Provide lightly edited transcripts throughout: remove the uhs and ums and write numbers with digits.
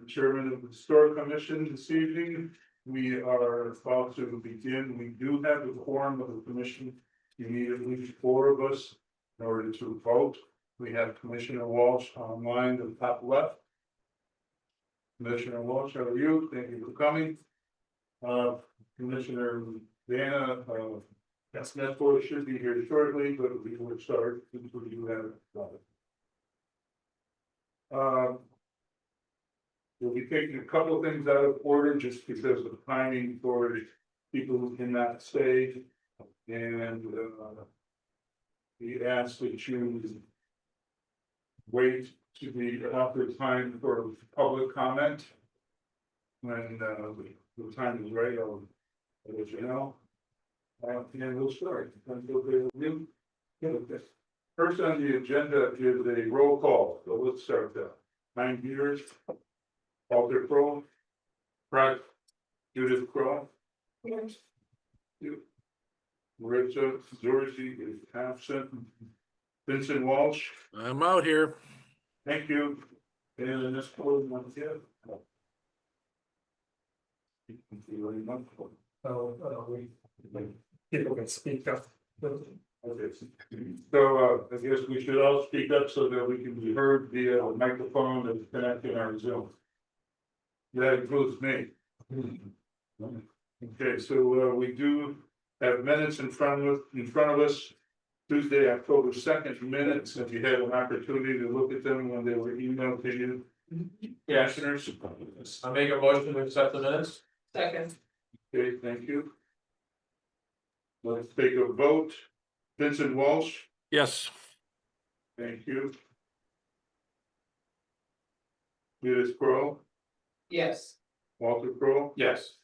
the chairman of the Historic Commission this evening. We are about to begin. We do have the quorum of the commission. You need at least 4 of us in order to vote. We have Commissioner Walsh online at the top left. Commissioner Walsh, how are you? Thank you for coming. Commissioner Dana, Smith should be here shortly, but we will start since we do have it. We'll be taking a couple of things out of order just because of timing for people who cannot stay. And we ask that you wait to be offered time for public comment. When the time is right, I'll let you know. And we'll start. First on the agenda is a roll call. So let's start that. 9 years. Walter Crowe. Right. Judith Crowe. Yes. Marissa Dorsey is absent. Vincent Walsh. I'm out here. Thank you. And this closed one here. People can speak up. Okay. So I guess we should all speak up so that we can be heard via a microphone that's connected in our Zoom. That includes me. Okay, so we do have minutes in front of us. Tuesday, October 2nd minutes. If you had an opportunity to look at them when they were emailed to you. Yes. Commissioners. I make a motion to accept the minutes. Second. Okay, thank you. Let's take a vote. Vincent Walsh. Yes. Thank you. Judith Crowe. Yes. Walter Crowe. Yes.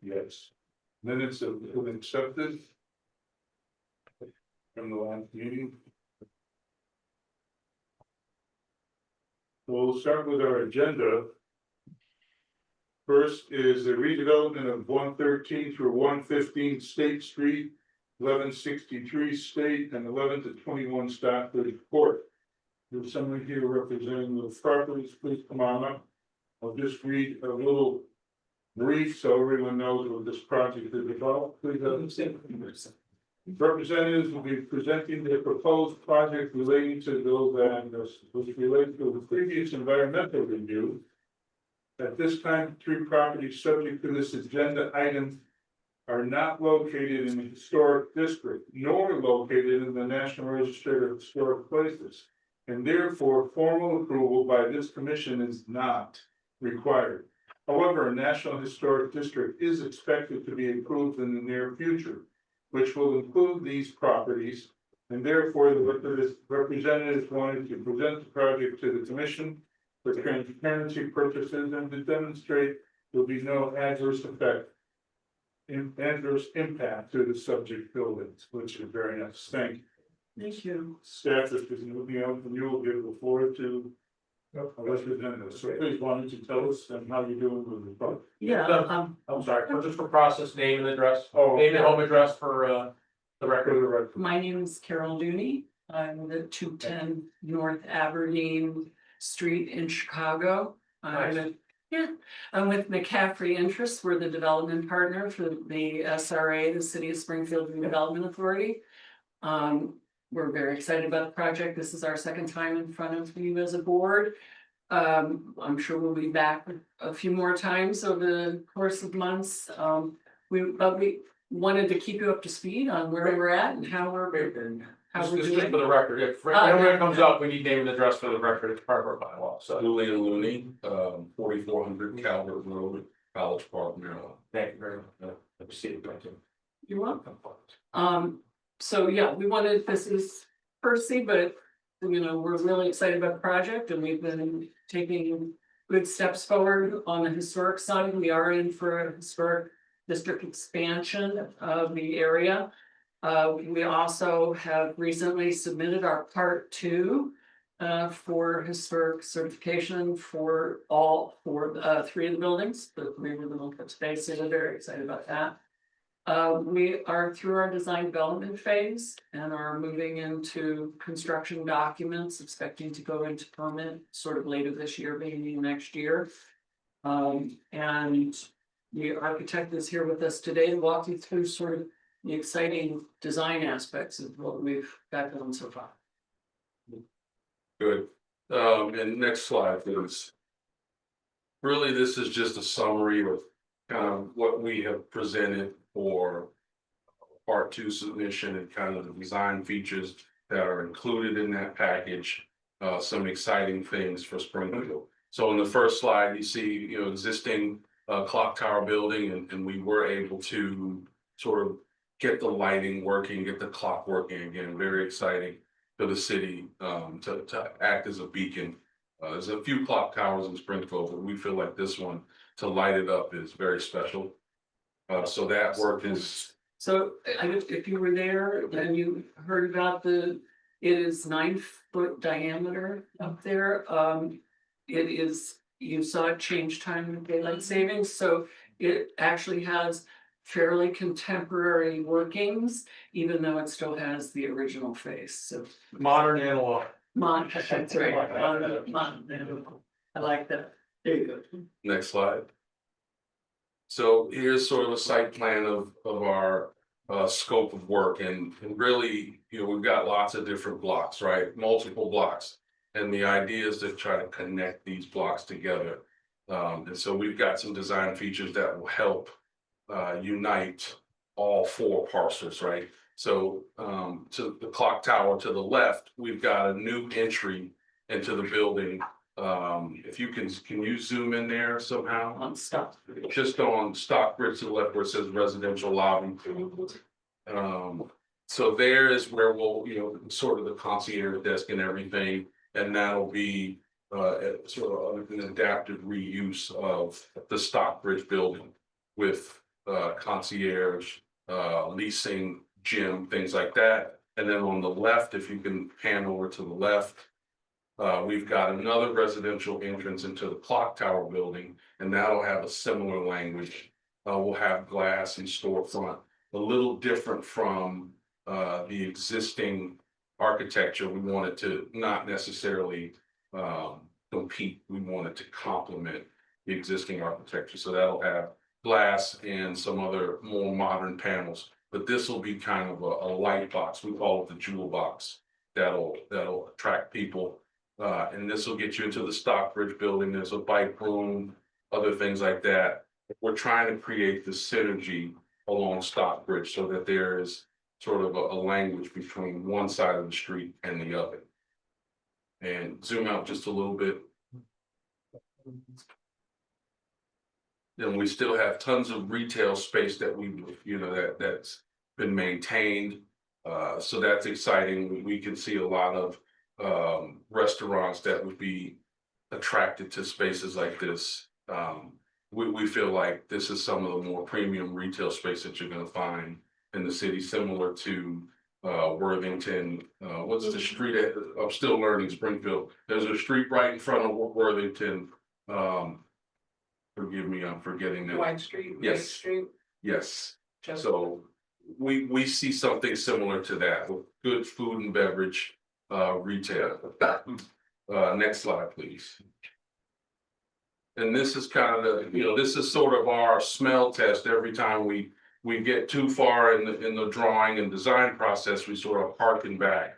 Yes. Minutes have been accepted. From the last meeting. We'll start with our agenda. First is the redevelopment of 113 through 115 State Street, 1163 State, and 11 to 21 Stockbridge Court. There's someone here representing the properties. Please come on up. I'll just read a little brief so everyone knows what this project is about. Please, representatives will be presenting their proposed project relating to those that was related to the previous environmental review. At this time, 3 properties subject to this agenda item are not located in the historic district, nor located in the National Register of Historic Places, and therefore formal approval by this commission is not required. However, a National Historic District is expected to be approved in the near future, which will include these properties, and therefore the representatives wanted to present the project to the commission for transparency purposes and to demonstrate there will be no adverse impact to the subject buildings, which is very nice. Thank you. Thank you. Staff is moving out and you will give the floor to representatives. So please, why don't you tell us how you're doing with the project? Yeah, I'm sorry, just for process, name and address, Oh, name and home address for the record. my name is Carol Dooney. I'm at 210 North Aberdeen Street in Chicago. Nice. I'm with McCaffrey Interests. We're the development partner for the SRA, the City of Springfield Redevelopment Authority. We're very excited about the project. This is our second time in front of you as a board. I'm sure we'll be back a few more times over the course of months. We wanted to keep you up to speed on where we're at and how we're doing. Just for the record, if anyone comes up, we need name and address for the record, it's part of our bylaw, so. Julian Looney, 4400 Calvert Road, College Park, Maryland. Thank you very much. Appreciate it. You're welcome. So yeah, this is Percy, but we're really excited about the project and we've been taking good steps forward on the historic side. We are in for a historic district expansion of the area. We also have recently submitted our part 2 for historic certification for 3 of the buildings, the 3 of the space, so we're very excited about that. We are through our design development phase and are moving into construction documents, expecting to go into permit sort of later this year, maybe next year. And the architect is here with us today to walk you through sort of the exciting design aspects of what we've got going so far. Good. And next slide, please. Really, this is just a summary of kind of what we have presented for part two submission and kind of the design features that are included in that package. Some exciting things for Springfield. So in the first slide, you see, existing clock tower building, and we were able to sort of get the lighting working, get the clock working again. Very exciting for the city to act as a beacon. There's a few clock towers in Springfield, but we feel like this one to light it up is very special. So that work is. So if you were there and you heard about it is 9-foot diameter up there. It is, you saw it change time of daylight savings, so it actually has fairly contemporary workings, even though it still has the original face, so. Modern analog. That's right. Modern. I like that. There you go. Next slide. So here's sort of a site plan of our scope of work, and really, we've got lots of different blocks, right? Multiple blocks. And the idea is to try to connect these blocks together. And so we've got some design features that will help unite all 4 parcels, right? So to the clock tower to the left, we've got a new entry into the building. If you can you zoom in there somehow? On stop. Just on Stockbridge to the left where it says residential lobby. So there is where we'll, sort of the concierge desk and everything, and that'll be sort of an adaptive reuse of the Stockbridge building with concierge, leasing, gym, things like that. And then on the left, if you can pan over to the left, we've got another residential entrance into the clock tower building, and that'll have a similar language. We'll have glass and storefront, a little different from the existing architecture. We want it to not necessarily compete. We want it to complement the existing architecture. So that'll have glass and some other more modern panels. But this will be kind of a light box. We call it the jewel box. That'll attract people. And this will get you into the Stockbridge building. There's a bike room, other things like that. We're trying to create the synergy along Stockbridge so that there is sort of a language between one side of the street and the other. And zoom out just a little bit. Then we still have tons of retail space that that's been maintained. So that's exciting. We can see a lot of restaurants that would be attracted to spaces like this. We feel like this is some of the more premium retail space that you're going to find in the city, similar to Worthington. What's the street? I'm still learning Springfield. There's a street right in front of Worthington. Forgive me, I'm forgetting that. White Street. Yes. White Street. Yes. So we see something similar to that with good food and beverage retail. Next slide, please. And this is kind of this is sort of our smell test. Every time we get too far in the drawing and design process, we sort of harken back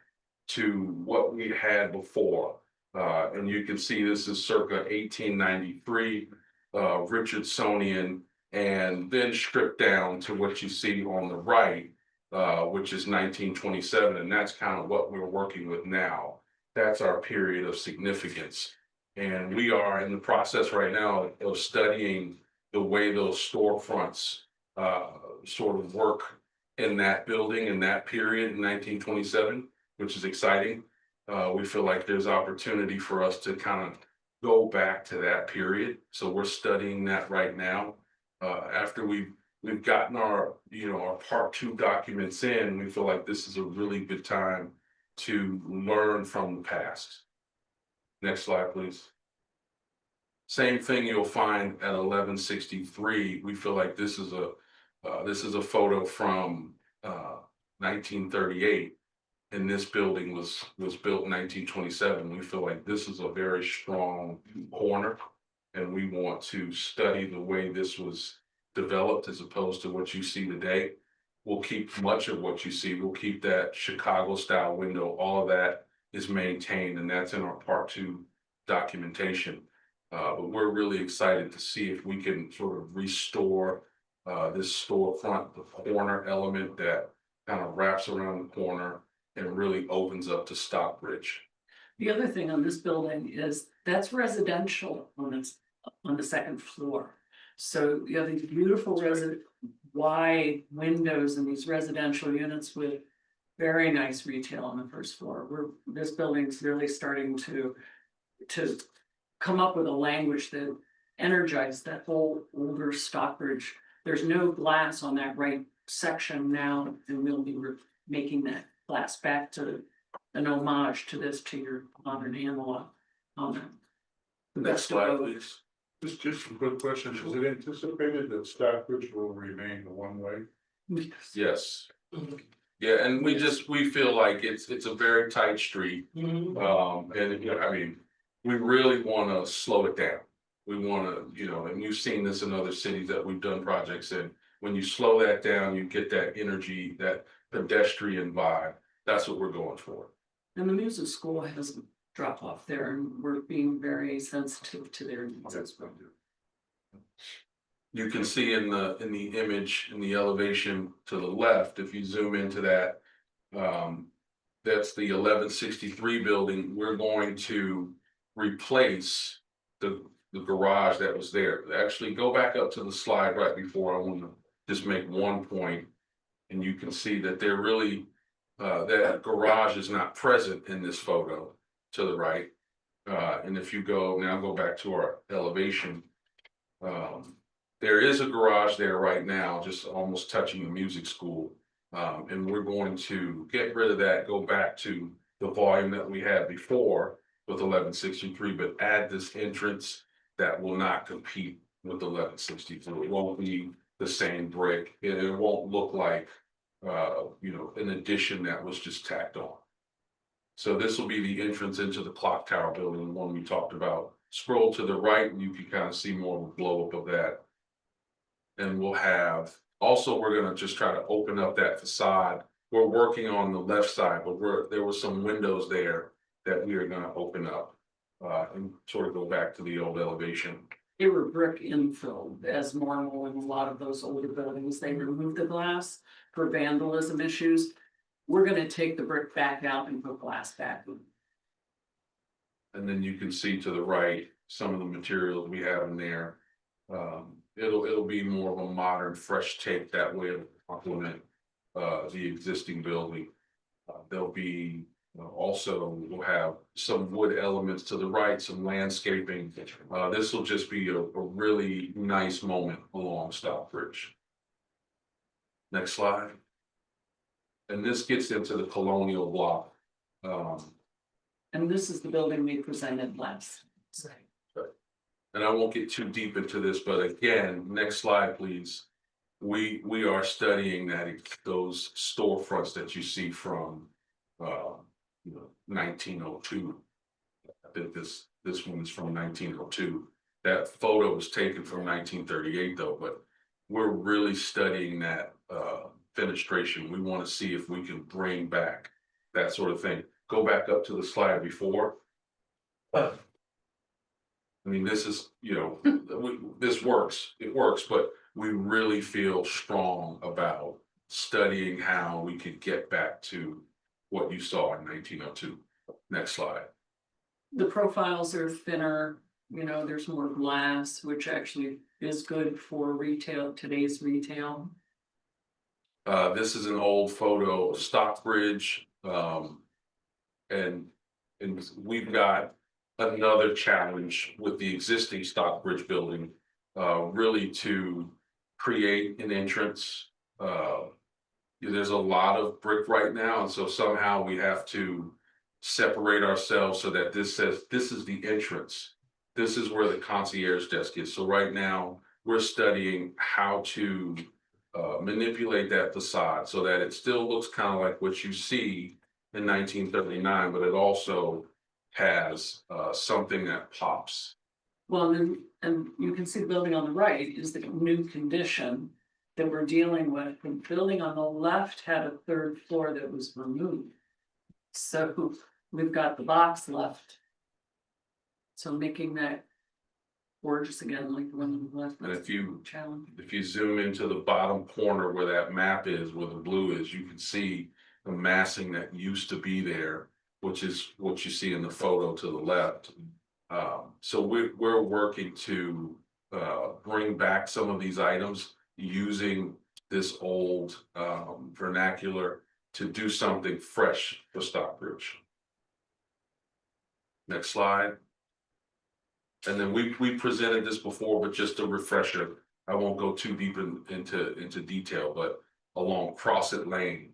to what we had before. And you can see this is circa 1893, Richardsonian, and then stripped down to what you see on the right, which is 1927. And that's kind of what we're working with now. That's our period of significance. And we are in the process right now of studying the way those storefronts sort of work in that building in that period in 1927, which is exciting. We feel like there's opportunity for us to kind of go back to that period. So we're studying that right now. After we've gotten our our part 2 documents in, we feel like this is a really good time to learn from the past. Next slide, please. Same thing you'll find at 1163. We feel like this is a This is a photo from 1938. And this building was built in 1927. We feel like this is a very strong corner. And we want to study the way this was developed as opposed to what you see today. We'll keep much of what you see. We'll keep that Chicago style window. All of that is maintained, and that's in our part 2 documentation. But we're really excited to see if we can sort of restore this storefront, the corner element that kind of wraps around the corner and really opens up to Stockbridge. The other thing on this building is that's residential on the second floor. So you have these beautiful wide windows in these residential units with very nice retail on the first floor. This building's really starting to come up with a language that energized that whole older Stockbridge. There's no glass on that right section now, and we'll be making that glass back to an homage to this, to your modern analog. Next slide, please. Just a quick question, is it anticipated that Stockbridge will remain the one-way? Yes. Yeah, and we feel like it's a very tight street. And I mean, we really want to slow it down. We want to, and we've seen this in other cities that we've done projects in. When you slow that down, you get that energy, that pedestrian vibe. That's what we're going for. And the music school has a drop off there, and we're being very sensitive to their needs. You can see in the image, in the elevation to the left, if you zoom into that, that's the 1163 building. We're going to replace the garage that was there. Actually, go back up to the slide right before. I want to just make one point, and you can see that they're really that garage is not present in this photo to the right. And if you go back to our elevation, there is a garage there right now, just almost touching the music school. And we're going to get rid of that, go back to the volume that we had before with 1163, but add this entrance that will not compete with 1163. It won't be the same brick, and it won't look like an addition that was just tacked on. So this will be the entrance into the clock tower building, the one we talked about. Scroll to the right and you can kind of see more of a blow up of that. And we'll have, also we're going to just try to open up that facade. We're working on the left side, but there were some windows there that we are going to open up and sort of go back to the old elevation. They were brick infill as normal in a lot of those older buildings. They removed the glass for vandalism issues. We're gonna take the brick back out and put glass back in. And then you can see to the right, some of the materials we have in there. It'll be more of a modern, fresh take that way to complement the existing building. There'll be also, we'll have some wood elements to the right, some landscaping. This will just be a really nice moment along Stockbridge. Next slide. And this gets into the colonial block. And this is the building we presented last. And I won't get too deep into this, but again, next slide, please. We are studying those storefronts that you see from 1902. I think this one is from 1902. That photo was taken from 1938 though, but we're really studying that fenestration. We want to see if we can bring back that sort of thing. Go back up to the slide before. I mean, this is, this works, it works, but we really feel strong about studying how we could get back to what you saw in 1902. Next slide. The profiles are thinner, there's more glass, which actually is good for retail, today's retail. This is an old photo of Stockbridge, and we've got another challenge with the existing Stockbridge building, really to create an entrance. There's a lot of brick right now, and so somehow we have to separate ourselves so that this says this is the entrance. This is where the concierge desk is. So right now we're studying how to manipulate that facade so that it still looks kind of like what you see in 1939, but it also has something that pops. Well, and you can see the building on the right is the new condition that we're dealing with. The building on the left had a third floor that was removed. So we've got the box left. So making that gorgeous again, like the one on the left. And if you challenge. zoom into the bottom corner where that map is, where the blue is, you can see the massing that used to be there, which is what you see in the photo to the left. So we're working to bring back some of these items using this old vernacular to do something fresh for Stockbridge. Next slide. And then we presented this before, but just a refresher. I won't go too deep into detail, but along Crosset Lane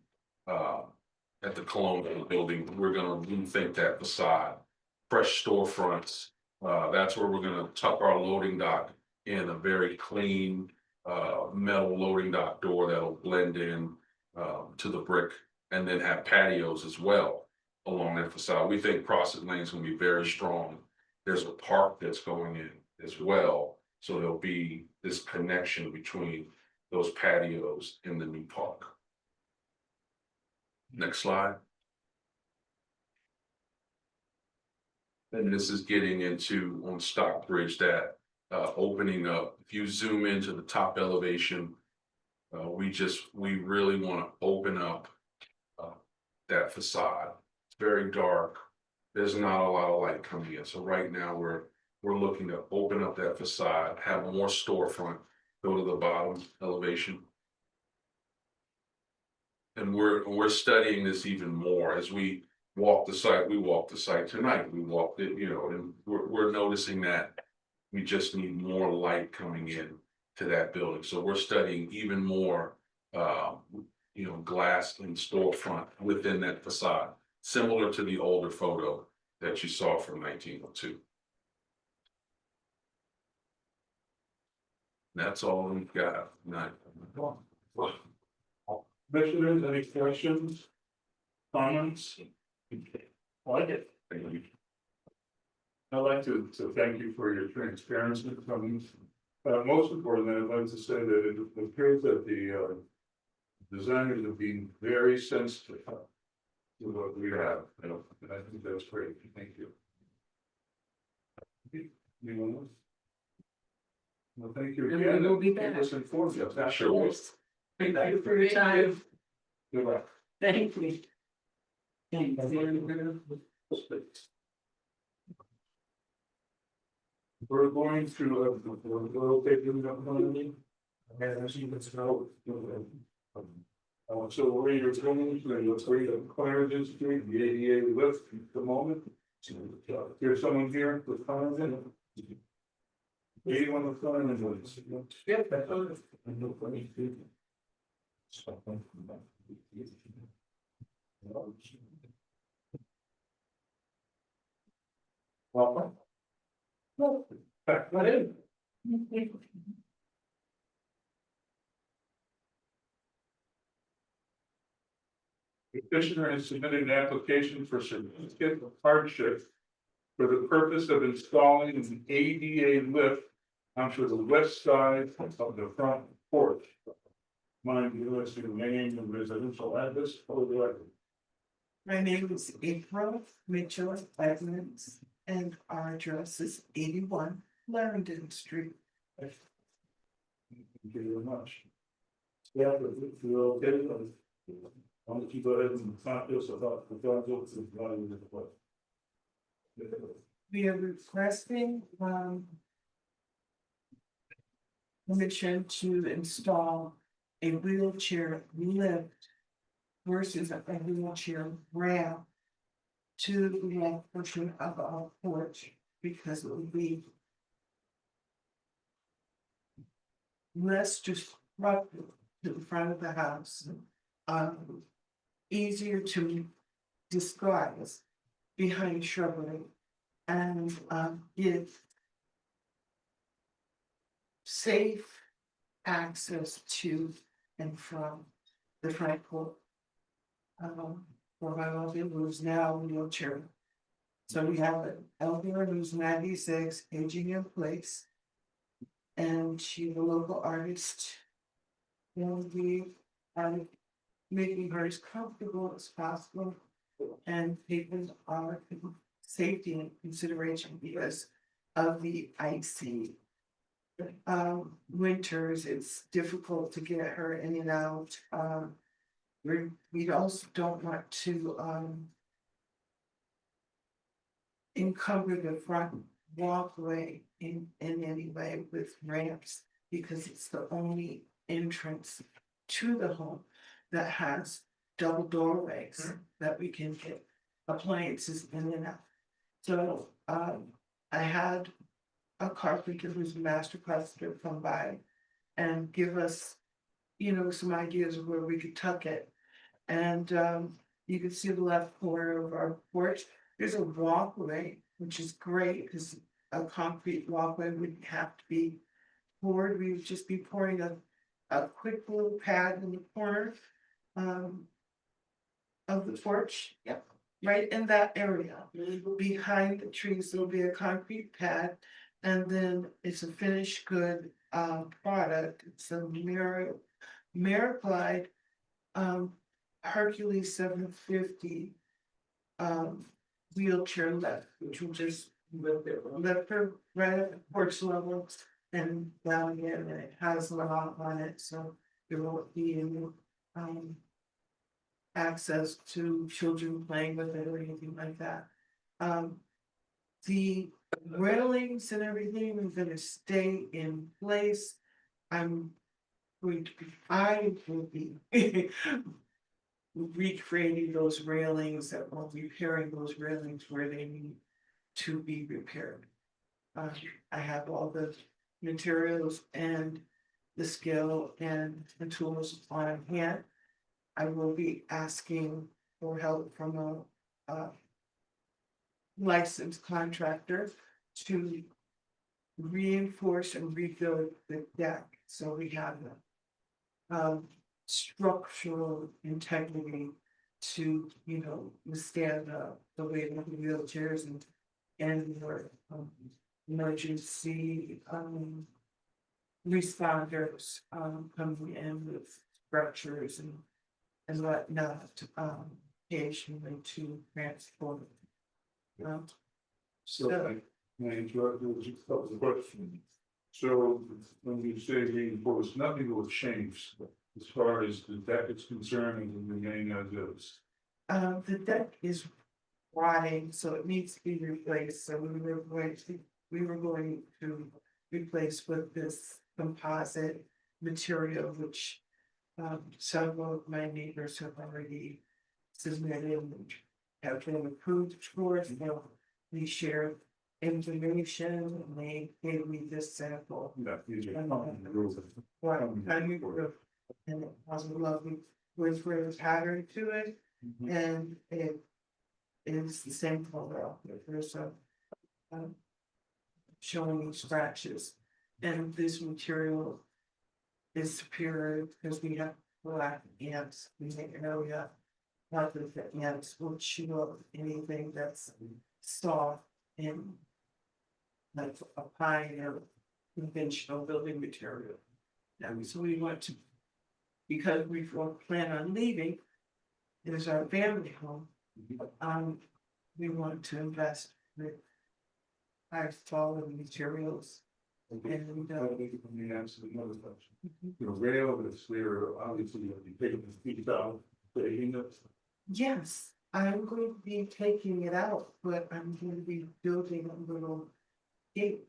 at the Colonial Building, we're going to rethink that facade. Fresh storefronts. That's where we're going to tuck our loading dock in, a very clean metal loading dock door that'll blend in to the brick, and then have patios as well along that facade. We think Crosset Lane is going to be very strong. There's a park that's going in as well, so there'll be this connection between those patios in the new park. Next slide. And this is getting into on Stockbridge, that opening up. If you zoom into the top elevation, we really want to open up that facade. It's very dark. There's not a lot of light coming in. So right now we're looking to open up that facade, have more storefront, go to the bottom elevation. And we're studying this even more as we walk the site. We walked the site tonight. We walked it, and we're noticing that we just need more light coming in to that building. So we're studying even more, glass and storefront within that facade, similar to the older photo that you saw from 1902. That's all we've got. Commissioners, any questions, comments? Like it. Thank you. I'd like to thank you for your transparency. Most importantly, I'd like to say that it appears that the designers are being very sensitive to what we have, and I think that's great. Thank you. Anyone else? Well, thank you And again. we will be back. Keep us informed. Yes, Sure. Thank you for your time. Good luck. Thank you. Thanks. We're going to, we'll take you up on me. And as you can tell, so where you're going, let's read the Clarendon Street, the ADA lift at the moment. There's someone here with Clarendon. Anyone with Clarendon? Yeah. Welcome. Back right in. The petitioner has submitted an application for certificate of hardship for the purpose of installing an ADA lift onto the west side of the front porch. Mind you, let's see the name and residential address for the record. My name is April Mitchell Evans, and our address is 81 Clarendon Street. Thank you very much. Yeah, but if you're okay, why don't you go ahead and talk to us about the project and why you did what? We are requesting permission to install a wheelchair lift versus a wheelchair ramp to the left portion of our porch, because it would be less disruptive to the front of the house, easier to disguise behind shrubbery, and give safe access to and from the Frankfurt. For my mother who's now wheelchair. So we have an elder who's 96, aging in place. And she's a local artist. And we are making her as comfortable as possible. And taking our safety into consideration because of the icy. Winters, it's difficult to get her in and out. We also don't want to encumber the front walkway in any way with ramps because it's the only entrance to the home that has double doorways that we can get appliances in and out. So I had a carpenter who's a master carpenter come by and give us, some ideas of where we could tuck it. And you can see the left corner of our porch. There's a walkway, which is great because a concrete walkway wouldn't have to be poured. We would just be pouring a quick little pad in the corner of the porch. Yep, right in that area. Behind the trees, there'll be a concrete pad. And then it's a finished good product. It's a Glide Hercules 750 wheelchair lift, which will just lift her right at the porch level and down again, and it has a lock on it, so there won't be any access to children playing with it or anything like that. The railings and everything are gonna stay in place. I will be recreating those railings that will repairing those railings where they need to be repaired. I have all the materials and the skill and the tools on hand. I will be asking for help from a licensed contractor to reinforce and rebuild the deck. So we have structural integrity to, withstand the weight of the wheelchairs and your emergency responders coming in with structures and whatnot, occasionally to transport. So I interrupt you with just a couple of questions. So when you say reinforced, nothing will change as far as the deck is concerned and the remain as is. The deck is rotting, so it needs to be replaced. So we were going to replace with this composite material, which several of my neighbors have already submitted and have been approved for. We share information, and they gave me this sample. Yeah, these are common rules. And it has a lovely wood pattern to it, and it is the same color. There's a showing scratches, and this material is superior because we have black ants. We make an area not that the ants will chew up anything that's soft and like a pine or conventional building material. And so we want to, because we plan on leaving, it is our family home. We want to invest with high quality materials. And Let me answer another question. Rail is where obviously you'll be taking the feet out, taking it. yes, I'm going to be taking it out, but I'm going to be building a little gate.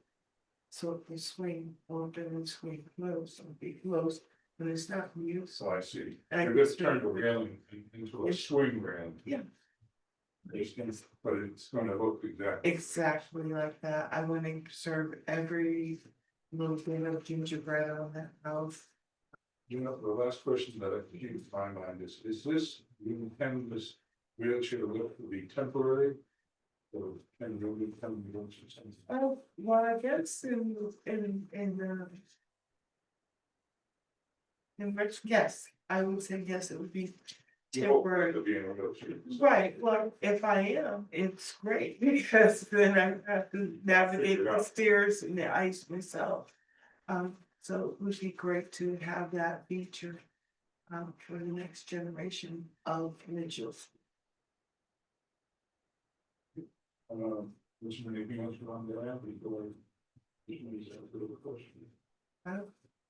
So it can swing open and swing closed, and be closed, but it's not used. So I see. And And this turned the railing into a swing rail. Yeah. But it's gonna look exactly. Exactly like that. I want to serve every little bit of gingerbread on that house. The last question that I think in my mind is this, you intend this wheelchair lift to be temporary? Or can you become the wheelchair something? Oh, well, I guess in In which, yes, I would say yes, it would be We hope temporary. to be in a wheelchair. Right, well, if I am, it's great, because then I have to navigate Figure it the out. stairs and the ice myself. So it would be great to have that feature. For the next generation of individuals. Is there anything else you want to add before?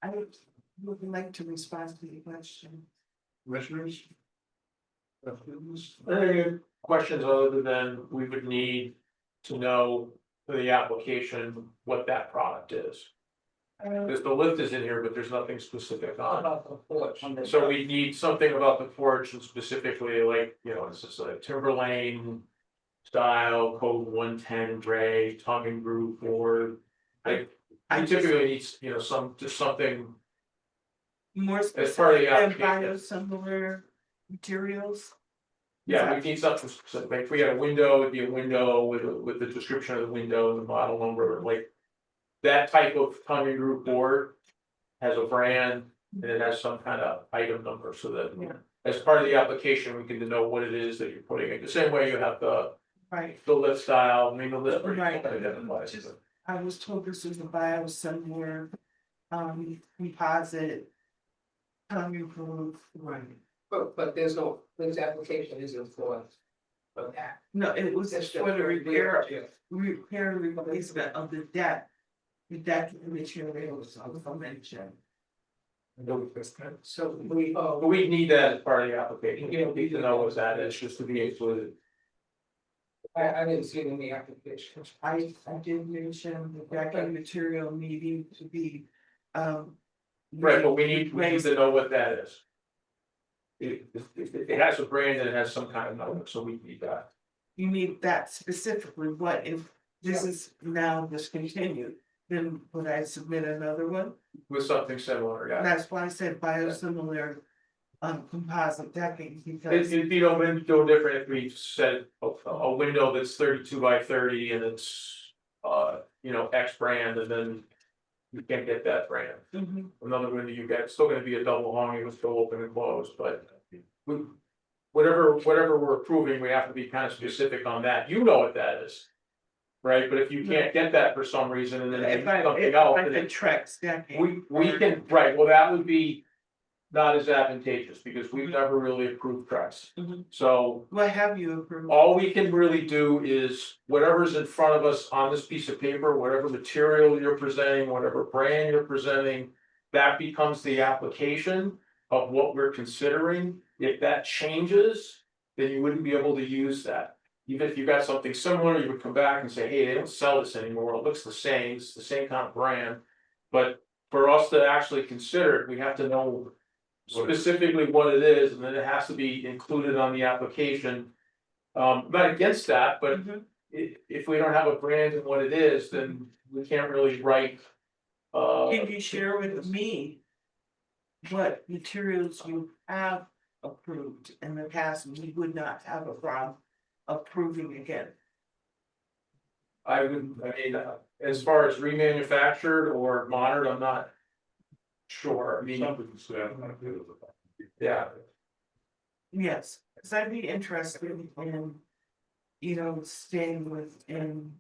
I would like to respond to the question. Commissioners? Any questions other than we would need to know for the application what that product is? Because the lift is in here, but there's nothing specific on it. So we need something about the porch and specifically like, you know, this is a Timberlane style, code 110 gray, tongue and groove board. Like, I typically need, you know, just something, More As part of the specific than application. biosimilar materials. yeah, we need something specific. If we had a window, it'd be a window with the description of the window, the model number, like. That type of tongue and groove board has a brand and it has some kind of item number so that. Yeah. As part of the application, we can know what it is that you're putting in, the same way you have the Right, lift style, I mean, the lift. Right. Identifies it. I was told this is a biosimilar, composite. Tongue improved, right, But there's application isn't for that. no, it was That's for the repair, wheelchair. and replacement of the deck. The deck materials of the mention. So we, But we need that as part of the application, you need to know what that is, just to be able to. I didn't see it in the application. I did mention the decking material needing to be, Right, but we need to know what that is. It has a brand and it has some kind of number, so we need that. You need that specifically, what if this is now discontinued, then would I submit another one? With something similar, yeah. That's why I said biosimilar, composite decking, because. It'd be no different if we said a window that's 32 by 30 and it's, you know, X brand and then. You can't get that brand. Mhm. Another window you get, it's still gonna be a double hung, it was still open and closed, but. Whatever we're approving, we have to be kind of specific on that, you know what that is. Right, but if you can't get that for some reason and then If I, something if else, I then could Trex decking. we can, right, well, that would be. Not as advantageous because we've never really approved tracks. Mhm. So What have you approved? all we can really do is whatever's in front of us on this piece of paper, whatever material you're presenting, whatever brand you're presenting. That becomes the application of what we're considering. If that changes, then you wouldn't be able to use that. Even if you got something similar, you would come back and say, hey, they don't sell this anymore, it looks the same, it's the same kind of brand. But for us to actually consider it, we have to know specifically what it is, and then it has to be included on the application. Not against that, but Mhm. if we don't have a brand and what it is, then we can't really write. Can you share with me what materials you have approved in the past, and you would not have a problem approving again? I mean, as far as remanufactured or modern, I'm not. Sure, I mean, Something to say, I'm not good with that. yeah, Yes, because I'd be interested in, staying within.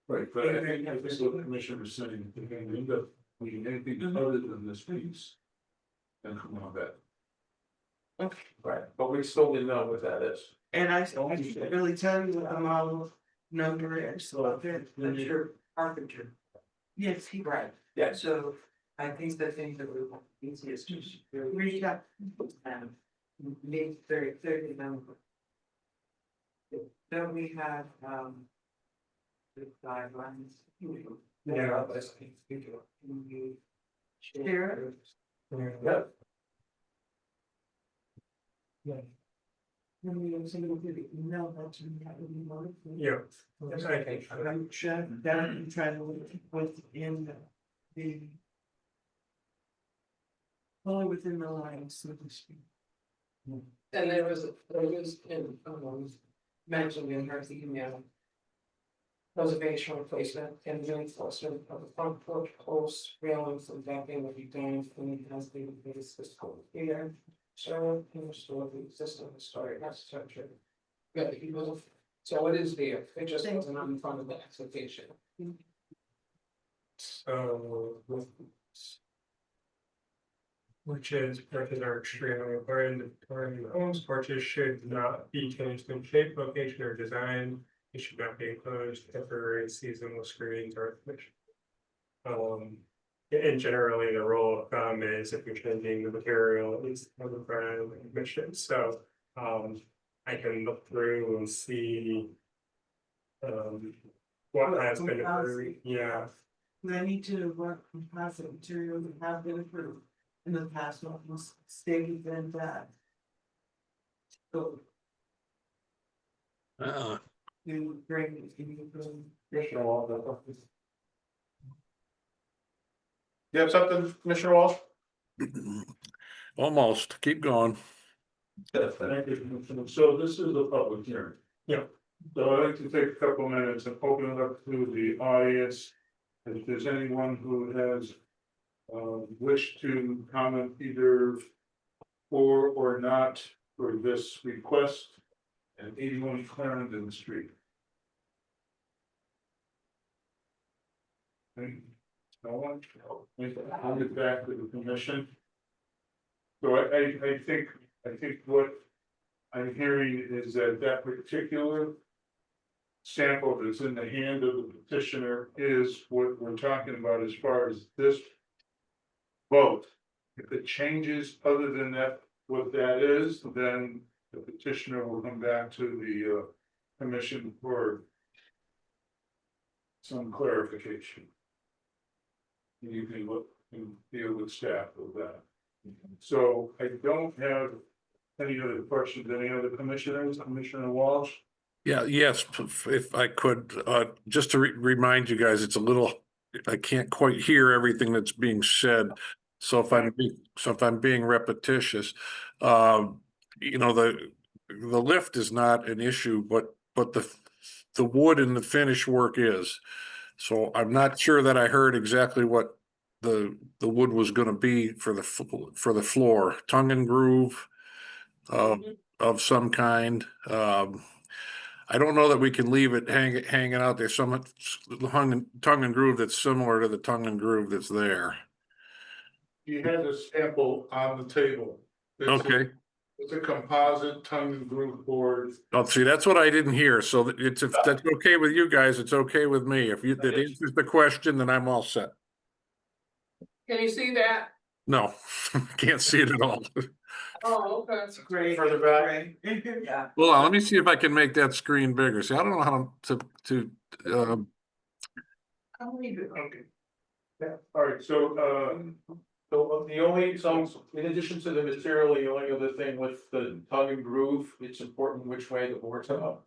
Right, but I think if this is what the commissioner is saying, if they end up needing anything other than this piece. Then come on back. Okay, right, but we still didn't know what that is. and I can't really tell you what the model number is, so That's your carpenter. yes, he right. Yeah, So I think the thing that we want easiest to Read up. make very number. Then we have the guidelines. Yeah. Share. yeah, Let me send you the email that you have in the morning. yeah. I'm trying to look within the. Only within the lines, so to speak. And there was in mentioned in her email. Preservation replacement and reinforcement of the front porch posts, railings and decking will be done and it has been replaced this whole year. So, restore the existing historic architecture. Good, so it is there, it just wasn't on in front of the application. So. Which is porches are extremely important, homes porches should not be changed in shape, location or design. It should not be enclosed, temporary seasonal screenings or commission. And generally the rule of thumb is if you're changing the material, it's on the ground commission, so, I can look through and see. What has been approved, yeah. They need to work composite materials that have been approved in the past, what was stated then that. So you bring it in Commissioner Walsh. You have something, Commissioner Walsh? Almost, keep going. Thank you, Commissioner. So this is a public hearing. Yeah. So I'd like to take a couple minutes and open it up to the audience. If there's anyone who has wished to comment either for or not for this request at 81 Clarendon Street. Okay. No one? I'll get back to the commission. So I think what I'm hearing is that particular sample that's in the hand of the petitioner is what we're talking about as far as this vote. If it changes other than that, what that is, then the petitioner will come back to the commission for some clarification. You can look and deal with staff with that. So I don't have any other questions, any other commissioners, Commissioner Walsh? Yeah, yes, if I could, just to remind you guys, it's a little, I can't quite hear everything that's being said. So if I'm being repetitious, you know, the lift is not an issue, but the wood and the finish work is. So I'm not sure that I heard exactly what the wood was gonna be for the floor, tongue and groove of some kind. I don't know that we can leave it hanging out there. Some tongue and groove that's similar to the tongue and groove that's there. You had a sample on the table. Okay. It's a composite tongue and groove board. Oh, see, that's what I didn't hear. So if that's okay with you guys, it's okay with me. If that answers the question, then I'm all set. Can you see that? No, can't see it at all. Oh, okay. That's great. Further back. Great. Yeah. Well, let me see if I can make that screen bigger. See, I don't know how to I'll leave it. Okay. Yeah, all right, so So the only, so in addition to the material, the only other thing with the tongue and groove, it's important which way the board's up.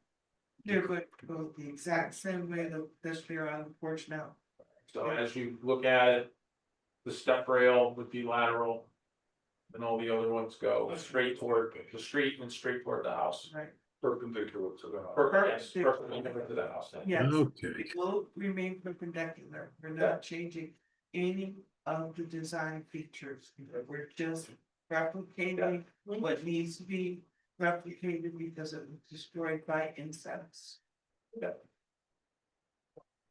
They're going to go the exact same way that this here on the porch now. So as you look at it, the step rail would be lateral. And all the other ones go straight toward the street and straight toward the house. Right. perpendicular to the house. Perpendicular to the house. Yes. okay. It will remain perpendicular. We're not changing any of the design features. We're just replicating what needs to be replicated because it was destroyed by insects.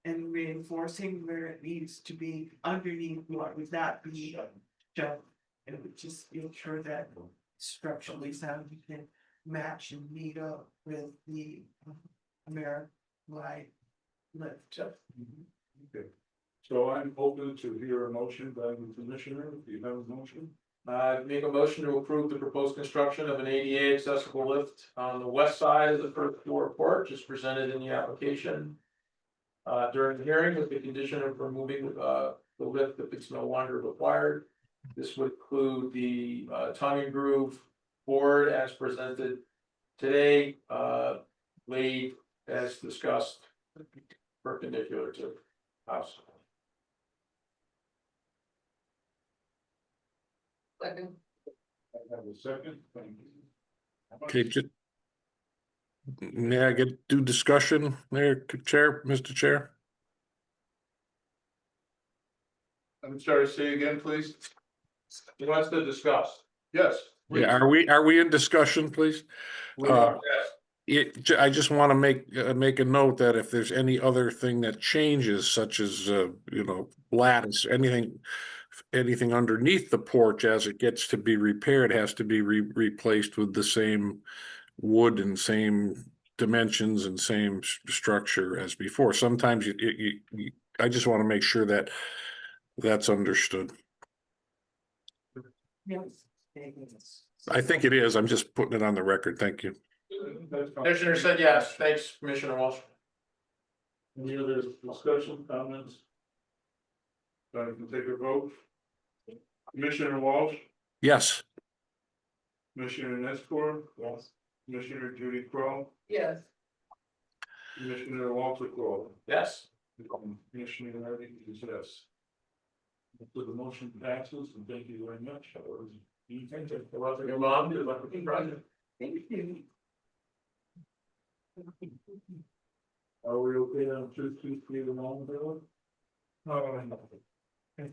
And reinforcing where it needs to be underneath what would not be shown. And it would just make sure that structurally sound you can match and meet up with the American light lift. Okay. So I'm open to hear a motion by the commissioner, if you have a motion. Make a motion to approve the proposed construction of an ADA accessible lift on the west side of the first floor porch as presented in the application. During the hearing with the condition of removing the lift if it's no longer required. This would include the tongue and groove board as presented today, laid as discussed, perpendicular to house. Second. I have a second, thank you. Okay, May I do discussion there, Chair, Mr. Chair? I'm sorry, say again, please? He wants to discuss. Yes. Yeah, are we in discussion, please? Yes. I just want to make a note that if there's any other thing that changes, such as, lattice, anything underneath the porch as it gets to be repaired has to be replaced with the same wood and same dimensions and same structure as before. Sometimes I just want to make sure that that's understood. Yes. I think it is. I'm just putting it on the record. Thank you. Commissioner said yes. Thanks, Commissioner Walsh. Any other discussion, comments? I can take a vote. Commissioner Walsh, Yes. Commissioner Nestor. Yes. Commissioner Judy Crowe, Yes. Commissioner Walter Crowe. Yes. Commissioner Hardy is yes. So the motion passes, and thank you very much. Your mom, good luck with the project. Thank you. Are we okay on 223 the moment, Bill? If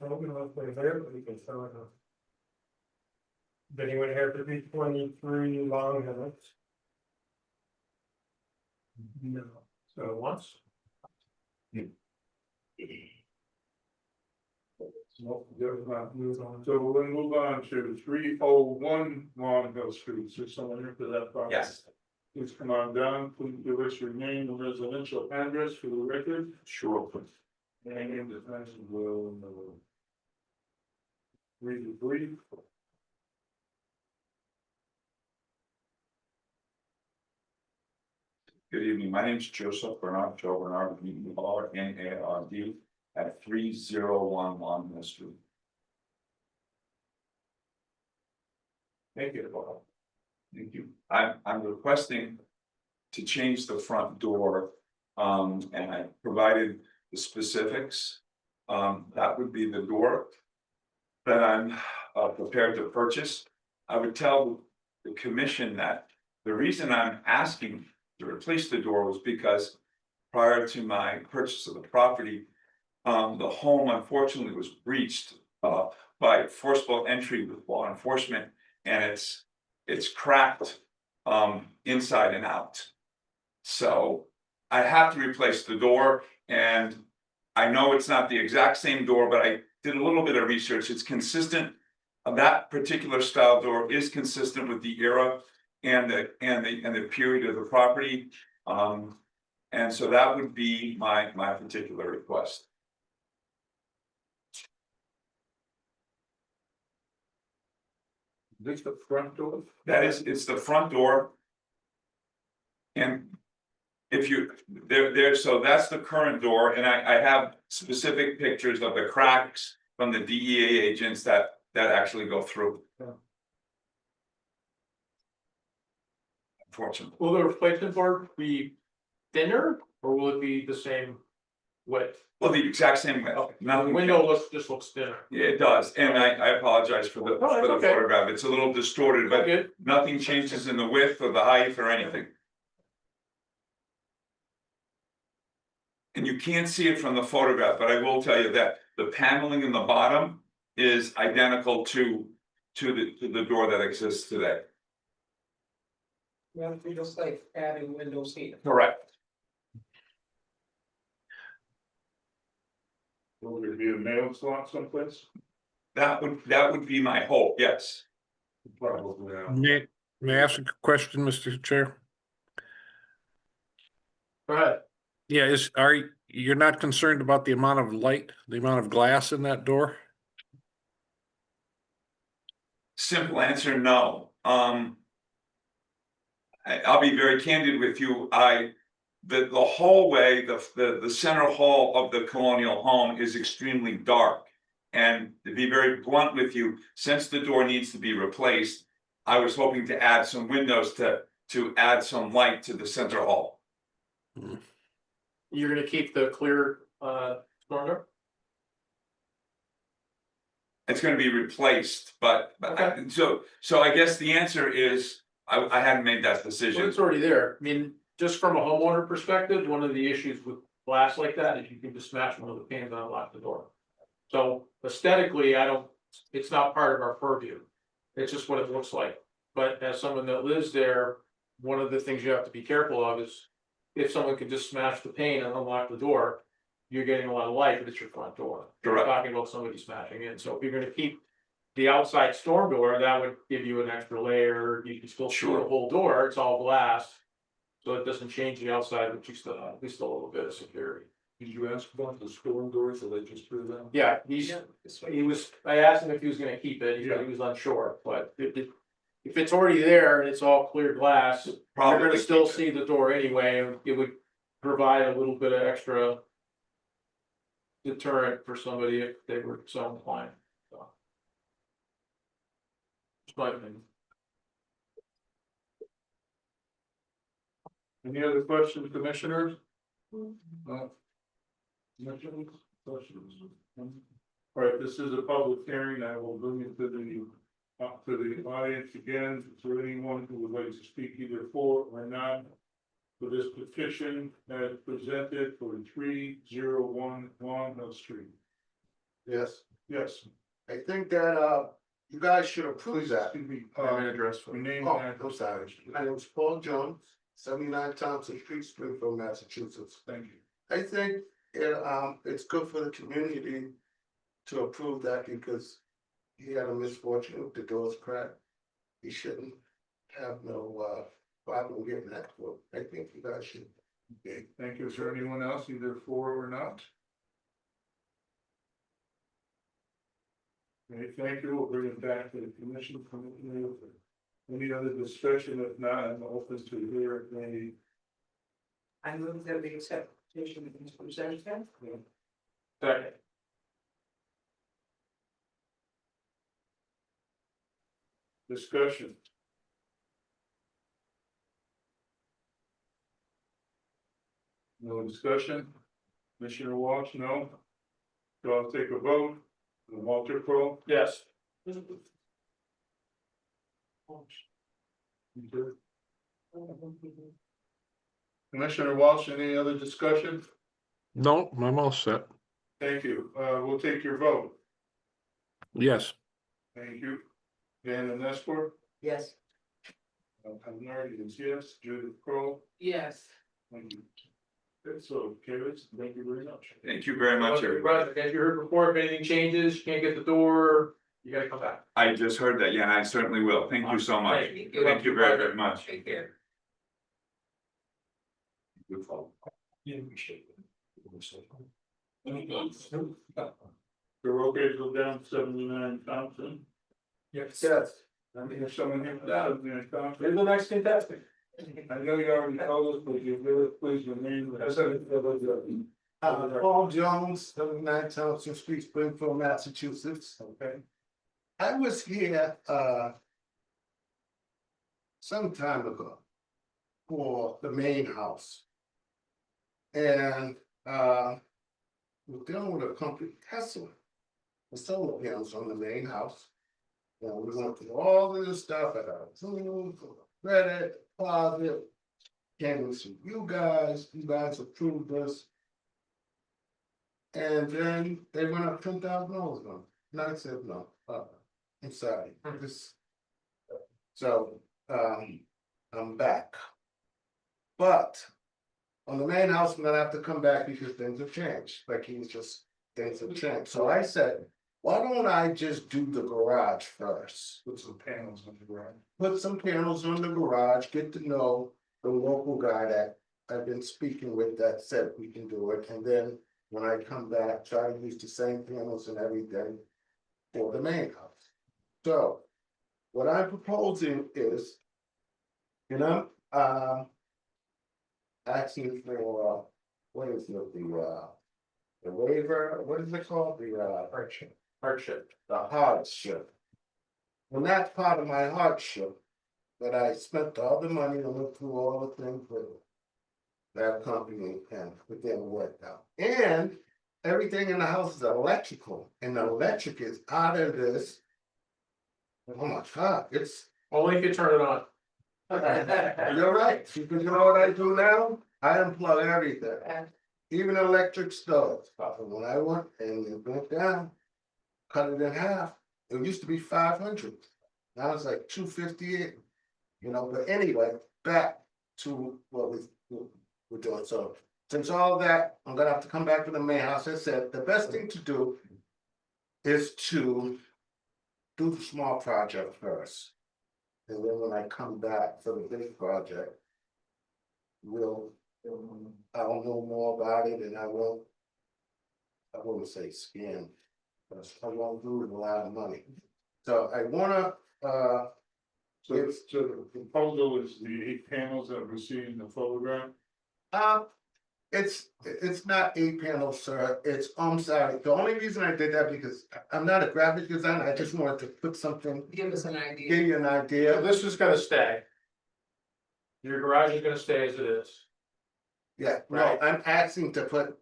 I'm gonna look for there, but we can throw it up. Does anyone have to be 23 long minutes? No. So once. No, there's not. So we're gonna move on to 301 Long Hill Street. Is there someone here for that property? Yes, Please come on down. Please give us your name and residential address for the record. sure. And the times will read the brief. Good evening. My name is Joseph Bernard, Joe Bernard, BRNARD at 301 Long Hill Street. Thank you. Thank you. I'm requesting to change the front door, and I provided the specifics. That would be the door that I'm prepared to purchase. I would tell the commission that the reason I'm asking to replace the door was because prior to my purchase of the property, the home unfortunately was breached by forcible entry with law enforcement, and it's cracked inside and out. So I have to replace the door, and I know it's not the exact same door, but I did a little bit of research. It's consistent. That particular style door is consistent with the era and the period of the property. And so that would be my particular request. This the front door? It's the front door. And if you, so that's the current door, and I have specific pictures of the cracks from the DEA agents that actually go through. Unfortunately, Will the replacement board be thinner or will it be the same width? well, the exact same way. The Nothing. window just looks thinner. Yeah, it does, and I apologize for the No, it's okay. photograph, it's a little distorted, but Good. nothing changes in the width or the height or anything. And you can't see it from the photograph, but I will tell you that the paneling in the bottom is identical to the door that exists today. Yeah, we just like adding windows here. Correct. Will there be a mail slot someplace? That would be my hope, yes. Probably not. May I ask a question, Mr. Chair? Go ahead. Yeah, you're not concerned about the amount of light, the amount of glass in that door? Simple answer, no. I'll be very candid with you. The hallway, the center hall of the colonial home is extremely dark. And to be very blunt with you, since the door needs to be replaced, I was hoping to add some windows to add some light to the center hall. You're gonna keep the clear storm door? It's gonna be replaced, but Okay. so I guess the answer is, I hadn't made that Well, decision. it's already there. I mean, just from a homeowner perspective, one of the issues with glass like that is you can just smash one of the panes and unlock the door. So aesthetically, it's not part of our purview. It's just what it looks like. But as someone that lives there, one of the things you have to be careful of is if someone could just smash the pane and unlock the door, you're getting a lot of light, but it's your front door. You're Correct. talking about somebody smashing in. So if you're gonna keep the outside storm door, that would give you an extra layer. You can still see the Sure. whole door. It's all glass. So it doesn't change the outside, but you still have at least a little bit of security. Did you ask about the storm doors that I just threw down? Yeah, I asked him if he was gonna keep it. He said he was unsure, but if it's already there and it's all clear glass, you're Probably gonna still keep it. see the door anyway, and it would provide a little bit of extra deterrent for somebody if they were so inclined. So. Just my opinion. Any other questions, commissioners? Commissioners, questions? All right, this is a public hearing. I will bring it to the audience again. Is there anyone who would like to speak either for or not for this petition as presented for 3011 Walnut Street? Yes, Yes. I think that, you guys should approve that. Excuse me, Address for your name Oh, and I'm sorry. address. My name is Paul Jones, 79 Thompson Street, Springfield, Massachusetts. Thank you. I think it's good for the community to approve that because he had a misfortune with the doors cracked. He shouldn't have no problem getting that quote. I think you guys should. Okay, thank you. Is there anyone else either for or not? Okay, thank you. We'll bring it back to the commission. Any other discussion? If not, I'm open to hear any. I move that we accept the petition of Mr. President. Second. Discussion. No discussion? Commissioner Walsh, no? So I'll take a vote. Walter Crowe? Yes. Commissioner Walsh, any other discussion? No, I'm all set. Thank you. We'll take your vote. Yes, Thank you. Dan and Nestor? Yes. Nardi is yes. Judith Crowe? Yes. Thank you. Good, so carries. Thank you very much. Thank you very much, everybody. As you heard before, if anything changes, you can't get the door, you gotta come back. I just heard that, yeah, and I certainly will. Thank you so much. Thank you very, very much. Take care. Good call. You're okay to go down 79 Thompson? Yes. Yes. I mean, if someone here, 79 Thompson. Isn't that fantastic? I know you already told us, but you really please remain. Paul Jones, 79 Thompson Street, Springfield, Massachusetts. Okay. I was here some time ago for the main house. And we're dealing with a company, Tesla, the solar panels on the main house. And we went through all of this stuff at our Zoom, credit, deposit, came with some you guys approved us. And then they went up $10,000 on it. And I said, no, I'm sorry, so, I'm back. But on the main house, I'm gonna have to come back because things have changed, like he was just, things have changed. So I said, why don't I just do the garage first? Put some panels on the ground. Put some panels on the garage, get to know the local guy that I've been speaking with that said we can do it. And then when I come back, try to use the same panels and everything for the main house. So what I'm proposing is, asking for, what is it, the waiver, what is it called? The Hardship. the hardship. And that's part of my hardship, that I spent all the money and went through all the things with that company and it didn't work out. And everything in the house is electrical, and the electric is out of this. Oh my God, it's, Only if you turn it on. You're right, because you know what I do now? I unplug everything, even electric stoves. When I went and it went down, cut it in half. It used to be 500. Now it's like 258. You know, but anyway, back to what we're doing. So since all that, I'm gonna have to come back to the main house. I said the best thing to do is to do the small project first. And then when I come back for the big project, I'll know more about it and I won't say scam, but I won't do it a lot of money. So I wanna, So the proposal is the 8 panels that we see in the photograph. it's not 8 panels, sir, it's sorry, the only reason I did that because I'm not a graphic designer, I just wanted to put something, Give us an idea. give you an So idea. this is gonna stay. Your garage is gonna stay as it is. Yeah, no, Right. I'm asking to put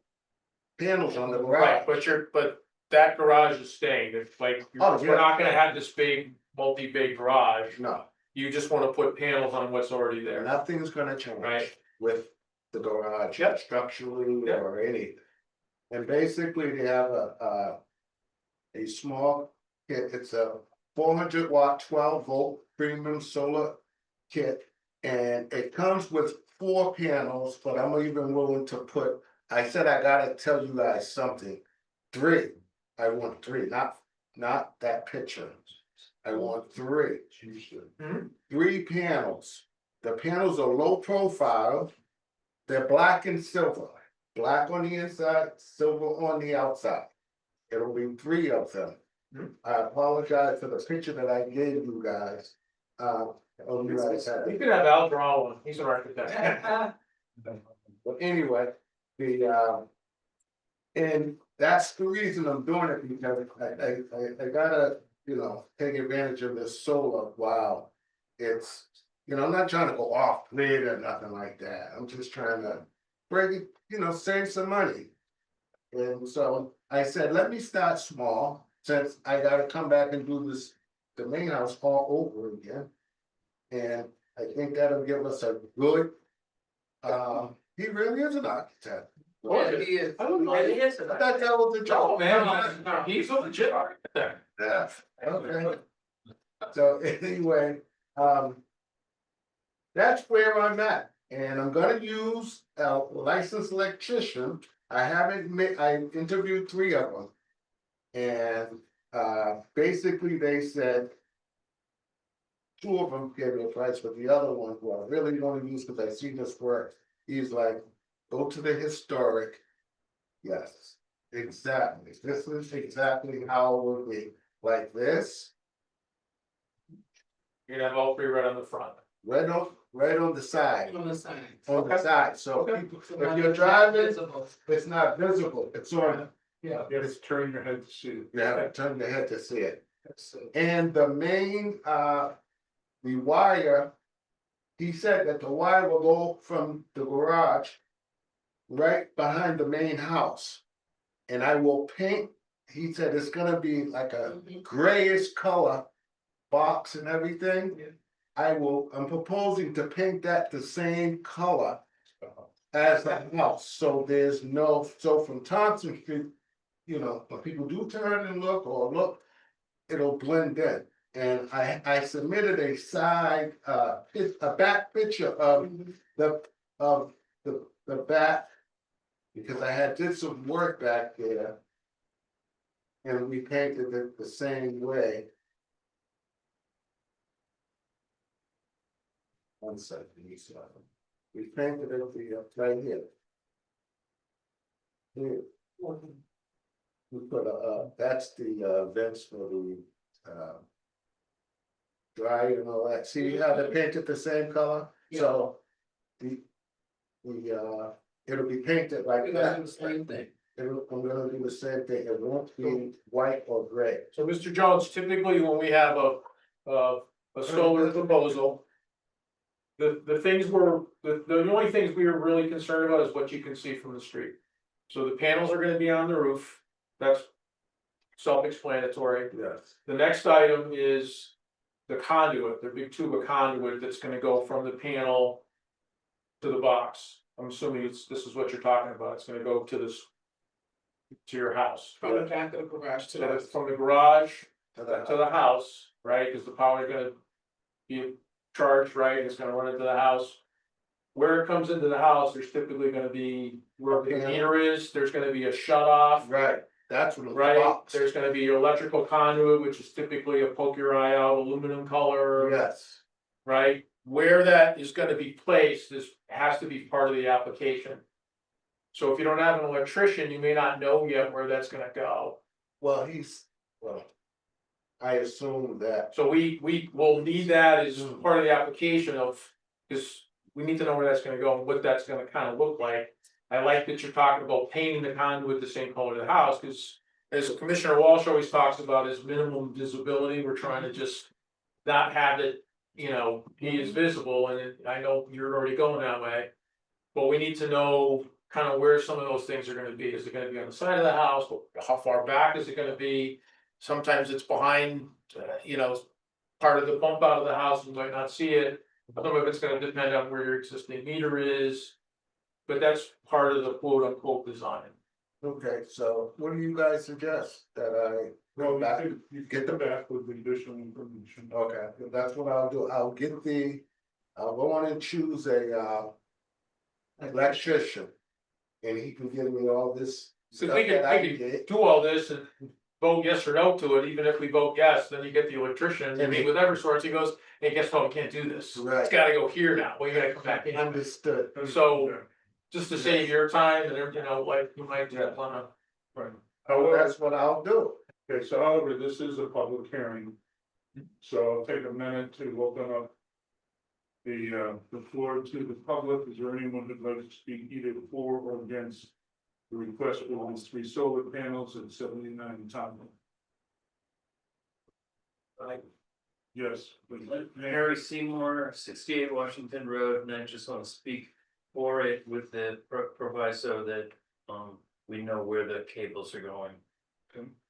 panels on the Right, garage. but that garage is staying, it's like, Oh, we're yeah. not gonna have this big, multi-big garage. No, You just wanna put panels on what's already there, nothing's gonna change right? with the garage Yep. structurally Yep. or anything. And basically they have a small kit, it's a 400-watt, 12-volt premium solar kit. And it comes with 4 panels, but I'm even willing to put, I said I gotta tell you guys something. 3, I want 3, not that picture. I want 3. Mhm. 3 panels. The panels are low profile. They're black and silver. Black on the inside, silver on the outside. It'll be 3 of them. Mhm. I apologize for the picture that I gave you guys. You guys had You it. could have Al draw one, he's an architect. But anyway, and that's the reason I'm doing it because I gotta, take advantage of this solar while it's, I'm not trying to go off grid or nothing like that. I'm just trying to bring it, save some money. And so I said, let me start small, since I gotta come back and do the main house all over again. And I think that'll give us a good, he really is an architect. Yeah, he is. I don't know. Yeah, he is. I thought that was the No, joke. man, no, he's a legit architect. Yeah, okay. So anyway, that's where I'm at, and I'm gonna use a licensed electrician. I interviewed 3 of them. And basically they said 2 of them gave me a price, but the other one who I really want to use because I see this work, he's like, go to the historic. Yes, exactly. This is exactly how it would be, like this, You'd have all 3 right on the front. right on the side. On the side. On the side, so Okay. people, So if not you're driving, visible. it's not visible, it's on, Yeah. You have to turn your head to see it. you have to turn your head to see it. And the main, the wire, he said that the wire will go from the garage right behind the main house. And I will paint, he said it's gonna be like a grayish color box and everything. Yeah. I'm proposing to paint that the same color as the house, so there's so from Thompson Street, when people do turn and look, it'll blend in. And I submitted a side, a back picture of the back, because I had did some work back there. And we painted it the same way. One second, we painted it right here. Here. We put that's the vents for the dryer and all that. See how they painted the same color? So it'll be painted like We're gonna do that. the same thing. I'm gonna do the same thing. It won't be white or gray. So Mr. Jones, typically when we have a solar proposal. The things the only things we are really concerned about is what you can see from the street. So the panels are gonna be on the roof, that's self-explanatory. Yes. The next item is the conduit, the big tube of conduit that's gonna go from the panel to the box. I'm assuming this is what you're talking about. It's gonna go to this, to your house. From the back of the garage to the. From the garage To the to the house, right, cause the power's gonna be charged, right, it's gonna run into the house. Where it comes into the house, there's typically gonna be, where the Okay. meter is, there's gonna be a shut off. Right, that's what it was. Right, there's gonna be your electrical conduit, which is typically a poke your eye out aluminum color. Yes, Right, where that is gonna be placed has to be part of the application. So if you don't have an electrician, you may not know yet where that's gonna go. well, I assume that, So we will need that as part of the application of, because we need to know where that's gonna go and what that's gonna kind of look like. I like that you're talking about painting the conduit the same color of the house, because as Commissioner Walsh always talks about is minimum visibility, we're trying to just not have it, you know, be as visible, and I know you're already going that way. But we need to know kind of where some of those things are gonna be. Is it gonna be on the side of the house? How far back is it gonna be? Sometimes it's behind, you know, part of the bump out of the house, you might not see it. Some of it's gonna depend on where your existing meter is. But that's part of the quote unquote design. okay, so what do you guys suggest that I Well, go back? you get them back with the additional information. Okay, that's what I'll do, I'll go on and choose a electrician. And he can give me all this. So stuff we can, that I we can get. do all this and vote yes or no to it, even if we vote yes, then you get the electrician, and meet with Eversource, he goes, hey, guess what, we can't do this. Right. It's gotta go here now, well, you gotta come back in. Understood. So, just to save your time and, you know, like, you might just wanna. Right. So However, that's what I'll do. okay, so however, this is a public hearing. So I'll take a minute to open up the floor to the public. Is there anyone who'd like to speak either for or against the request for these 3 solar panels at 79 Tompkins? Yes, please. Harry Seymour, 68 Washington Road, and I just want to speak for it with the proviso that we know where the cables are going.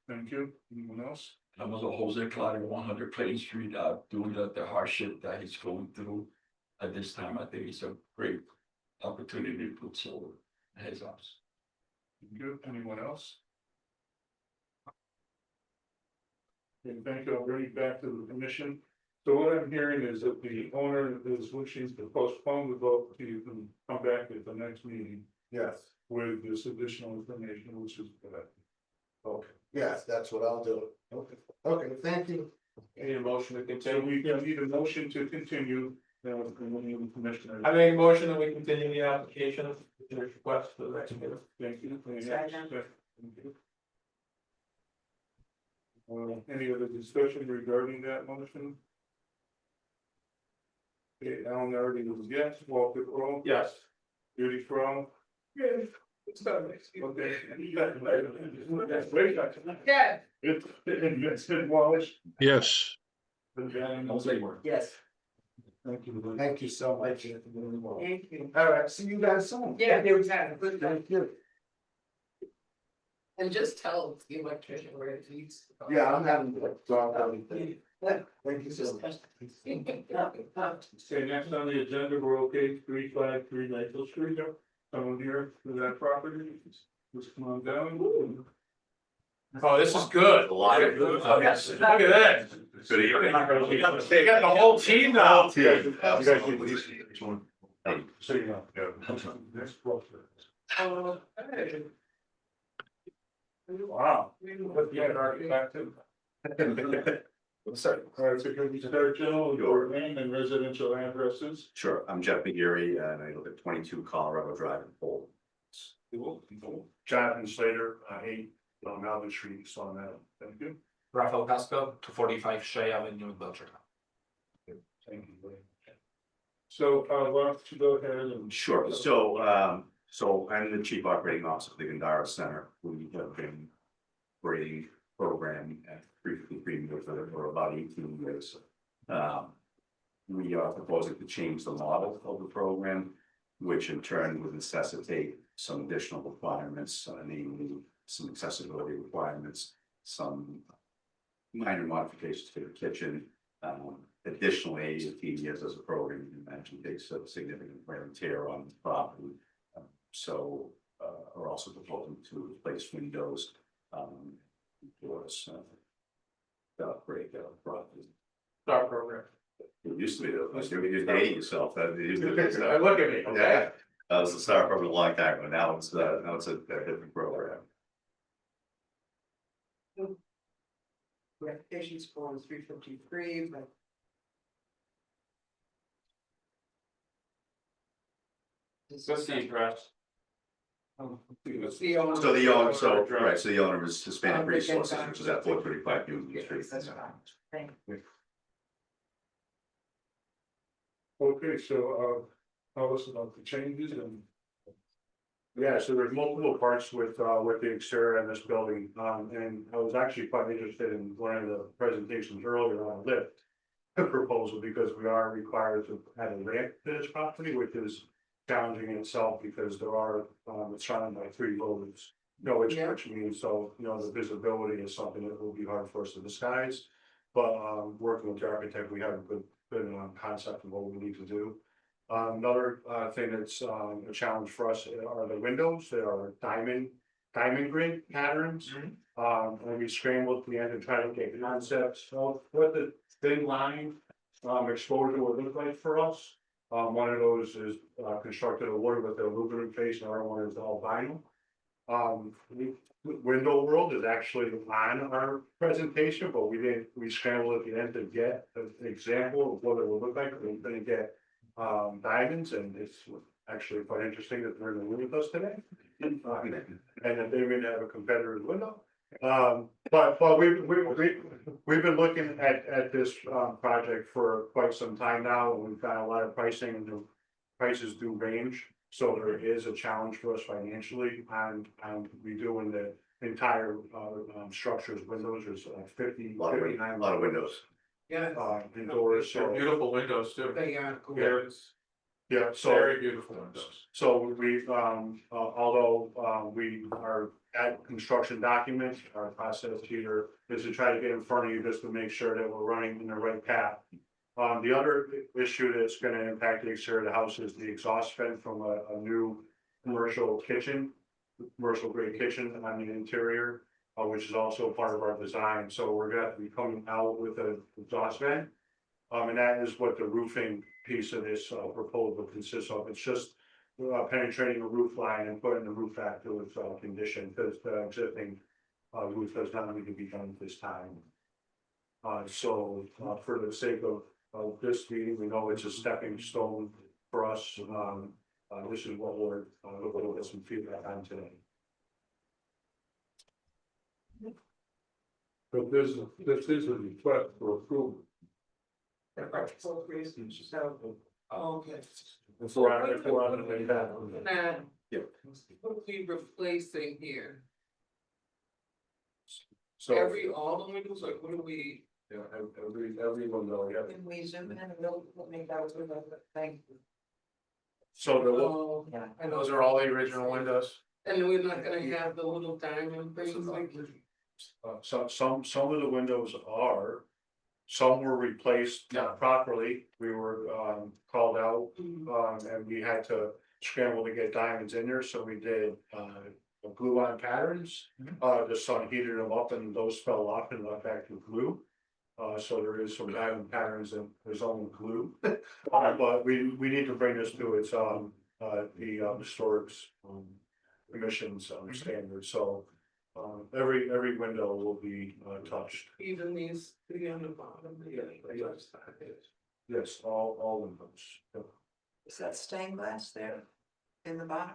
Thank you. Anyone else? I was a Jose Claudio 100 Plain Street, doing the hardship that he's going through at this time. I think it's a great opportunity to put solar in his house. Thank you. Anyone else? Okay, thank you. I'll bring it back to the commission. So what I'm hearing is that the owner is wishing to postpone the vote so you can come back at the next meeting Yes, with this additional information, which is good. Okay. yes, that's what I'll do. Okay, thank you. Need a motion to So continue. we need a motion to continue, from the new commissioner. I make a motion that we continue the application of the request for the next meeting. Thank you. Any Second. Thank you. Any other discussion regarding that motion? Okay, Alan already was yes, Walter Crowe, Yes. Judy Crowe. Yes. It's not okay. Yeah. It's Wallace. Yes. Jose Moore. Yes. Thank you. Thank you so much. Thank you. All right, see you guys soon. Yeah, they was having a good time. Thank you. And just tell the electrician where it leads. Yeah, I'm having to talk everything. Thank you so much. Okay, next on the agenda, we're okay, 353 Maple Street, someone here for that property, just come on down. Oh, this is good. A lot of good. Look at that. Good evening. They got the whole team now. So you know. Next question. Wow. Yeah, back to. Sorry. All right, so can we start, General, your name and residential addresses? Sure, I'm Jeff McGeary, and I live at 22 Colorado Drive in Boulder. Jonathan Slater, 8 on Melvin Street, so on that, thank you. Rafael Casco, 245 Shea Avenue, Belcher. Thank you. So, why don't you go ahead and. Sure, so I'm the Chief Operating Officer of the Gandara Center. We have been operating program at 353 for about 18 years. We are proposing to change the model of the program, which in turn would necessitate some additional requirements, namely some accessibility requirements, some minor modifications to the kitchen, Additionally, if he has as a program, you mentioned takes a significant wear and tear on the property. So, are also proposing to replace windows, doors, to upgrade the property. Start program. It used to be, you're dating yourself, that it used to be. Look at me, okay? Yeah, that was the start program a long time ago, now it's a different program. Applications for 353, but. What's the address? So the owner, so the owner is Hispanic Resources, which is at 435 Union Street. That's fine. Thank you. Okay, so, tell us about the changes and. Yeah, so there's multiple parts with the exterior in this building, and I was actually quite interested in one of the presentations earlier on a lift proposal, because we are required to have a ramp to this property, which is challenging in itself, because there are, it's surrounded by 3 buildings. Which means, so, the visibility is something that will be hard for us to disguise. But, working with the architect, we have a good concept of what we need to do. Another thing that's a challenge for us are the windows that are diamond grid patterns. And we scrambled at the end and try to get concepts of what the thin line exposure would look like for us. One of those is constructed of wood with the aluminum face, and the other one is all vinyl. Window World is actually on our presentation, but we scrambled at the end to get an example of what it would look like. We're gonna get diamonds, and it's actually quite interesting that they're in the room with us today. And that they're gonna have a competitor's window. But we've been looking at this project for quite some time now, and we've got a lot of pricing, and the prices do range. So there is a challenge for us financially on redoing the entire structures, windows, there's 59 A lot of windows. Yeah. Indoors, so. Beautiful windows too. They are cool. Yeah, so. Very beautiful windows. So we, although we are at construction documents, our process here is to try to get in front of you just to make sure that we're running in the right path. The other issue that's gonna impact the exterior of the house is the exhaust vent from a new commercial grade kitchen on the interior, which is also part of our design. So we're gonna have to be coming out with an exhaust vent. And that is what the roofing piece of this proposal consists of. It's just penetrating a roof line and putting the roof back to its condition, because the existing roof does not need to be done at this time. So for the sake of this meeting, we know it's a stepping stone for us. This is what we're looking to get some feedback on today. But this is a request for approval. Okay. If we're on the way back. Now, Yeah. what we replacing here? So, All the windows, like, what do we? yeah, every window, yeah. Can we zoom in and make that thing? So the, Oh, yeah. And those are all the original windows. And we're not gonna have the little diamond things like. some of the windows are, some were replaced not properly. We were called out, and we had to scramble to get diamonds in there, so we did glue on patterns. The sun heated them up and those fell off and went back to glue. So there is some diamond patterns and there's only glue. But we need to bring this to its the historic emissions standards, so. Every window will be touched. Even these three on the bottom. Yes, all windows. Yep. Is that stained glass there in the bottom?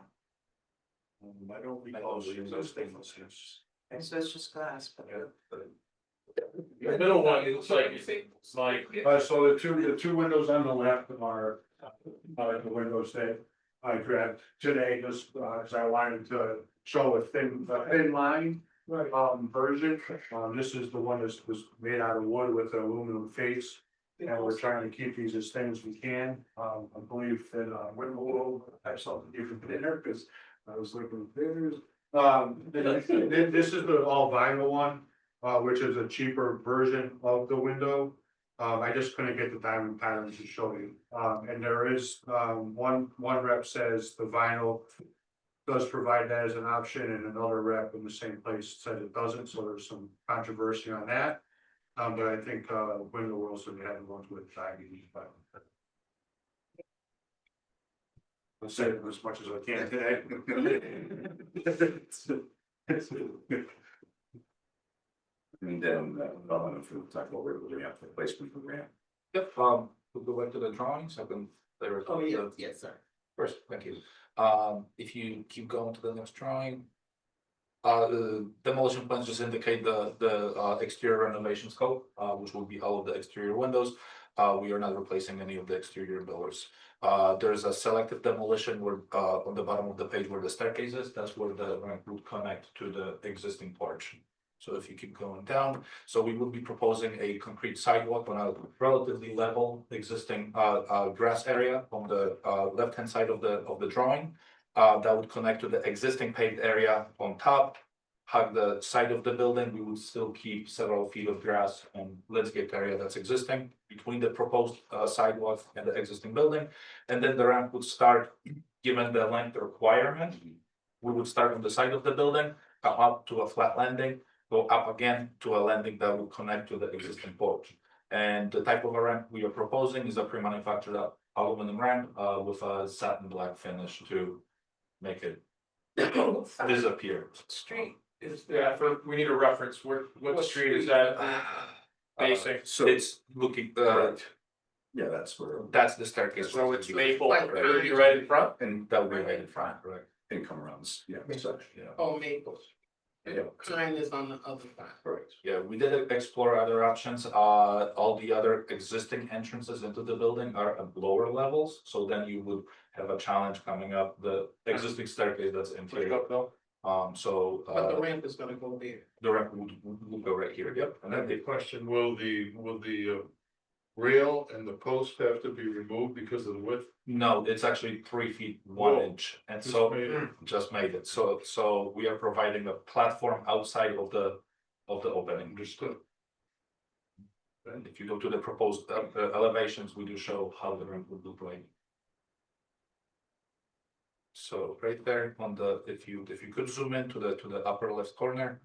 I don't recall seeing those stainless steels. And so it's just glass, but. The middle one, it looks like, it's like, So the two windows on the left are the windows that I grabbed today, just because I wanted to show a thin line version. This is the one that was made out of wood with an aluminum face. And we're trying to keep these as thin as we can. I believe that Window have something different in there, because I was looking at theirs. This is the all vinyl one, which is a cheaper version of the window. I just couldn't get the diamond patterns to show you, and there is, one rep says the vinyl. Does provide that as an option, and another rep in the same place said it doesn't, so there's some controversy on that. But I think, Window World's gonna have the ones with baggy, but. I'll say it as much as I can today. And then, development for the type of where we're doing after placement for ramp. Yep, we'll go back to the drawings, I can. Yes, sir. First, thank you. If you keep going to the next drawing. The demolition plans just indicate the exterior renovation scope, which will be all of the exterior windows. We are not replacing any of the exterior doors. There's a selective demolition where, on the bottom of the page where the staircase is, that's where the ramp would connect to the existing porch. So if you keep going down, so we will be proposing a concrete sidewalk on a relatively level existing grass area on the left-hand side of the drawing. That would connect to the existing paved area on top. Hug the side of the building, we would still keep several feet of grass and landscape area that's existing between the proposed sidewalk and the existing building. And then the ramp would start, given the length requirement, we would start on the side of the building, come up to a flat landing, go up again to a landing that will connect to the existing porch. And the type of a ramp we are proposing is a pre-manufactured aluminum ramp with a satin black finish to make it disappear. Street is, yeah, we need a reference, what street is that? Basic, So it's looking, yeah, that's where that's the staircase, so it's Maple, Like- it'll be right in front, and that will be right in front, correct? income runs, yeah. Yeah. Oh, Maples. Yeah. Kind is on the other side. Correct. Yeah, we did explore other options, all the other existing entrances into the building are at lower levels, so then you would have a challenge coming up the existing staircase that's interior. So, But the ramp is gonna go there. the ramp would go right here, yep, and then The question, will the rail and the post have to be removed because of the width? no, it's actually 3 feet 1 Whoa. inch, and so. Just made it. Just made it, so we are providing a platform outside of the opening. Understood. And if you go to the proposed elevations, we do show how the ramp would look like. So right there on the, if you could zoom in to the upper left corner.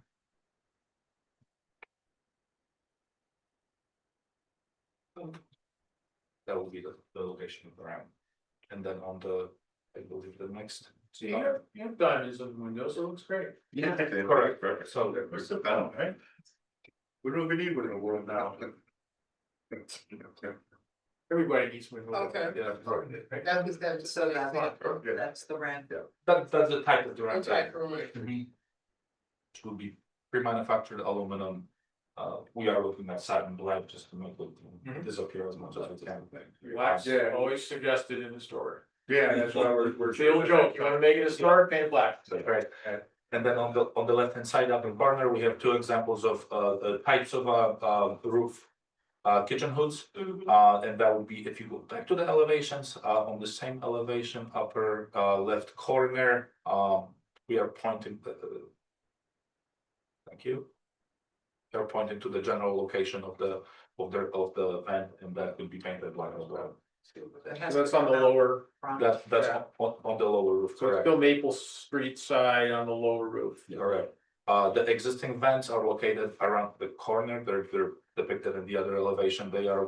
That will be the location of the ramp. And then on the, I believe the next. See, you have diamonds in the windows, it looks great. Yeah. Correct, so What's the problem, right? We don't even need one in the world now. Everybody needs windows. Okay. yeah, That was, that's the ramp. that's the type of ramp. Okay, correct. Mhm. Which will be pre-manufactured aluminum. We are looking at satin black just to make it disappear as much as we can. Wax, Yeah. always suggested in the story. Yeah, that's why we're. It's the old joke, you wanna make it historic, paint it black. Right, and then on the left-hand side up in corner, we have two examples of the types of roof. Kitchen hoods, and that would be, if you go back to the elevations, on the same elevation, upper left corner, we are pointing. Thank you. They're pointing to the general location of the vent, and that will be painted black as well. That's on the lower, That's on the lower roof, so it's correct? still Maple Street side on the lower roof. Correct. The existing vents are located around the corner, they're depicted in the other elevation, they are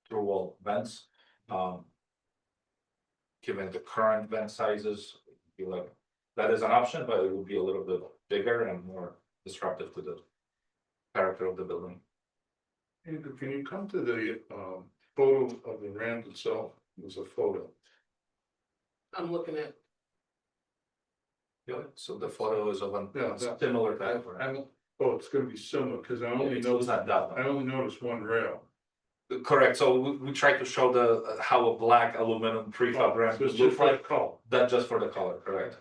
through wall vents. Given the current vent sizes, I feel like that is an option, but it would be a little bit bigger and more disruptive to the character of the building. Andrew, can you come to the photo of the ramp itself? There's a photo. I'm looking at, Yeah, so the photo is of Yeah, a similar type. Oh, it's gonna be similar, cause I only It's noticed, not that I one. only noticed one rail. Correct, so we try to show how a black aluminum prefab ramp So it's would just look for the like, color. that just for the color, correct?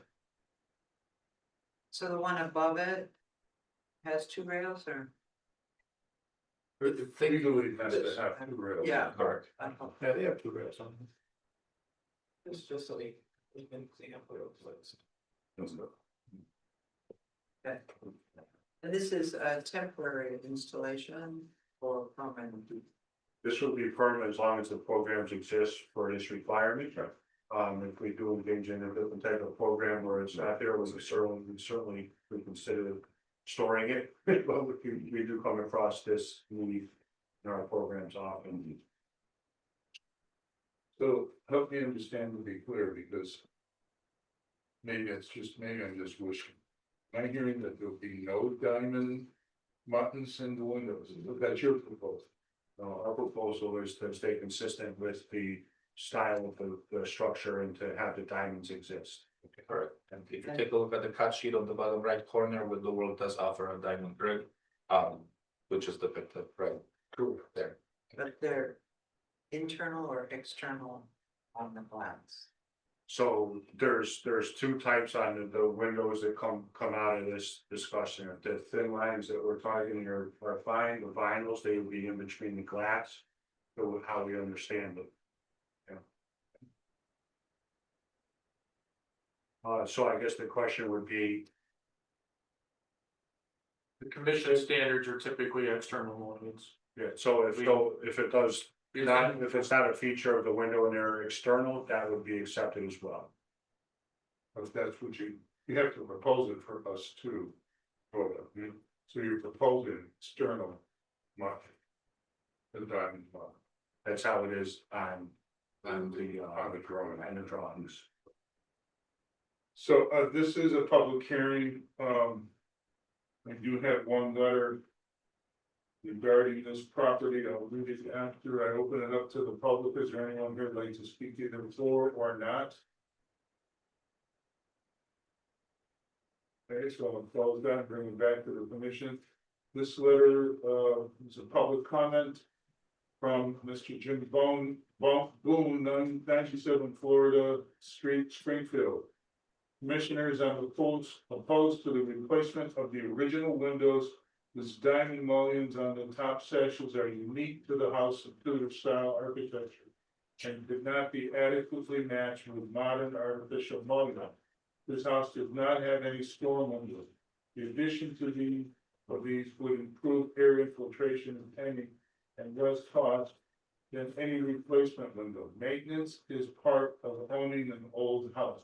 So the one above it has 2 rails or? Legally, it has to have two rails. Yeah. Correct. Yeah, they have two rails on them. It's just so we can example of Okay. And this is a temporary installation or permanent? This would be permanent as long as the programs exist for this requirement. If we do engage in a different type of program where it's not there, we certainly would consider storing it. But we do come across this need in our programs often. So help me understand to be clear, because maybe I'm just wishing. Am I hearing that there'll be no diamond buttons in the windows? That's your proposal. Our proposal is to stay consistent with the style of the structure and to have the diamonds exist. Correct. And if you take a look at the cut sheet on the bottom right corner, with the world does offer a diamond grid, which is depicted right there. But they're internal or external on the glass? So there's two types on the windows that come out of this discussion. The thin lines that we're targeting are fine, the vinyls, they would be in between the glass. So how we understand it. So I guess the question would be, The commission standards are typically external ones. yeah, so if it does, if it's not a feature of the window and they're external, that would be accepted as well. But that's what you have to propose it for us to vote on. So you're proposing external mark. The diamond mark. That's how it is on the drawing. and the drawings. So this is a public hearing. I do have one letter regarding this property. I'll read it after I open it up to the public. Is there anyone here who'd like to speak either for or not? Okay, so I'll close that, bring it back to the commission. This letter is a public comment from Mr. Jim Boone, 97 Florida Street, Springfield. Commissioners, I'm opposed to the replacement of the original windows. This diamond mullions on the top sashes are unique to the house of Tudor style architecture and could not be adequately matched with modern artificial mullions. This house does not have any storm windows. The addition to these would improve air infiltration and painting and less cost than any replacement window. Maintenance is part of owning an old house.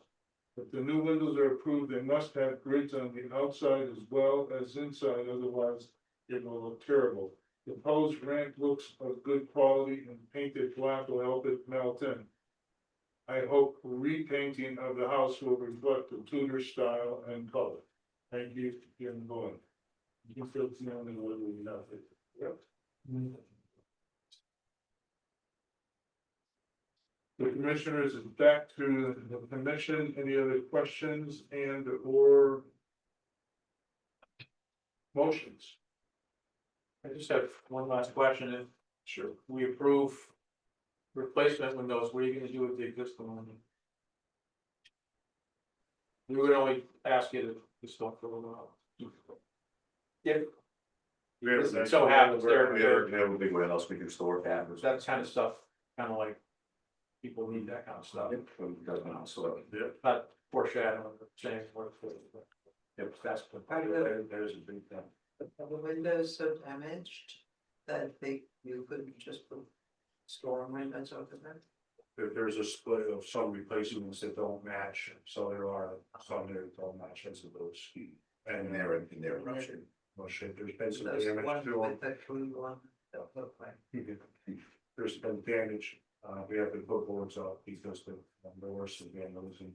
If the new windows are approved, they must have grids on the outside as well as inside, otherwise it will look terrible. The proposed ramp looks of good quality and painted black will help it melt in. I hope repainting of the house will reflect the Tudor style and color. Thank you, Jim Bowen. You feel it's the only way we know it. Yep. The commissioners is back to the commission. Any other questions and or motions? I just have one last question. If Sure. we approve replacement windows, what are you gonna do with the existing one? We would only ask you to stop for a little while. If it so happens there, We have a big warehouse, we can store cameras. that kind of stuff, kind of like, people need that kind of stuff. Not foreshadowing, but saying what it's. If that's. There's a big thing. Are the windows so damaged that you couldn't just put storm windows over them? There's a split of some replacements that don't match, so there are some that don't match as of those. And they're ruptured. There's been some Those damage ones to them. with the blue one don't look like. There's been damage, we have to put boards up because there were some vandalism.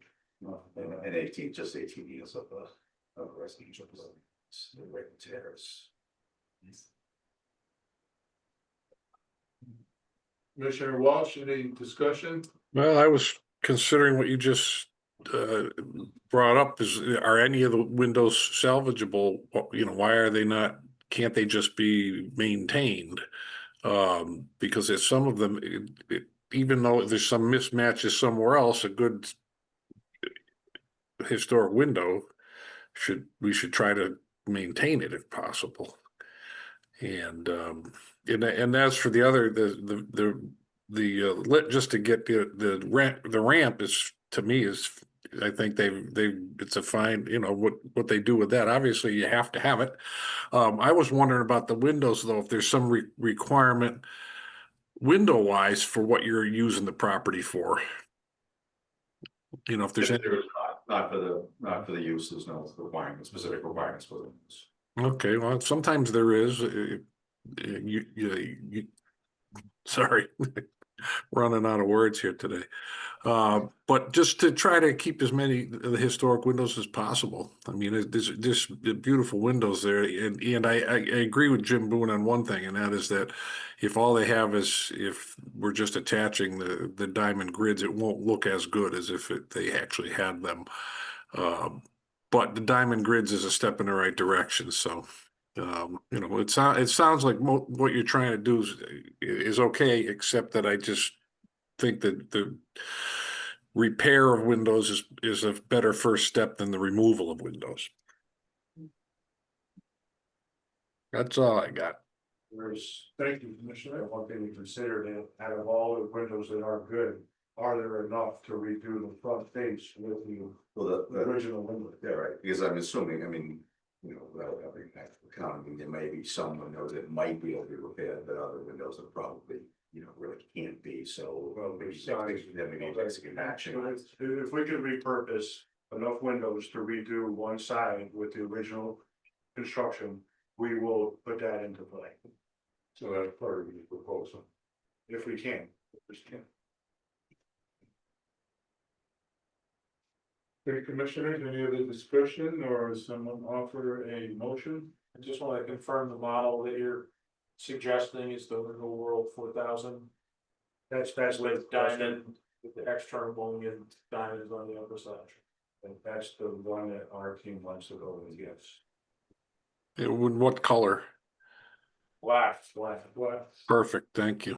And 18 years of residential buildings, the right terrace. Commissioner Walsh, any discussion? Well, I was considering what you just brought up. Are any of the windows salvageable? You know, why are they not? Can't they just be maintained? Because there's some of them, even though there's some mismatches somewhere else, a good historic window we should try to maintain it if possible. And as for the other, just to get the ramp is, to me, is I think it's a fine, what they do with that. Obviously, you have to have it. I was wondering about the windows though, if there's some requirement window wise for what you're using the property for. If there's any, Not for the use, there's no requirement, specific requirements for the use. okay, well, sometimes there is, sorry, running out of words here today. But just to try to keep as many of the historic windows as possible. I mean, there's beautiful windows there, and I agree with Jim Boone on one thing, and that is that if all they have is, if we're just attaching the diamond grids, it won't look as good as if they actually had them. But the diamond grids is a step in the right direction. So, it sounds like what you're trying to do is okay, except that I just think that the repair of windows is a better first step than the removal of windows. That's all I got. Thank you, Commissioner. One thing we considered, out of all the windows that are good, are there enough to redo the front face with the original window? Yeah, right, because I'm assuming, without having actual accounting, there may be some windows that might be able to be repaired, but other windows that probably, really can't be, so. Well, maybe besides- there may be basic matching. If we could repurpose enough windows to redo one side with the original construction, we will put that into play. So that's part of the proposal. If we can. Okay, commissioners, any other discussion or someone offer a motion? I just want to confirm the model that you're suggesting is the Real World 4000 That's with diamond, with the external bowing and diamonds on the upper side. And that's the one that our team wants to go with, yes. What color? Black. Perfect, thank you.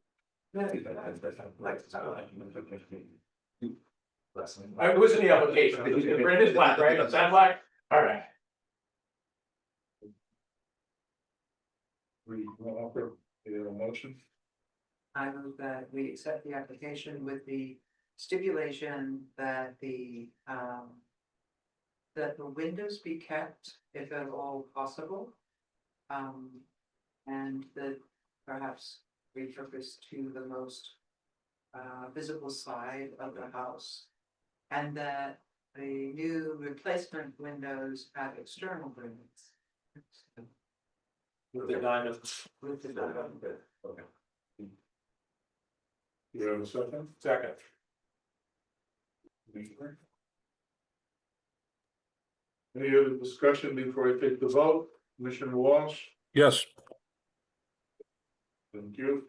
It was in the application. It is black, right? Is that black? All right. We will offer a motion. I move that we accept the application with the stipulation that that the windows be kept if at all possible. And that perhaps repurposed to the most visible side of the house. And that the new replacement windows have external grids. With the diamonds. With the diamond. Okay. Do you have a second? Second. Any other discussion before I take the vote? Commissioner Walsh? Yes. Thank you.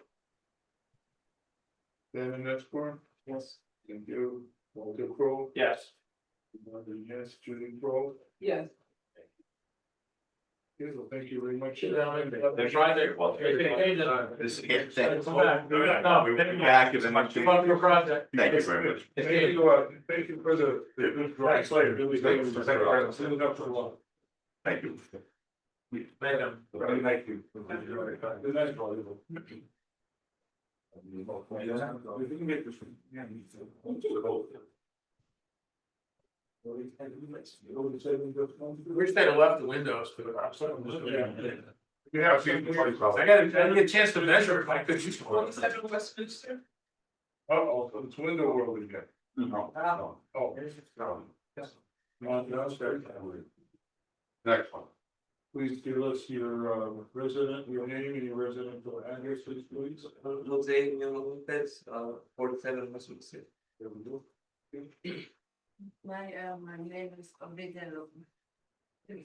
Damon Netsport? Yes. Thank you. Walter Crowe? Yes. Yes, Judy Crowe? Yes. Yes, well, thank you very much. They're trying to. This is it. Come back. No, We'll thank be you. back if Much about your project. Thank you very much. Thank you for the. Thanks later. Thank you. Thank you. Madam. Thank you. Good night, Volleyball. We can get this. Wish they'd have left the windows for the. Yeah, I didn't get a chance to measure if I could. oh, it's window world again. No. Oh. Next one. Please give us your resident, your name and your residential address, please. Jose Lopez, 47 Westwood Street. There we go. My name is Abidjan.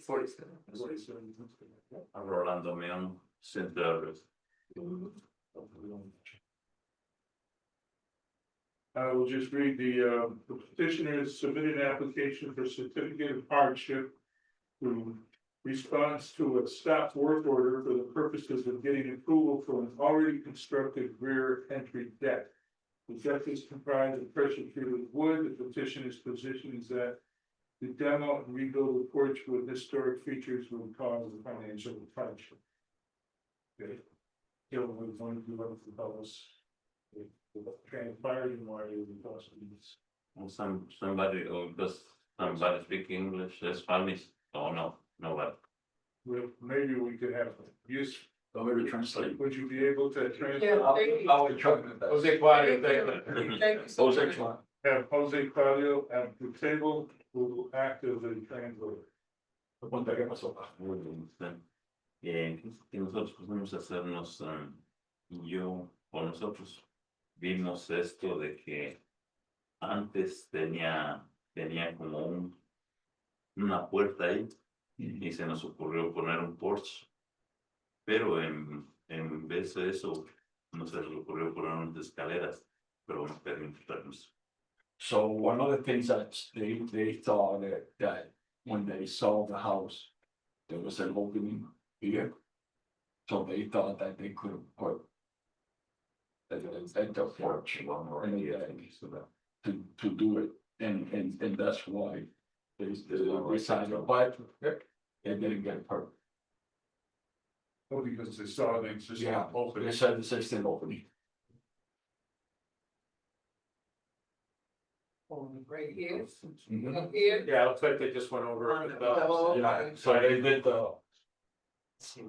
47. I'm Rolando Leon, St. David. I will just read the petitioner has submitted an application for certificate of hardship to response to a stop work order for the purposes of getting approval for an already constructed rear entry deck. The deck is comprised of pressure treated wood. The petitioner's position is that the demo and rebuild the porch with historic features would cause a financial hardship. Okay. Gil was going to tell us if transpired and why it would cost these. Somebody, does somebody speak English, Spanish? Oh, no, nobody. Maybe we could have use, Want me to translate? would you be able to translate? Yeah, thank you. I will try my best. Jose Claudio, Thank you so Jose much. Claudio. Have Jose Claudio at the table who will act as a translator. Cuenta qué pasó. Muy bien, que nosotros pusimos a hacernos, yo o nosotros vimos esto de que antes tenía como una puerta ahí y se nos ocurrió poner un porche, pero en vez de eso no se nos ocurrió poner unas escaleras, pero no pedimos permiso. So one of the things that they thought that when they saw the house, there was an opening here. So they thought that they could put the porch or anything to do it, and that's why they decided, but it didn't get permit. Oh, because they saw the existing Yeah, opening. they said the existing opening. Right here, Mhm. up here. Yeah, it looks like they just went over it. Oh, Yeah, okay. so they did the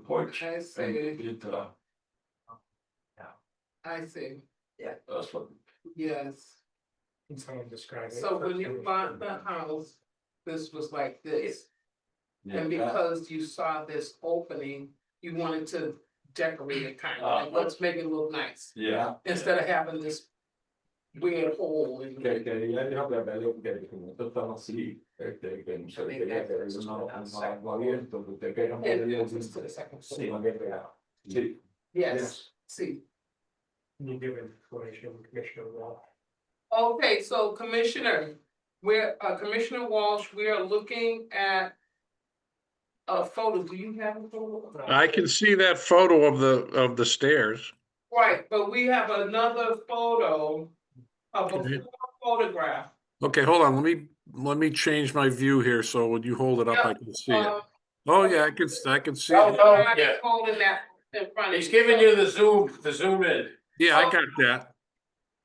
porch I and see, did I see, that's what. yes. Can someone describe it? So for when you Commissioner? bought the house, this was like this. And Yeah. because you saw this opening, you wanted to decorate it kind of, like, let's make it look nice. Yeah. Instead of having this weird hole in Que it. quería dejarle ver que como esto estaba así, que no se quería que era algo abierto, que usted quería And poner entrance to the second sí, floor. bien pegado. Sí. Yes, see. Can you give information, Commissioner Wall? Okay, so Commissioner, Commissioner Walsh, we are looking at a photo. Do you have a photo? I can see that photo of the stairs. Right, but we have another photo, a Okay. before photograph. Okay, hold on, let me change my view here, so when you hold it up, I can see it. Um, Oh, yeah, I can see Oh, it. oh, I'm yeah, holding that in front of you. he's giving you the zoom in. Yeah, I got that.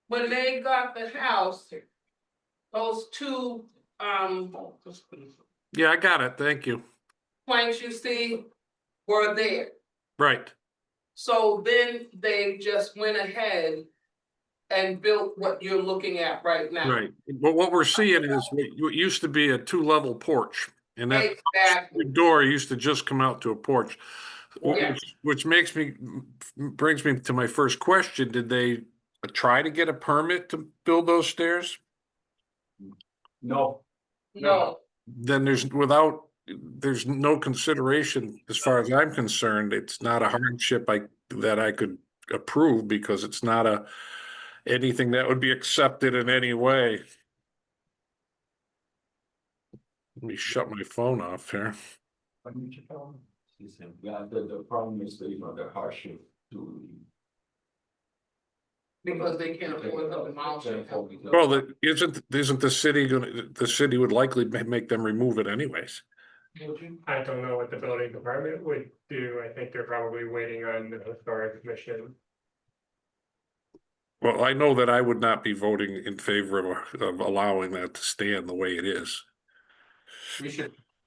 When they got the house, those two, Yeah, I got it, thank you. planks you see were there. Right, So then they just went ahead and built what you're looking at right now. right. But what we're seeing is what used to be a two-level porch, and that Exactly, door used to just come out to a porch. Yeah. Which brings me to my first question. Did they try to get a permit to build those stairs? No. no, Then there's no consideration, as far as I'm concerned. It's not a hardship that I could approve, because it's not anything that would be accepted in any way. Let me shut my phone off here. Yeah, the problem is that, the hardship to. because they can't afford the demolition. Well, isn't the city would likely make them remove it anyways. I don't know what the building department would do. I think they're probably waiting on the historic commission. Well, I know that I would not be voting in favor of allowing that to stand the way it is.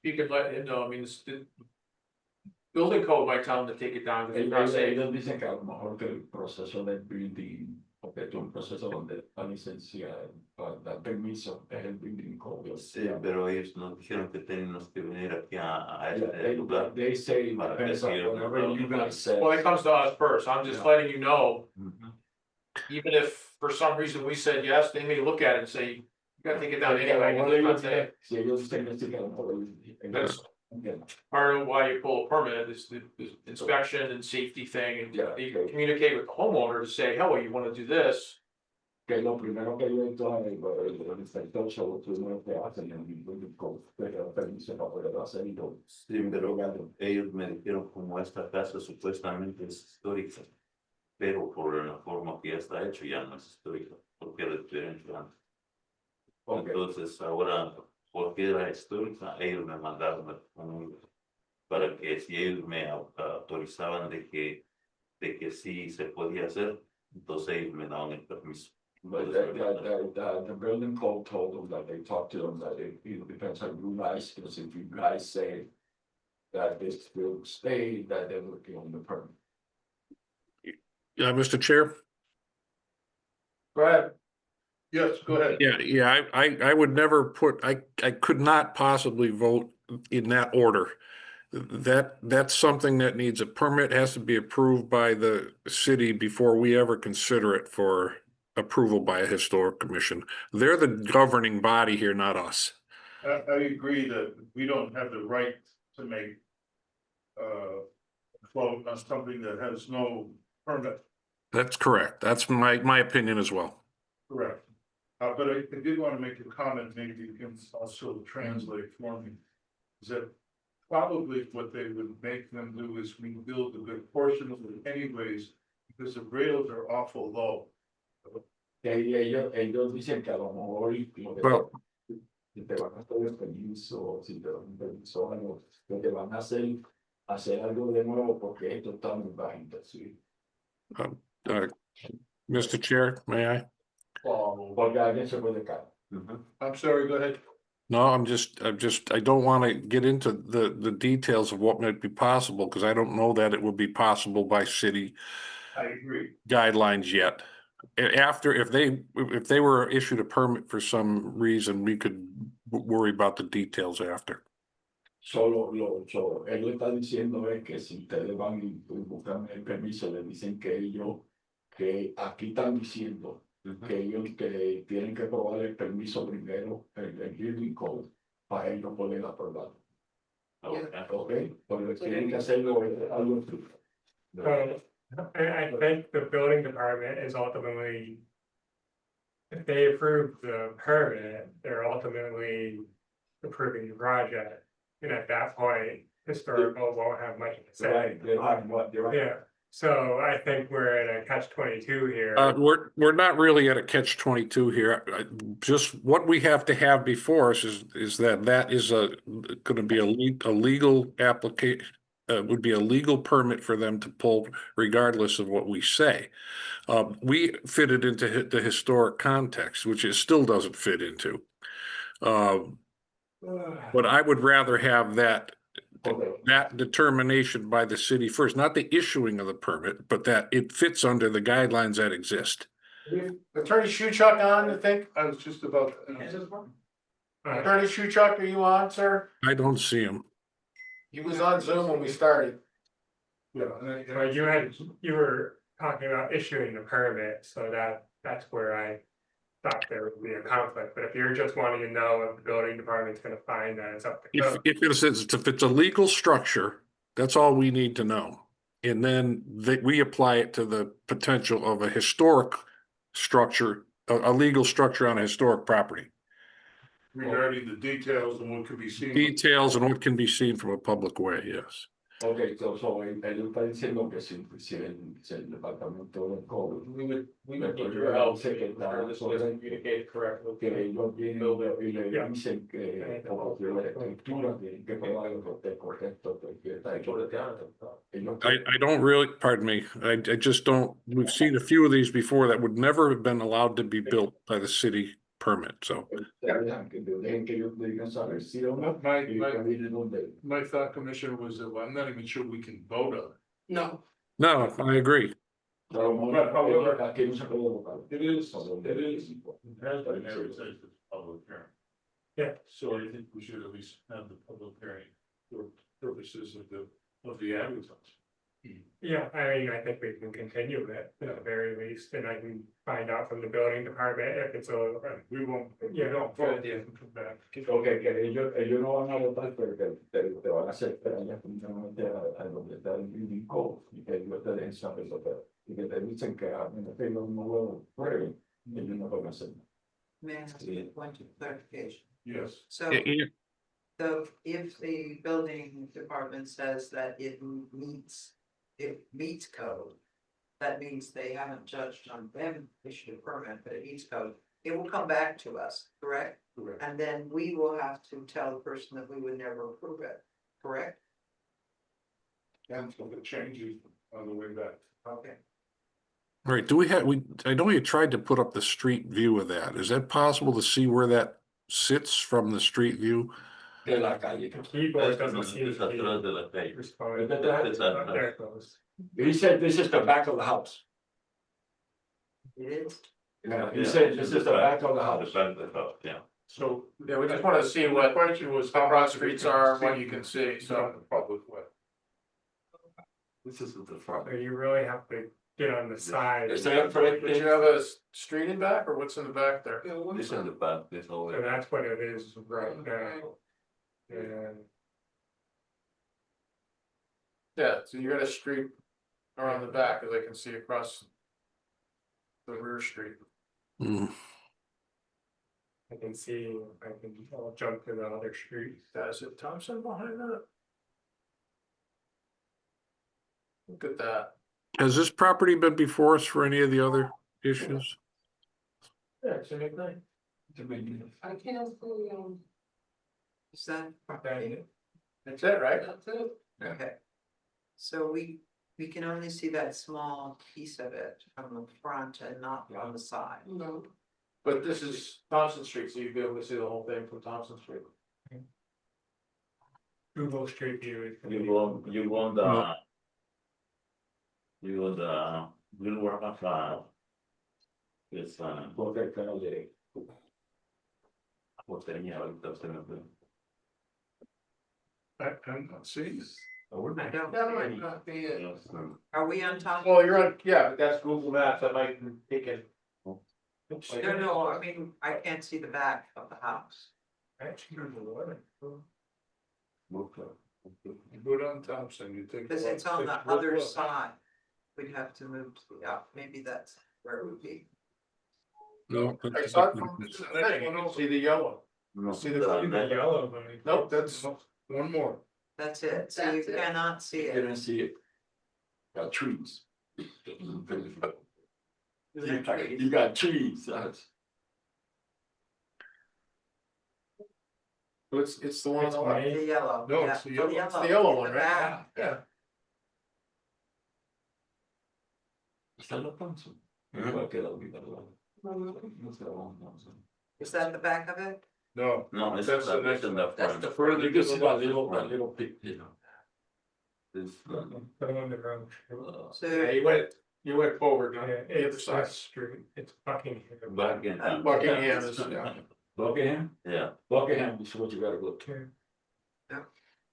You could let him know, I mean, the building code might tell him to take it down, because it's not safe. Ellos dicen que a lo mejor que el proceso de building, porque es un proceso donde la licencia para dar permiso es el building code. Sí, pero ellos nos dijeron que tenemos que venir aquí a este lugar. They say, Para depends on decir, whatever you guys say. Well, it comes to us first, I'm just Yeah. letting you know, Ujú. even if for some reason we said yes, they may look at it and say, you gotta take it down anyway, 'cause it's not safe. Si ellos dicen que sí, que a lo mejor That's entiendo. part of why you pull a permit, is the inspection and safety thing, and Yeah. you communicate with the homeowner to say, oh, you wanna do this. Que lo primero que yo entonces el inspector solo primero que hacen en el building code, que da permiso para poder hacer y todo. Sí, pero ellos me dijeron como esta casa supuestamente es histórica, pero por la forma que ya está hecho ya no es histórica, porque era diferente antes. Okay. Entonces ahora, porque era histórica, ellos me mandaron para que si ellos me autorizaban de que sí se podía hacer, entonces ellos me daban el permiso. But the building code told them that they talked to them, that it depends on you guys, because if you guys say that this will stay, that they will give them the permit. Mr. Chair? Go ahead. Yes, go ahead. Yeah, I would never put, I could not possibly vote in that order. That's something that needs a permit, has to be approved by the city before we ever consider it for approval by a historic commission. They're the governing body here, not us. I agree that we don't have the right to make. Vote on something that has no permit. That's correct. That's my opinion as well. Correct. But I did want to make a comment, maybe you can also translate for me. Is that probably what they would make them do is rebuild a good portion of it anyways, because the rails are awful low. Ellos dicen que a lo mejor Well, si te van a hacer el permiso, si te dan un permiso, bueno, que te van a hacer algo de nuevo porque esto está muy bajito, sí. Mr. Chair, may I? Porque alguien se puede caer. I'm sorry, go ahead. No, I don't want to get into the details of what might be possible, because I don't know that it will be possible by city I agree. guidelines yet. After, if they were issued a permit for some reason, we could worry about the details after. Él lo está diciendo es que si ustedes van y buscan el permiso, le dicen que que aquí están diciendo que ellos que tienen que probar el permiso primero, el building code, para ellos poder aprobar. Ok, porque tienen que hacerlo algo. I think the building department is ultimately, if they approve the permit, they're ultimately approving the project. And at that point, historical won't have much to say. Right. Yeah, so I think we're at a catch-22 here. We're not really at a catch-22 here. Just what we have to have before us is that is going to be a legal application. Would be a legal permit for them to pull regardless of what we say. We fit it into the historic context, which it still doesn't fit into. But I would rather have that determination by the city first, not the issuing of the permit, but that it fits under the guidelines that exist. Attorney Shuchuk on, I think? I was just about. Attorney Shuchuk, are you on, sir? I don't see him. He was on Zoom when we started. Yeah. But you were talking about issuing the permit, so that's where I thought there would be a conflict, but if you're just wanting to know if the building department's gonna find that it's up to code. If it's a legal structure, that's all we need to know. And then we apply it to the potential of a historic structure, a legal structure on a historic property. Regarding the details and what could be seen. Details and what can be seen from a public way, yes. Okay, so él está diciendo que si el departamento del code. We would need your help to ensure this was communicated correctly. Que ellos vienen y le dicen que como que la escritura tienen que probar que esté correcto, que está hecho de teatro. I don't really, pardon me, I just don't, we've seen a few of these before that would never have been allowed to be built by the city permit, so. My thought, Commissioner, was that I'm not even sure we can vote on it. No, No, I agree. It is. Public hearing. Yeah. So I think we should at least have the public hearing for purposes of the advertising. Yeah, I mean, I think we can continue it at the very least, and I can find out from the building department if it's We won't. Yeah, don't good vote. idea. Come back. Okay, que ellos no van a votar, pero que te van a hacer allá a donde está el building code y que ellos te den saber lo que y que te dicen que ellos no lo prueben, ellos no van a hacer. May I ask you one clarification? Yes. So, if the building department says that it meets code, that means they haven't judged on them issued a permit, but it meets code. It will come back to us, correct? Correct. And then we will have to tell the person that we would never approve it, correct? And so the changes on the way back. Okay. All right, do we have, I know you tried to put up the street view of that. Is that possible to see where that sits from the street view? The keyboard doesn't seem Es to be atrás de la calle. responding. Es atrás. There it goes. He said this is the back of the house. It is. Yeah, he said this is the back of the house. The back of the house, yeah. So, yeah, we just wanna see what how broad streets are, what you can see, so. Public way. This is the front. So you really have to get on the side. Did you have a street in back, or what's in the back there? This is the back, this whole. So that's what it is right now. And Yeah, so you got a street around the back, as I can see across the rear street. Hmm. I can see, I'll jump to the other street. Is it Thompson behind that? Look at that. Has this property been before us for any of the other issues? Yeah, it's a big thing. I can't see, is that? That's it, right? That's it. Okay. So we can only see that small piece of it from the front and not on the side. No. But this is Thompson Street, so you'd be able to see the whole thing from Thompson Street. Google Street View. is gonna You be- want the. You want the blue work of it's porque que no llegue. Tenía ahorita usted me fue. I'm not seeing it. I don't see any. Yes, Are we on top? Well, you're on, yeah, but that's Google Maps, that might take it. No, I mean, I can't see the back of the house. Actually, Google it. You go down Thompson, you take. Because it's on the other side. We'd have to move to the, maybe that's where it would be. No. I saw it from this thing, you can see the yellow. No, See the- The yellow one. Nope, that's one more. That's it. So you cannot see it. Didn't see it. Got trees. You got trees, that's. It's the one on the left. The yellow. No, yeah, it's the yellow. It's the yellow in one, the right? back. Yeah. Está la Thompson. Igual que la vida, no se la Thompson. Is that the back of it? No, No, it's That's the the next in one. the That's front. the further You can see that little- little pig, you know. This. Put them on the road. So Yeah, you went forward on Yeah, the other it's side. that street, it's Buckingham. Back in. Buckingham is, yeah. Buckingham? Yeah. Buckingham is what you gotta go to. Okay.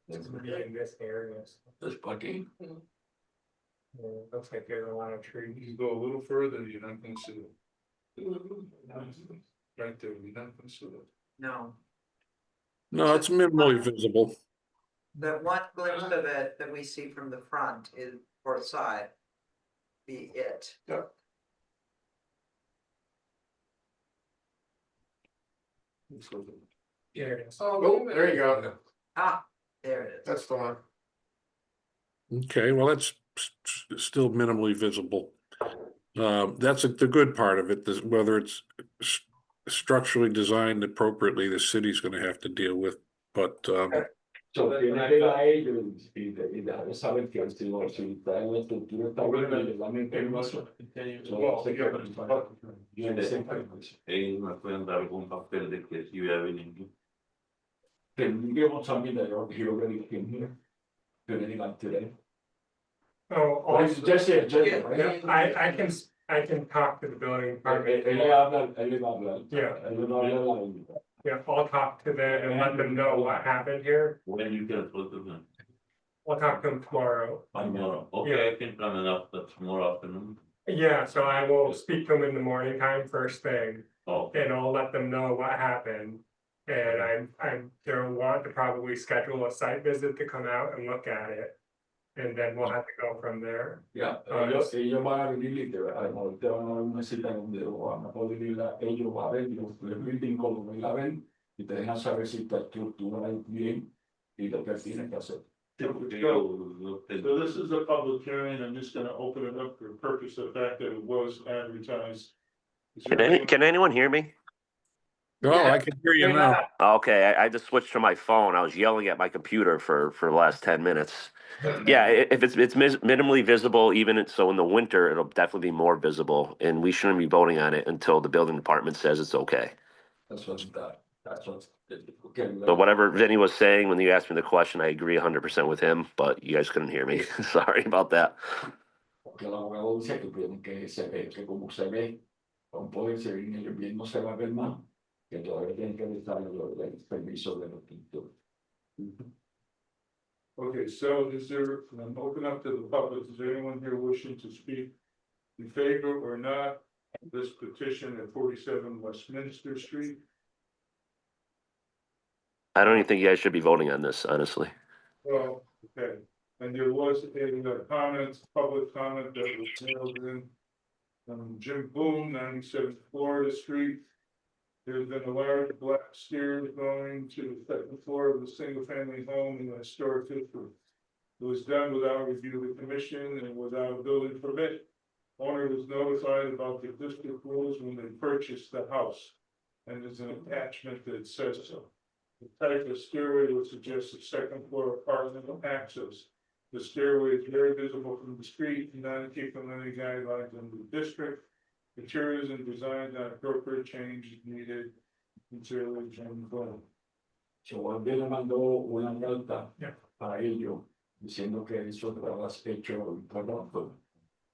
It's gonna be in this area. so, That's Buckingham. yeah, it looks like there's a lot of trees. you go a little further, you're not gonna see it. Right there, you're not gonna see it. no, No, it's minimally visible. the one glimpse of it that we see from the front is or side. Be it. Yeah, it is. Oh, there you go. Ah, there it is. That's the one. Okay, well, that's still minimally visible. That's the good part of it, whether it's structurally designed appropriately, the city's gonna have to deal with, but, So tiene que ir a ellos y dejar saber que si está en la estructura está buena, la permiso. Ellos me pueden dar algún papel de que si voy a venir. Can you give us something that you already came here? Anything like today? Oh, also, Just the agenda, right? I can talk to the building department. Él le habla, él le va a hablar. Yeah. Él no habla la vida. Yeah, I'll talk to them and let them know what happened here. When you can put them in. I'll talk to them tomorrow. Tomorrow, okay, I can come up tomorrow afternoon. Yeah, so I will speak to them in the morning time, first thing, Oh, and I'll let them know what happened. And I'm gonna want to probably schedule a site visit to come out and look at it. And then we'll have to go from there. ya, ellos van a venir literal, ahorita van a ver una cita donde van a poder ir ellos van a ver los building como la ven y te dejan saber si está estructura bien y lo que tienen que hacer. So this is a public hearing, I'm just gonna open it up for the purpose of the fact that it was advertised. Is there anyone- Can anyone hear me? Oh, I can hear you now. Okay, I just switched to my phone. I was yelling at my computer for the last 10 minutes. Yeah, if it's minimally visible, so in the winter, it'll definitely be more visible, and we shouldn't be voting on it until the building department says it's okay. That's what's that, that's what's. But whatever Vinny was saying when you asked me the question, I agree 100% with him, but you guys couldn't hear me. Sorry about that. Porque el abogado dice que tiene que se ve, que como se ve, con poder ser en ellos bien no se va a ver más, que todavía tienen que estar el permiso de los pintores. Okay, so is there, I'm open up to the public, is there anyone here wishing to speak in favor or not of this petition at 47 Westminster Street? I don't even think you guys should be voting on this, honestly. Well, okay, and there was a comment, public comment that was mailed in. Jim Boone, 97 Florida Street. There's been a large black stairs going to the second floor of the single family home in the historic district. It was done without review of the commission and without a building permit. Owner was notified about the district rules when they purchased the house. And there's an attachment that says so. The type of stairway would suggest a second floor apartment access. The stairway is very visible from the street, not keeping any guidelines in the district. Materials and design not appropriate, change is needed. Materials and plan. So él le mandó una carta para ellos diciendo que eso estaba hecho incorrecto,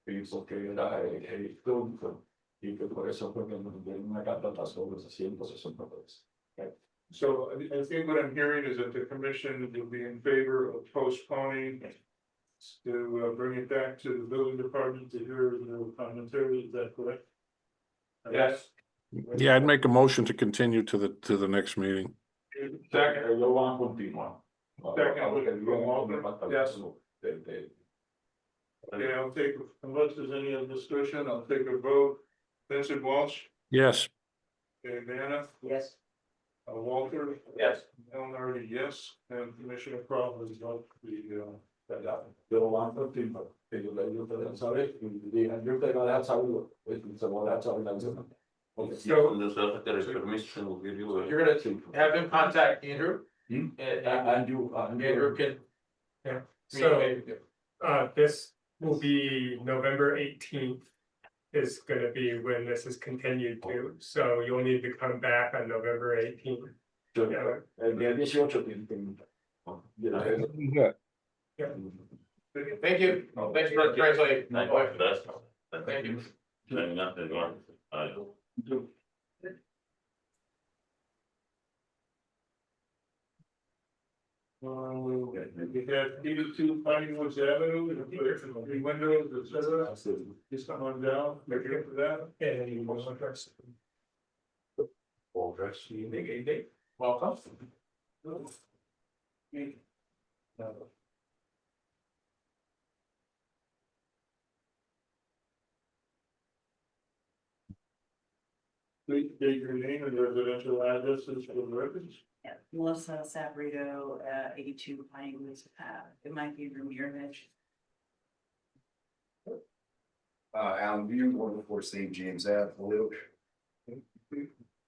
pienso que era histórico y que por eso fue que nos dieron una carta sobre los 160 pesos. So I think what I'm hearing is that the commission will be in favor of postponing to bring it back to the building department to hear the commentary, is that correct? Yes. Yeah, I'd make a motion to continue to the next meeting. Second, yo van a continuar. Yes. Okay, I'll take, unless there's any other discussion, I'll take a vote. Vincent Walsh, Yes. Vanna, Yes. Walter. Yes. Eleanor, yes, and Commissioner Crawford is vote the, Yo van a continuar, que yo le digo a saber y digan, yo te voy a dejar saber, se va a dejar saber la encima. Okay, so you're gonna have him contact Andrew? And you, Andrew can. Yeah, so, this will be November 18th. Is gonna be when this is continued to, so you'll need to come back on November 18th. El día 18 tiene que. Yeah. Thank you, thanks for translating. Thank you. we have 82 Pine Woods Avenue, three windows, etc. Just come on down, make it for that. And you will address. Welcome. Please state your name and residential addresses for the records. Yeah, Melissa Sabrito, 82 Pine Woods, it might be Ramirez. Alan View, 104 St. James Ave, Holyoke.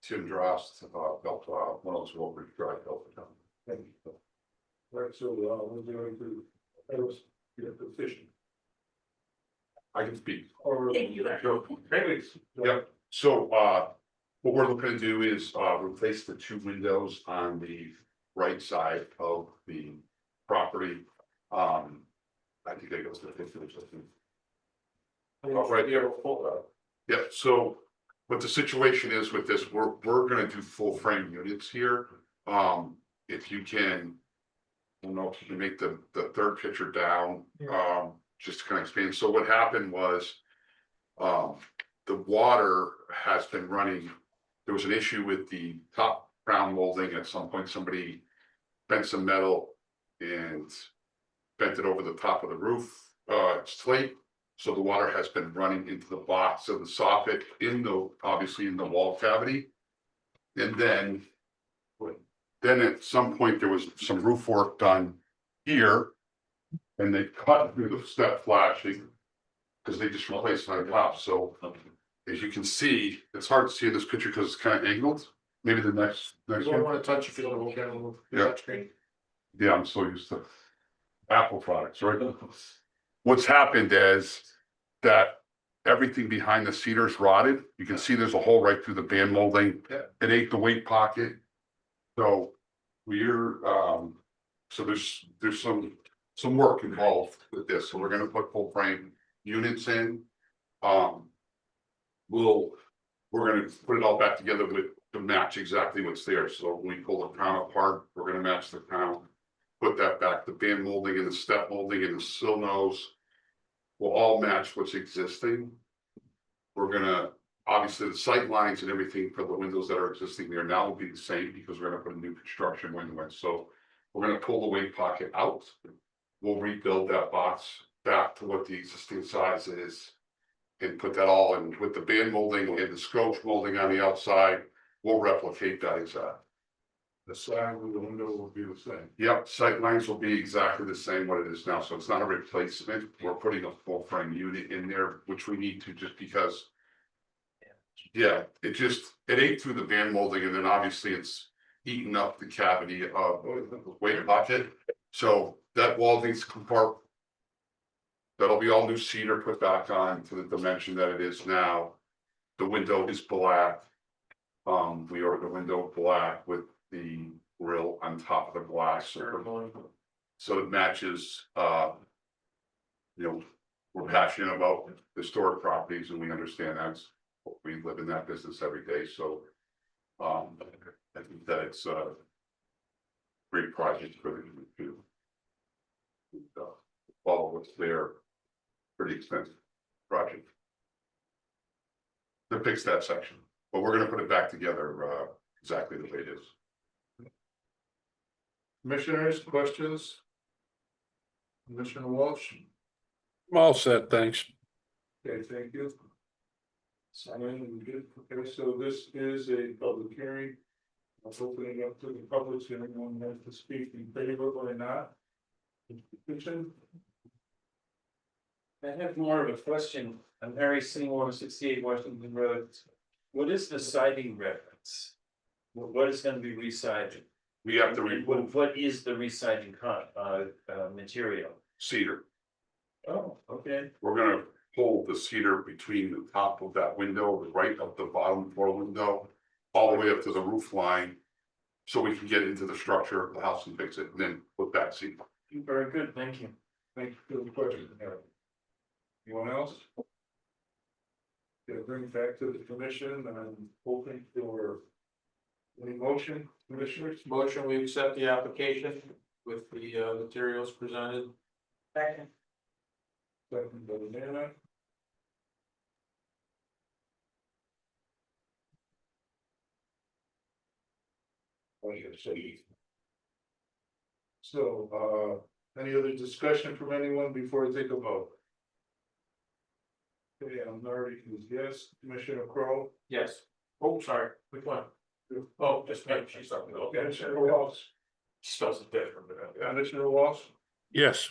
Tim Drost, Belt, one of those Wilbur Drive, Belford. Thank you. Right, so we're going to, that was, the petition. I can speak. Or. Thank you. Anyways. Yep, so what we're looking to do is replace the two windows on the right side of the property. I think that goes to the 50. Oh, right there. Yep, so what the situation is with this, we're gonna do full frame units here. If you can, I don't know if you can make the third picture down, just to kind of expand. So what happened was, the water has been running. There was an issue with the top crown molding. At some point, somebody bent some metal and bent it over the top of the roof slate. So the water has been running into the box of the soffit obviously in the wall cavity. And then at some point there was some roof work done here. And they cut through the step flashing because they just replaced it on top. So as you can see, it's hard to see in this picture because it's kind of angled. maybe the next You don't one. wanna touch if you don't get a little Yeah. touchscreen. Yeah, I'm so used to Apple products, right? What's happened is that everything behind the cedars rotted. You can see there's a hole right through the band molding. Yeah. It ate the weight pocket. So we're, so there's some work involved with this. So we're gonna put full frame units in. We're gonna put it all back together with, to match exactly what's there. So when we pull the crown apart, we're gonna match the crown. Put that back, the band molding and the step molding and the sill nose will all match what's existing. We're gonna, obviously, the sight lines and everything for the windows that are existing there now will be the same because we're gonna put a new construction window in. So we're gonna pull the weight pocket out. We'll rebuild that box back to what the existing size is. And put that all in with the band molding and the scotch molding on the outside. We'll replicate that exact. The side of the window will be the same. Yep, sight lines will be exactly the same what it is now, so it's not a replacement, we're putting a full frame unit in there, which we need to just because. Yeah, it ate through the band molding and then obviously it's eaten up the cavity of the weight pocket. So that wall needs to compart. That'll be all new cedar put back on to the dimension that it is now. The window is black. We ordered the window black with the grill on top of the glass. So it matches, we're passionate about historic properties and we understand that's, we live in that business every day, so. I think that it's a great project for the to follow what's there. Pretty expensive project. To fix that section, but we're gonna put it back together, exactly the way it is. Commissioners, questions? Commissioner Walsh? I'm all set, thanks. Okay, thank you. Simon, we good? Okay, so this is a public hearing. I'm opening up to the public, so anyone wants to speak in favor or not. Petition? I have more of a question. I'm Harry Seymour, 68 Washington Road. What is the siding reference? What is gonna be resided? We have to And remove what is the residing material? cedar. Oh, okay. We're gonna pull the cedar between the top of that window, the right of the bottom floor window, all the way up to the roof line. So we can get into the structure of the house and fix it and then put that cedar. Very good, thank you. Thank you for the question. Anyone else? Okay, bring it back to the commission. I'm hoping for any motion, commissioners. Motion, we accept the application with the materials presented. Second. Second by Nana. So, any other discussion from anyone before I take a vote? Okay, I'm already, yes, Commissioner Crowe. Yes. Oh, sorry, which one? Oh, just maybe she's talking, okay. Commissioner Walsh. Spells it different, but Commissioner Walsh. Yes,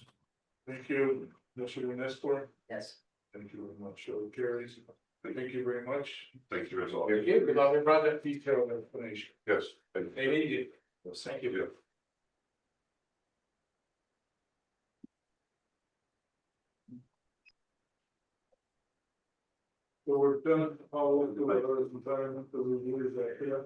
Thank you, Commissioner Nestor. Yes. Thank you very much, so carries. Thank you very much. Thank you as well. Thank you, good luck with project. Detailed explanation. Yes. Thank you. They need you. Thank you. So we're done, all of the environmental review, is that clear?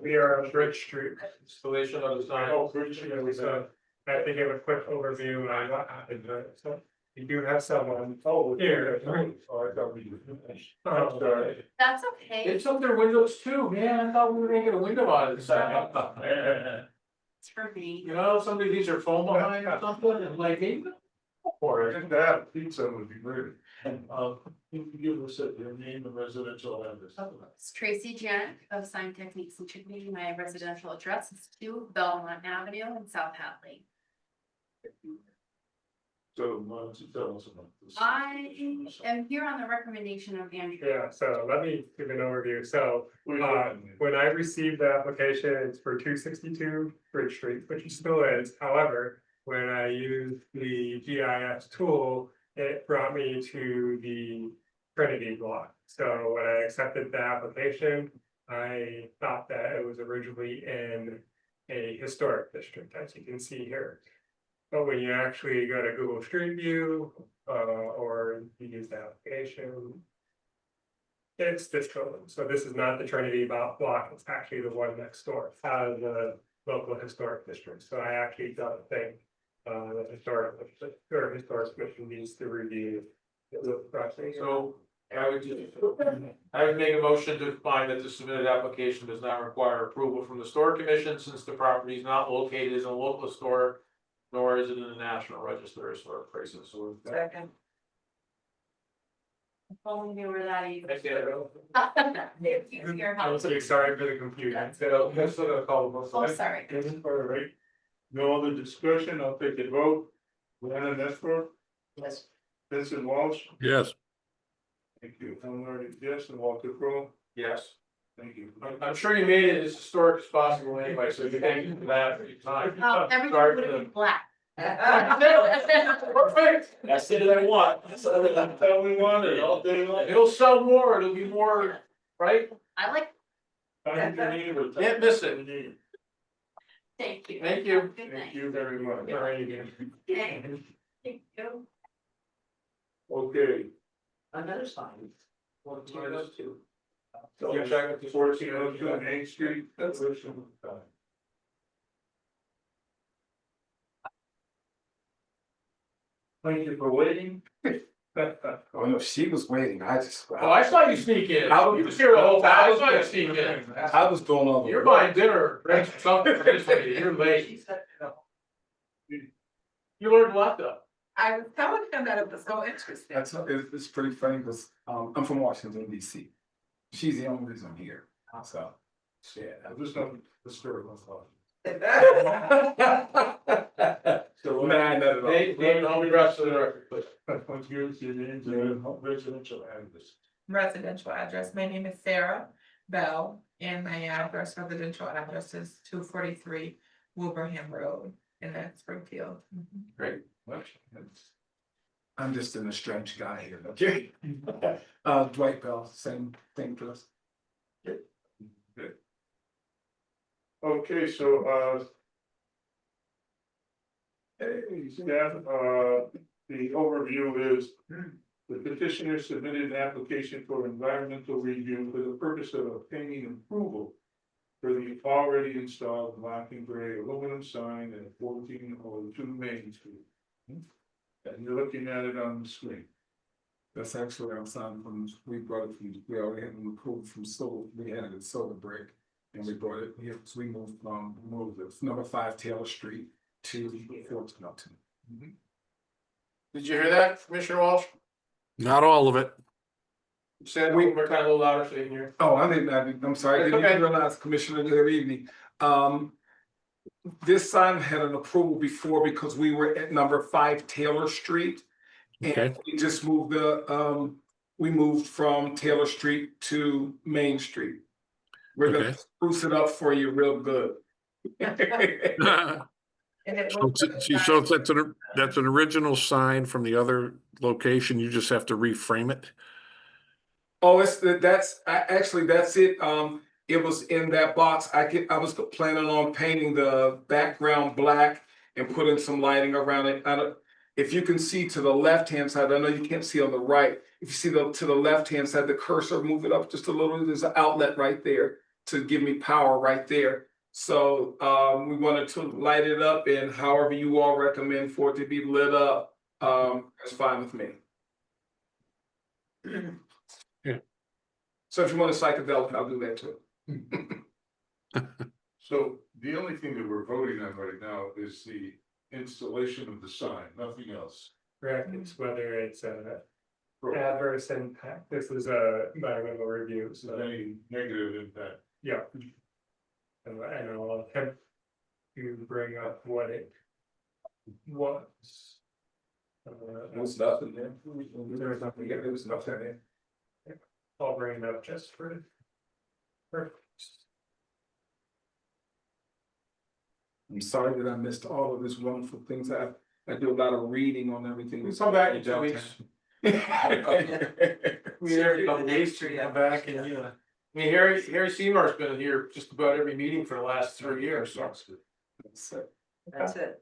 We are on Bridge Street. Installation of the sign. Oh, Bridge Street, So I think give a quick overview on what happened, so you do have someone Oh, here. Oh, I thought we did. Oh, Sorry. That's okay. It's up their windows too, man, I thought we were gonna get a window out of the side. It's for me. You know, some of these are foam behind or something, and like, hey, go for I it. think that pizza would be great. You can give us your name and residential address. It's Tracy Jack of Sign Techniques and Shipping. My residential address is 2 Belmont Avenue in South Hadley. So, why don't you tell us about this? I am here on the recommendation of Andrew. Yeah, so let me give an overview. So when I received the application, it's for 262 Bridge Street, which it still is. However, when I used the GIS tool, it brought me to the Trinity block. So when I accepted the application, I thought that it was originally in a historic district, as you can see here. But when you actually go to Google Street View, or you use the application, it's this building. So this is not the Trinity block, it's actually the one next door, out of the local historic district. So I actually don't think the historic commission needs to review the project. So I would make a motion to find that the submitted application does not require approval from the store commission, since the property is not located in a local store, nor is it in the National Register of Historic Places. So Second. If only they were that easy. I see it. Your I'm house. so sorry for the confusion. Oh, sorry. All right. No other discussion, I'll take a vote. Luana Nestor, Yes. Vincent Walsh, Yes, thank you, Helen Hardy, yes, and Walter Crowe, Yes. thank you. I'm sure you made it as historic as possible anyway, so thank you for that for your time. Everything Sorry would for have the- been black. Perfect. That's it, I want. That's all we wanted all day long. It'll sell more, it'll be more, right? I like, Can't miss it. thank you. Thank you. Good Thank night. you very much. Thank you. Okay. Another sign. One, two, those two. So you check with the 1402 Main Street. Thank you for waiting. Oh, no, she was waiting, I just. Oh, I saw you sneak in. I was- You was here the whole time. I saw you sneak in. I was doing all the. You're buying dinner, drinks, or something for this lady. You're late. You learned what though? I was telling him that it was so interesting. It's pretty funny because I'm from Washington DC. She's the only reason I'm here, so. Yeah, There's nothing historical thought. So, nah, not at all. Name, all the rest of the record, please. Here's your names and residential address. Residential address, my name is Sarah Bell, and my residential address is 243 Wilbraham Road, and that's Springfield. Great. I'm just a strange guy here, okay? Dwight Bell, same thing to us. Good. Okay, so, hey, staff, the overview is the petitioner submitted an application for environmental review for the purpose of obtaining approval for the already installed black and gray aluminum sign at 1402 Main Street. And you're looking at it on the screen. That's actually our sign from, we brought it from, we already had an approval from Solar, we had it at Solar Brick. And we brought it, we moved it, number 5 Taylor Street to Fort Milton. Did you hear that, Commissioner Walsh? not all of it. Say it one more time, a little louder so you can hear. Oh, I'm sorry, I That's didn't okay. even realize, Commissioner, good evening. This sign had an approval before because we were at number 5 Taylor Street. Okay. And we just moved we moved from Taylor Street to Main Street. We're gonna Okay. spruce it up for you real good. And it So was. that's an original sign from the other location, you just have to reframe it? Oh, actually, that's it. It was in that box. I was planning on painting the background black and putting some lighting around it. If you can see to the left-hand side, I know you can't see on the right. If you see to the left-hand side, the cursor, move it up just a little, there's an outlet right there to give me power right there. So we wanted to light it up, and however you all recommend for it to be lit up, that's fine with me. Yeah. So if you want a psychedelic, I'll do that too. So the only thing that we're voting on right now is the installation of the sign, nothing else. Correct, it's whether it's adverse impact, this is a environmental review, Is so, there any negative impact? yeah. And I'll attempt to bring up what it was. There was nothing there. There was nothing, yeah, there was nothing there. I'll bring it up just for. I'm sorry that I missed all of this wonderful things. I do a lot of reading on everything. We'll come back in 2 weeks. We have a couple days to come back and, I mean, Harry Seymour's been here just about every meeting for the last 3 years, so. That's it.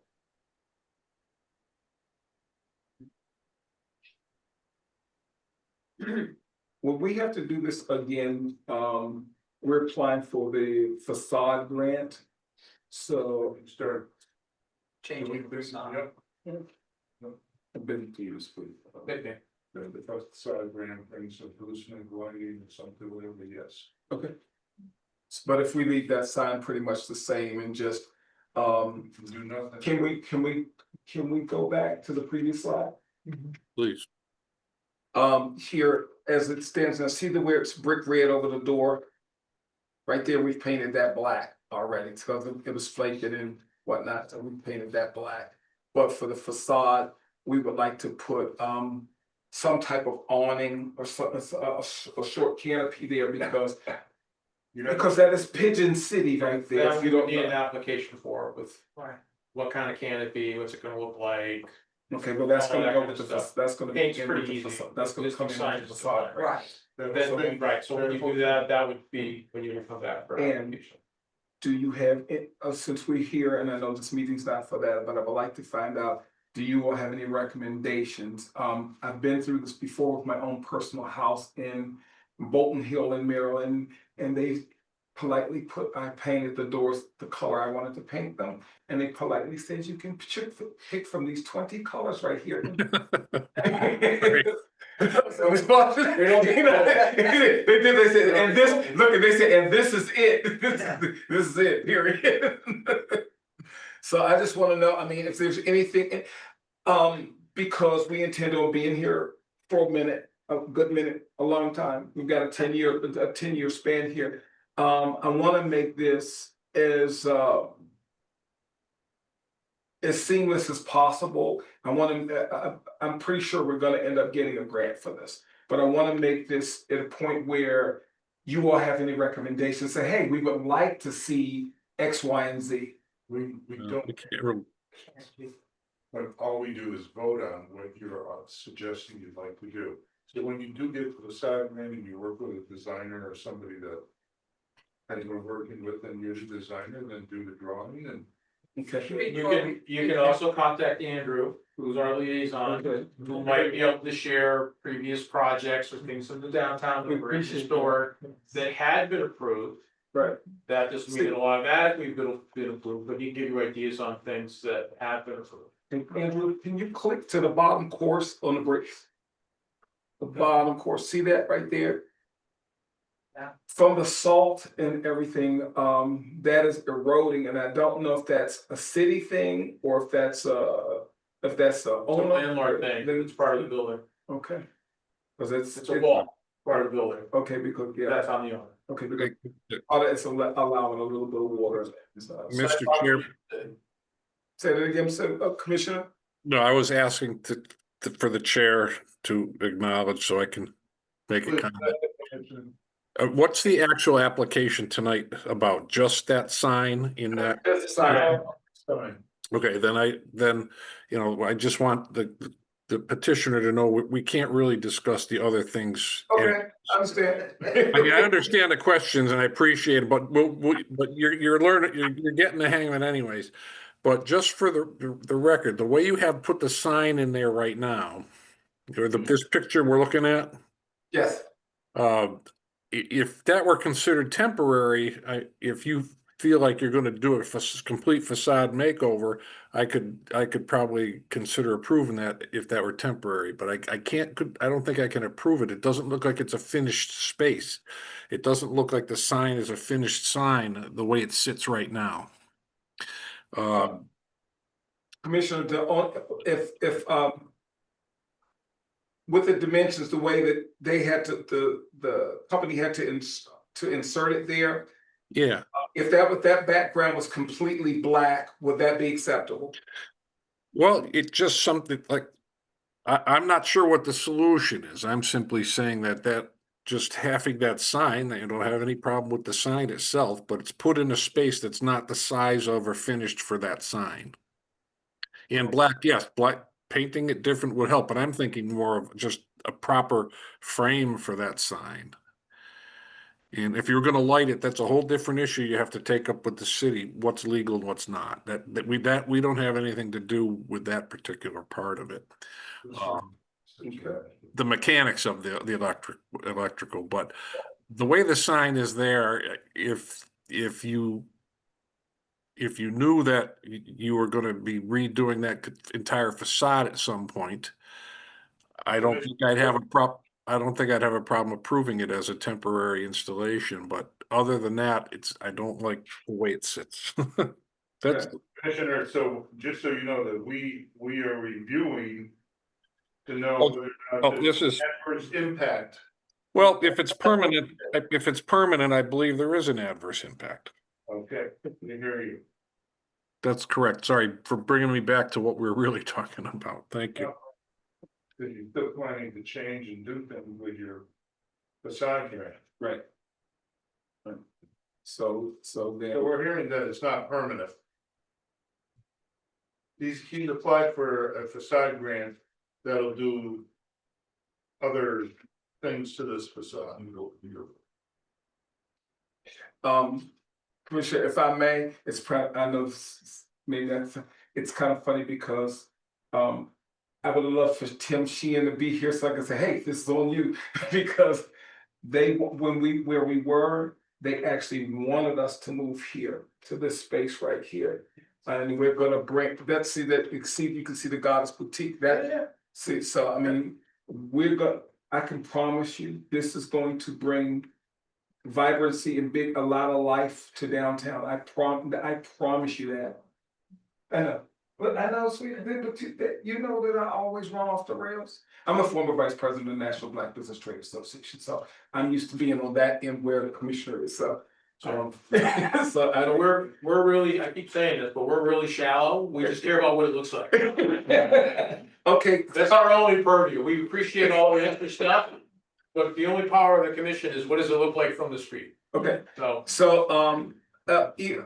Will we have to do this again? We're applying for the facade grant. So. Start. Changing the sign. I've been to use for. The first side ran things of hallucinating lighting or something, whatever, yes. Okay. But if we leave that sign pretty much the same and just, Do nothing. can we go back to the previous slide? Please. Here, as it stands now, see the where it's brick red over the door? Right there, we've painted that black already, because it was flaked and whatnot, so we painted that black. But for the facade, we would like to put, some type of awning or a short canopy there because that is Pigeon City right there. Then we don't need an application for it with what kind of canopy, what's it gonna look like? Okay, well, that's all gonna that go kind with of the, stuff. that's gonna be. Paint's in pretty with the easy. facade. That's gonna come in with Sign the is facade, right? Right. Then, right, so when you do that, that would be when you come back for And- application. Do you have, since we're here, and I know this meeting's not for that, but I would like to find out, do you all have any recommendations? I've been through this before with my own personal house in Bolton Hill in Maryland, and they politely I painted the doors the color I wanted to paint them, and they politely said, you can pick from these 20 colors right here. So it's they did, they said, and this, look, and they said, and this is it, this is it, period. So I just wanna know, I mean, if there's anything, because we intend on being here for a good minute, a long time, we've got a 10-year span here. I wanna make this as seamless as possible. I'm pretty sure we're gonna end up getting a grant for this, but I wanna make this at a point where you all have any recommendations, say, hey, we would like to see X, Y, and Z. We don't, We can't really- but all we do is vote on what you're suggesting you'd like to do. So when you do get to the side man and you work with a designer or somebody that has been working with and you're the designer, then do the drawing and. Okay. You can also contact Andrew, who's our liaison, who might be able to share previous projects or things in the downtown that were historic that had been approved. Right. That doesn't mean it'll automatically been approved, but he can give you ideas on things that have been approved. And Andrew, can you click to the bottom course on the bricks? The bottom course, see that right there? Yeah. From the salt and everything, that is eroding, and I don't know if that's a city thing or if that's the It's a owner. landlord thing, it's part of the building, Okay. Cause it's it's a wall, part of the building, Okay, because, yeah, that's on the owner. okay, because it's allowing a little bit of water. So- Mr. Chair, Say that again, Commissioner? no, I was asking for the chair to acknowledge so I can make a comment. What's the actual application tonight about? Just that sign in that? That's the sign. Okay, then, I just want the petitioner to know we can't really discuss the other things. Okay, I understand. I mean, I understand the questions and I appreciate it, but but you're learning, you're getting the hang of it anyways. But just for the record, the way you have put the sign in there right now, or this picture we're looking at, Yes. if that were considered temporary, if you feel like you're gonna do a complete facade makeover, I could probably consider approving that if that were temporary, but I don't think I can approve it. It doesn't look like it's a finished space. It doesn't look like the sign is a finished sign, the way it sits right now. Commissioner, if with the dimensions, the way that they had to, the company had to insert it there. Yeah. If that background was completely black, would that be acceptable? Well, it's just something like, I'm not sure what the solution is. I'm simply saying that just having that sign, I don't have any problem with the sign itself, but it's put in a space that's not the size of or finished for that sign. In black, yes, black painting it different would help, but I'm thinking more of just a proper frame for that sign. And if you're gonna light it, that's a whole different issue you have to take up with the city, what's legal and what's not. That we don't have anything to do with that particular part of it. The mechanics of the electrical, but the way the sign is there, if you knew that you were gonna be redoing that entire facade at some point, I don't think I'd have a problem approving it as a temporary installation, but other than that, I don't like the way it sits. That's, Commissioner, so just so you know that we are reviewing to know Oh, whether or oh, not this there's is- adverse impact. well, if it's permanent, I believe there is an adverse impact. Okay, I hear you. That's correct. Sorry for bringing me back to what we're really talking about. Thank you. Because you're still planning to change and do things with your facade here. Right. So then. So we're hearing that it's not permanent. He's applied for a facade grant that'll do other things to this facade. Commissioner, if I may, I know maybe it's kind of funny because, I would love for Tim Sheehan to be here so I can say, hey, this is on you, because where we were, they actually wanted us to move here to this space right here. And we're gonna bring, you can see the Goddess Boutique, see, so I mean, I can promise you, this is going to bring vibrancy and a lot of life to downtown. I promise you that. I know, but I know, sweet, but you know that I always run off the rails. I'm a former vice president of the National Black Business Trade Association, so I'm used to being on that end where the commissioner is, so. So I don't. We're really, I keep saying this, but we're really shallow. We just care about what it looks like. Okay. That's our only purview. We appreciate all the extra stuff. But the only power of the commission is what does it look like from the street? Okay. So.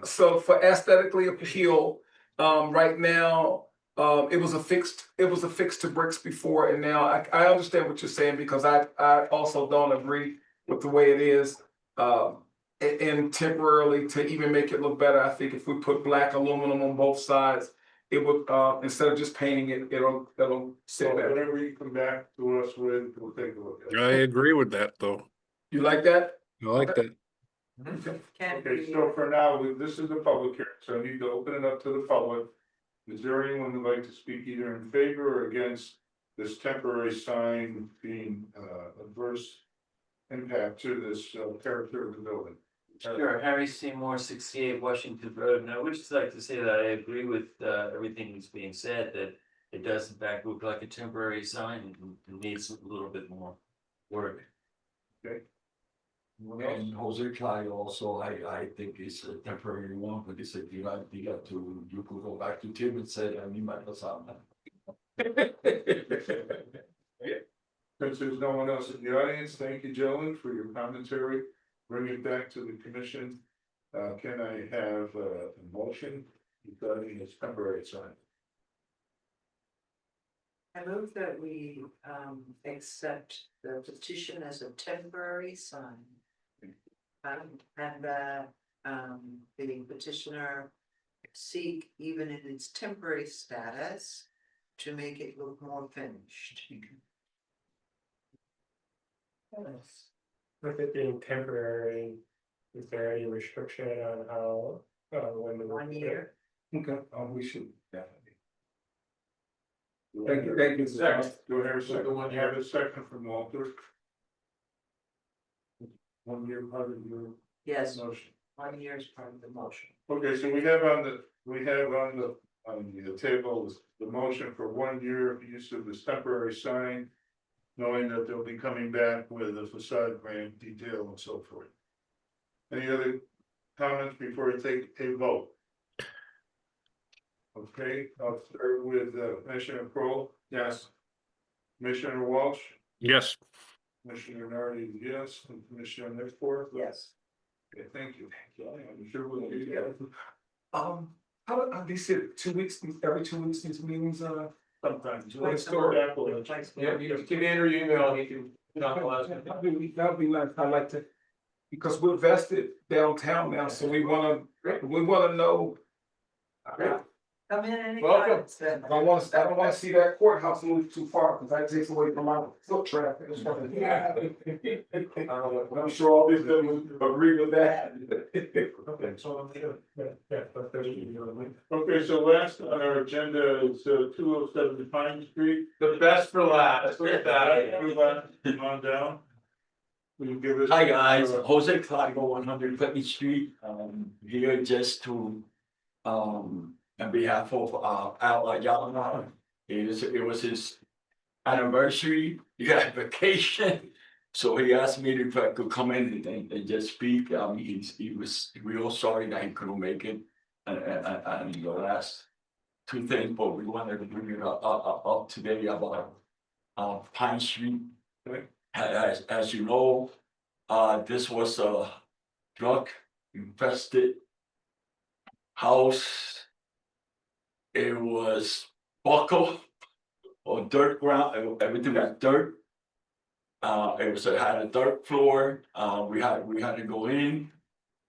So for aesthetically appeal, right now, it was a fix to bricks before, and now I understand what you're saying, because I also don't agree with the way it is. And temporarily, to even make it look better, I think if we put black aluminum on both sides, it would, instead of just painting it, it'll sit better. Whatever you come back to us with, we'll take a look at it. I agree with that, though. You like that? I like that. Okay, so for now, this is a public hearing, so I need to open it up to the public. Is there anyone who'd like to speak either in favor or against this temporary sign being adverse impact to this character of the building? Sure, Harry Seymour, 68 Washington Road, and I would just like to say that I agree with everything that's being said, that it does in fact look like a temporary sign and needs a little bit more work. Okay. And Jose Clyde also, I think is a temporary one, but it's a good idea you could go back to Tim and say, I need my facade. Since there's no one else in the audience, thank you, gentlemen, for your commentary. Bring it back to the commission. Can I have a motion regarding this temporary sign? I move that we accept the petition as a temporary sign. And that the petitioner seek, even in its temporary status, to make it look more finished. With it being temporary, is there any restriction on how, when the? 1 year. Okay, we should definitely. Thank you. Second, do I have a second? Have a second from Walter. 1 year part of your Yes, motion. 1 year is part of the motion. Okay, so we have on the table the motion for 1 year of use of this temporary sign, knowing that they'll be coming back with a facade grant detail and so forth. Any other comments before I take a vote? Okay, I'll start with Commissioner Kroll. Yes. Commissioner Walsh, Yes. Commissioner Nardi, yes, and Commissioner Nixport. Yes. Okay, thank you. I'm sure we'll do that. How they said 2 weeks, every 2 weeks, these meetings, Sometimes. Yeah, you can enter your email and you can. that'd be nice, I'd like to because we're vested downtown now, so we wanna know. Come in anytime. Welcome. I don't wanna see that courthouse move too far, cause that takes away from my foot traffic. I'm sure all these gentlemen agree with that. Okay, so last on our agenda is 207 Pine Street. The best for last, look at that. Move on down. Will you give us? Hi guys, Jose Clago, 100 Clinton Street, here just to, on behalf of, Al Ayala. It was his anniversary, he had vacation. So he asked me if I could come in and just speak, he was real sorry that he couldn't make it. And the last two things, but we wanted to bring it up today about, Pine Street. As you know, this was a drug infested house. It was buckle or dirt ground, everything was dirt. It had a dirt floor, we had to go in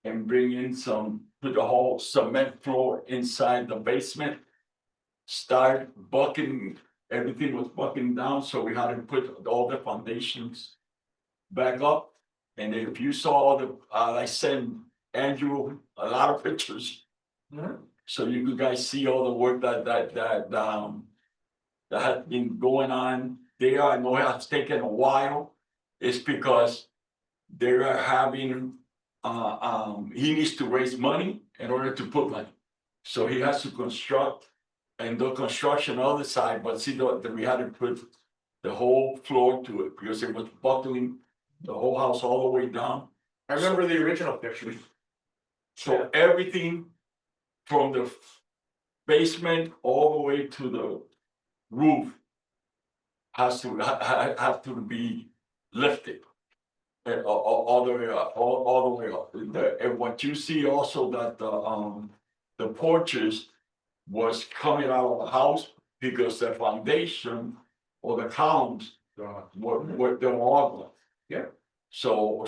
and bring in put the whole cement floor inside the basement. Start bucking, everything was bucking down, so we had to put all the foundations back up. And if you saw I sent Andrew a lot of pictures. So you guys see all the work that had been going on there. I know it has taken a while. It's because they are having, he needs to raise money in order to put money. So he has to construct and do construction on the side, but see that we had to put the whole floor to it because it was buckling the whole house all the way down. I remember the original pictures. So everything from the basement all the way to the roof has to have to be lifted. And all the way up, all the way up. And what you see also that the porches was coming out of the house because the foundation or the columns were they were all. Yeah. So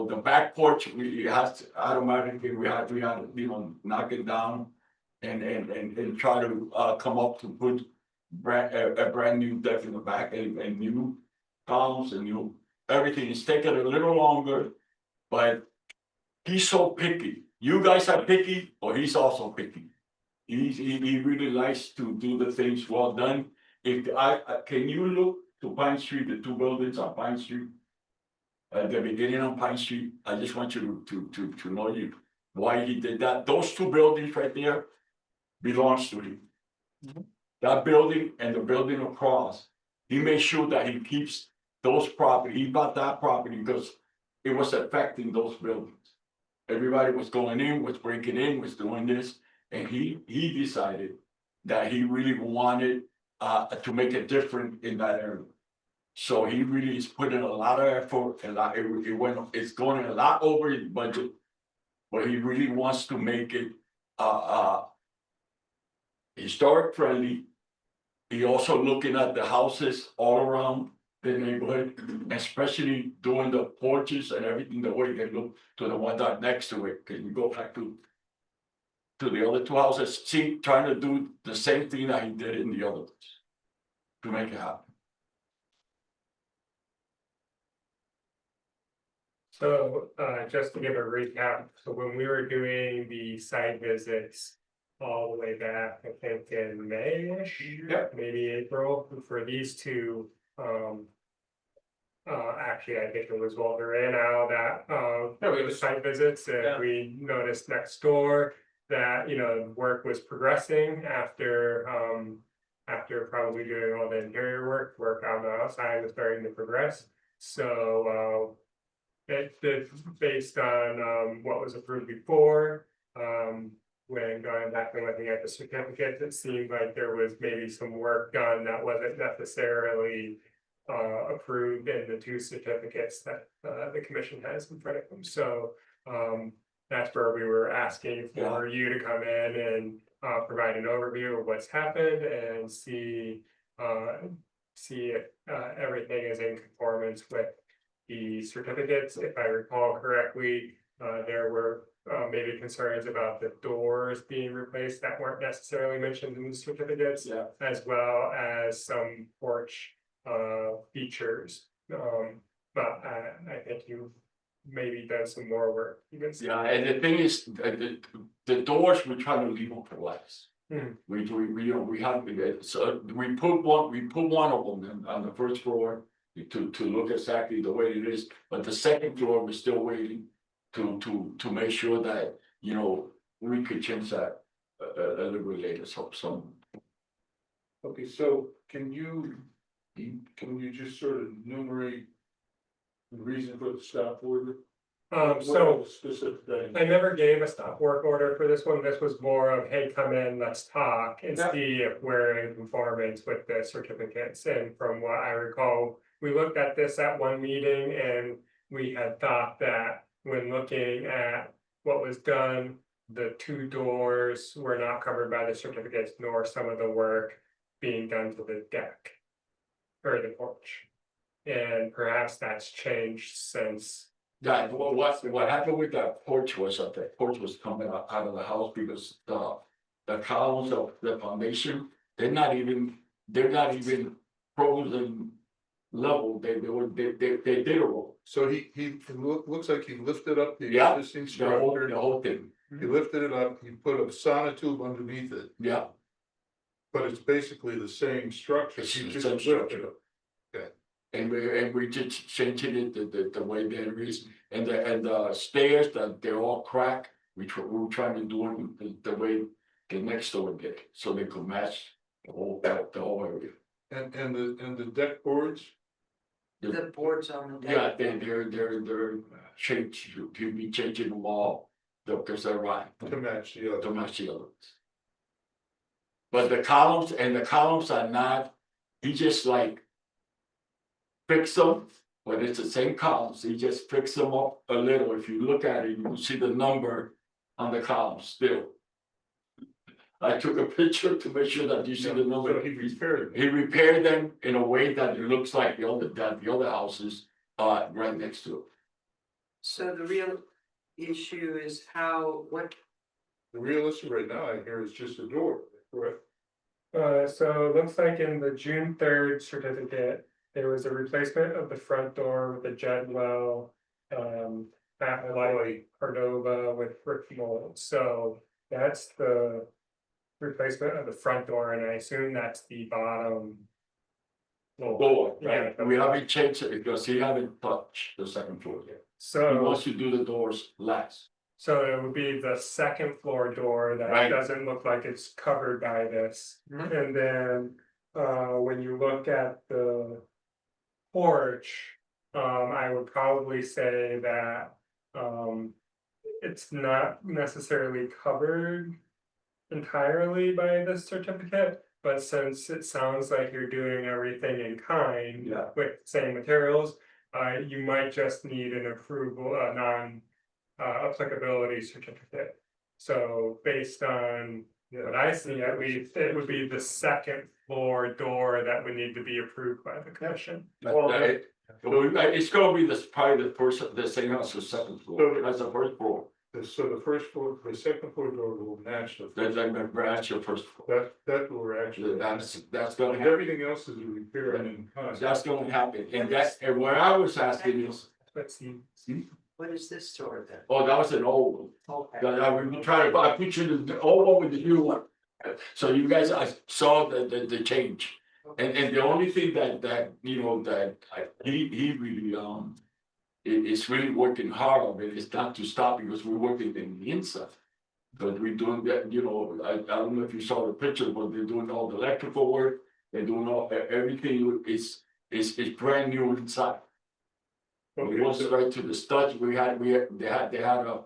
the back porch, we had to automatically, we had to, knock it down and try to come up to put a brand new deck in the back and new columns and new everything. It's taken a little longer, but he's so picky. You guys are picky, or he's also picky. He really likes to do the things well done. If can you look to Pine Street, the two buildings on Pine Street? At the beginning on Pine Street, I just want you to know why he did that. Those two buildings right there belongs to him. That building and the building across, he made sure that he keeps those property. He bought that property because it was affecting those buildings. Everybody was going in, was breaking in, was doing this, and he decided that he really wanted to make a difference in that area. So he really is putting a lot of effort, it's going a lot over his budget, but he really wants to make it historic friendly. He also looking at the houses all around the neighborhood, especially doing the porches and everything, the way they look to the one that next to it. Can you go back to the other two houses? See, trying to do the same thing that he did in the other ones to make it happen. So, just to give a recap, so when we were doing the site visits all the way back, I think in May-ish, maybe April, for these two, actually, I think it was Walter and Al that, the site visits, and we noticed next door that, work was progressing after probably doing all the interior work on the outside was starting to progress. So, based on what was approved before, when going back and looking at the certificates, it seemed like there was maybe some work done that wasn't necessarily approved in the two certificates that the commission has in front of them. So that's where we were asking for you to come in and provide an overview of what's happened and see if everything is in conformance with the certificates, if I recall correctly, there were maybe concerns about the doors being replaced that weren't necessarily mentioned in the certificates. Yeah. As well as some porch features. But I think you maybe done some more work. Yeah, and the thing is, the doors, we're trying to leave them for less. Hmm. We, you know, we have, so we put one of them on the first floor to look exactly the way it is, but the second floor, we're still waiting to make sure that, you know, we could change that a little bit later, so. Okay, so can you just sort of enumerate the reason for the stop order? So What specific thing? I never gave a stop work order for this one. This was more of, hey, come in, let's talk and Yep. see if we're in conformance with the certificates. And from what I recall, we looked at this at one meeting and we had thought that when looking at what was done, the two doors were not covered by the certificates, nor some of the work being done to the deck or the porch. And perhaps that's changed since. Yeah, what happened with that porch was that the porch was coming out of the house because the columns of the foundation, they're not even frozen level, they did a roll. So he looks like he lifted up the Yeah, existing the structure. whole thing, He lifted it up, he put a sonotube underneath it, yeah. but it's basically the same structure. It's He the just same lifted structure. it. Okay. And we just changing it the way that it is, and the stairs that they're all cracked, we were trying to do it the way the next door did, so they could match the whole area. And the deck boards, The boards on the Yeah, deck. they're changed, to be changing them all, because they're right, to match the other. to match the others. But the columns are not, he just like fix them, but it's the same columns, he just fix them up a little, if you look at it, you can see the number on the columns still. I took a picture to make sure that you see the number. So he repaired it. He repaired them in a way that it looks like the other houses right next to it. So the real issue is what The real issue right now, I hear, is just a door, correct? So it looks like in the June 3rd certificate, there was a replacement of the front door with a jet well. At like Cordova with brick mold, so that's the replacement of the front door, and I assume that's the bottom. Door, Yeah. right, we haven't changed it because he haven't touched the second floor yet. He So, wants to do the doors last. so it would be the second floor door that Right. doesn't look like it's covered by this. And then, when you look at the porch, I would probably say that, it's not necessarily covered entirely by this certificate, but since it sounds like you're doing everything in kind Yeah. with same materials, you might just need an approval, applicability certificate. So based on what I see, at least, it would be the second floor door that would need to be approved by the commission. It's gonna be probably the same house, the second floor, that's the first floor. So the first floor, the second floor door will match the. That's like the first floor. That door actually. That's gonna And happen. everything else is a repair and in kind. That's gonna happen, and what I was asking is, Let's see. what is this door then? oh, that was an old one. Okay. That I was trying to, I pictured the old one with the new one. So you guys, I saw the change. And the only thing that, you know, that he really, is really working hard on it is not to stop because we're working in the inside. But we're doing that, you know, I don't know if you saw the picture, but they're doing all the electrical work, they're doing everything is brand new inside. Okay, It was so- right to the studs, they had a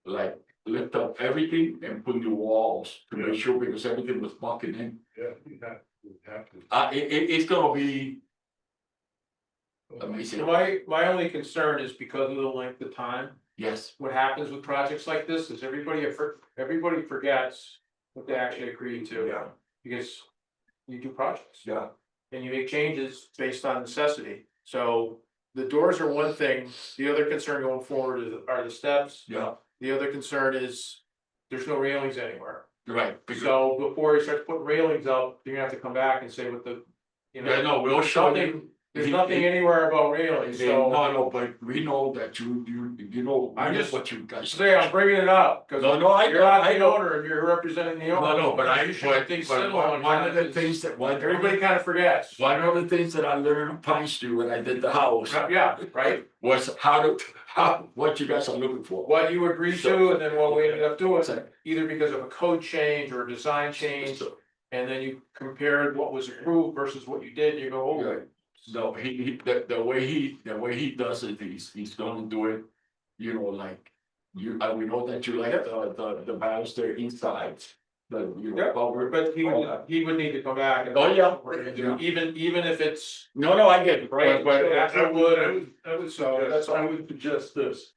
like lift up everything and put new walls to make sure, because everything was bucking in. Yeah, you have to. It's gonna be amazing. So my only concern is because of the length of time, Yes, what happens with projects like this is everybody forgets what they actually agreed to. Yeah. Because you do projects. yeah, And you make changes based on necessity, so the doors are one thing, the other concern going forward are the steps. Yeah, The other concern is, there's no railings anywhere. right. because- So before you start putting railings up, you're gonna have to come back and say what the, you know. Yeah, no, we'll show nothing- you. There's nothing anywhere about railings, so. No, but we know that you know, I'm we know just- what you guys. Say, I'm bringing it up, cause No, I you're not I the know. owner, and you're representing the owner. No, but I, You should but, think but civil on one of the that, things that, everybody kind of forgets. one of the things that I learned on Pine Street when I did the house. Yeah, right, Was what you guys are looking for. what you agreed to, and then what we ended up doing, So- either because of a code change or a design change. And then you compared what was approved versus what you did, and you go, oh, Yeah. No, the way he does it, he's gonna do it, you know, like, we know that you like the banister inside. But you know, Yeah, but we're, but he would need to come back. And Oh, yeah. we're gonna do, even if it's, no, I get it, Right, but so- I would So, that's suggest, all. I would suggest this.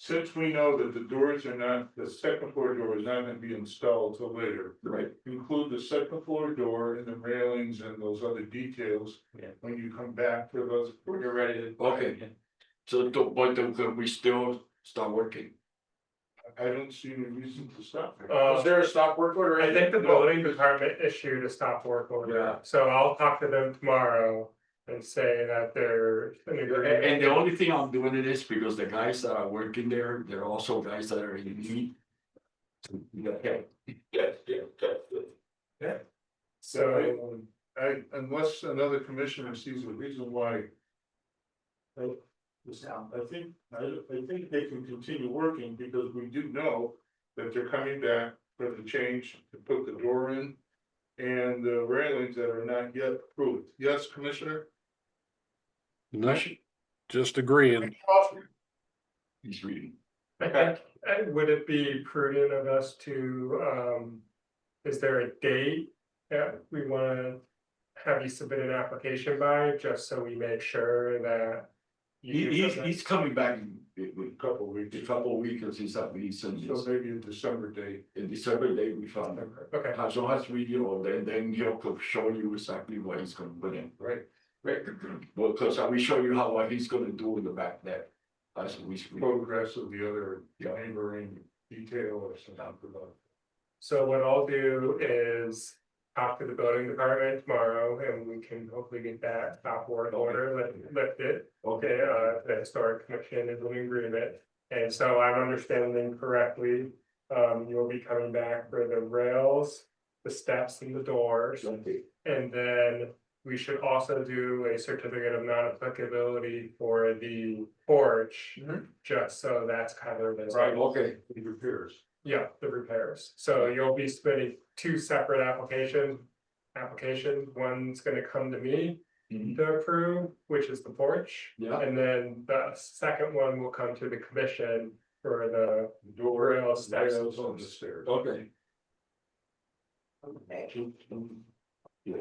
Since we know that the doors are not, the second floor door is not gonna be installed till later. right, Include the second floor door and the railings and those other details. Yeah. When you come back for those. when you're ready to. okay. So, but we still start working. I don't see any reason to stop. it. Was there a stop work order? I think the building department issued a stop work order, Yeah. so I'll talk to them tomorrow and say that there's an agreement. And the only thing I'm doing it is because the guys that are working there, they're also guys that are in need. Okay. So, Unless another commissioner sees a reason why. I think they can continue working because we do know that they're coming back for the change to put the door in. And the railings that are not yet approved. Yes, Commissioner? No, just agreeing. He's reading. I think, would it be prudent of us to, is there a date that we wanna have you submit an application by, just so we make sure that He's coming back in Couple weeks. a couple of weeks, he's up, he's in So maybe a December date. in December day, we found him. Okay, As long as we, you know, then he'll show you exactly what he's gonna put in. Right. Right, well, cause I will show you what he's gonna do in the back there. As we speak. Photographs of the other neighboring detail or something. so what I'll do is talk to the building department tomorrow, and we can hopefully get that stop work order lifted. Okay, The historic commission is in agreement, and so I'm understanding correctly, you'll be coming back for the rails, the steps and the doors. okay, And then we should also do a certificate of non-applicability for the porch. Just so that's covered as right, well. okay, It repairs. Yeah, the repairs, so you'll be submitting two separate applications, one's gonna come to me. Mhm. To approve, which is the porch. Yeah. And then the second one will come to the commission for the Door, rail steps. rails on the stairs. okay. Yeah.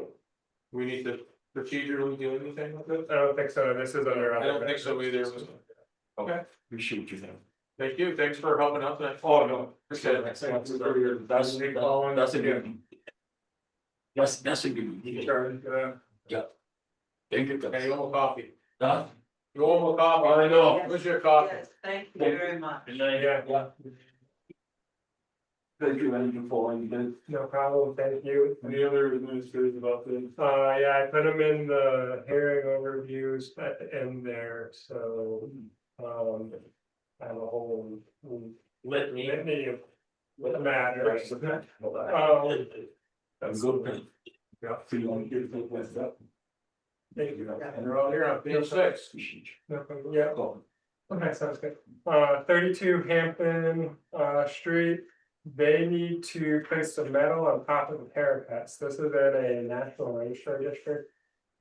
We need to procedurally do anything with it? I don't think so, this is under. I don't think so either. Okay, Appreciate you then. thank you, thanks for helping out tonight. Oh, no. Appreciate it. That's a good. That's a good. Yeah. Thank you. Hey, you want coffee? Huh? You want coffee? I know. Where's your coffee? Yes, thank you very much. Yeah, Thank you, and you for anything. no problem, thank you. Any other administrators about this? Yeah, I put them in the hearing overviews at the end there, so, I have a whole. Litany of matters. That's good. Yeah. Feeling good with that. Thank you. And they're all here on page 6. No problem, yeah, okay, sounds good. 32 Hampton, Street. They need to place some metal on top of the parapets. This is in a national register district.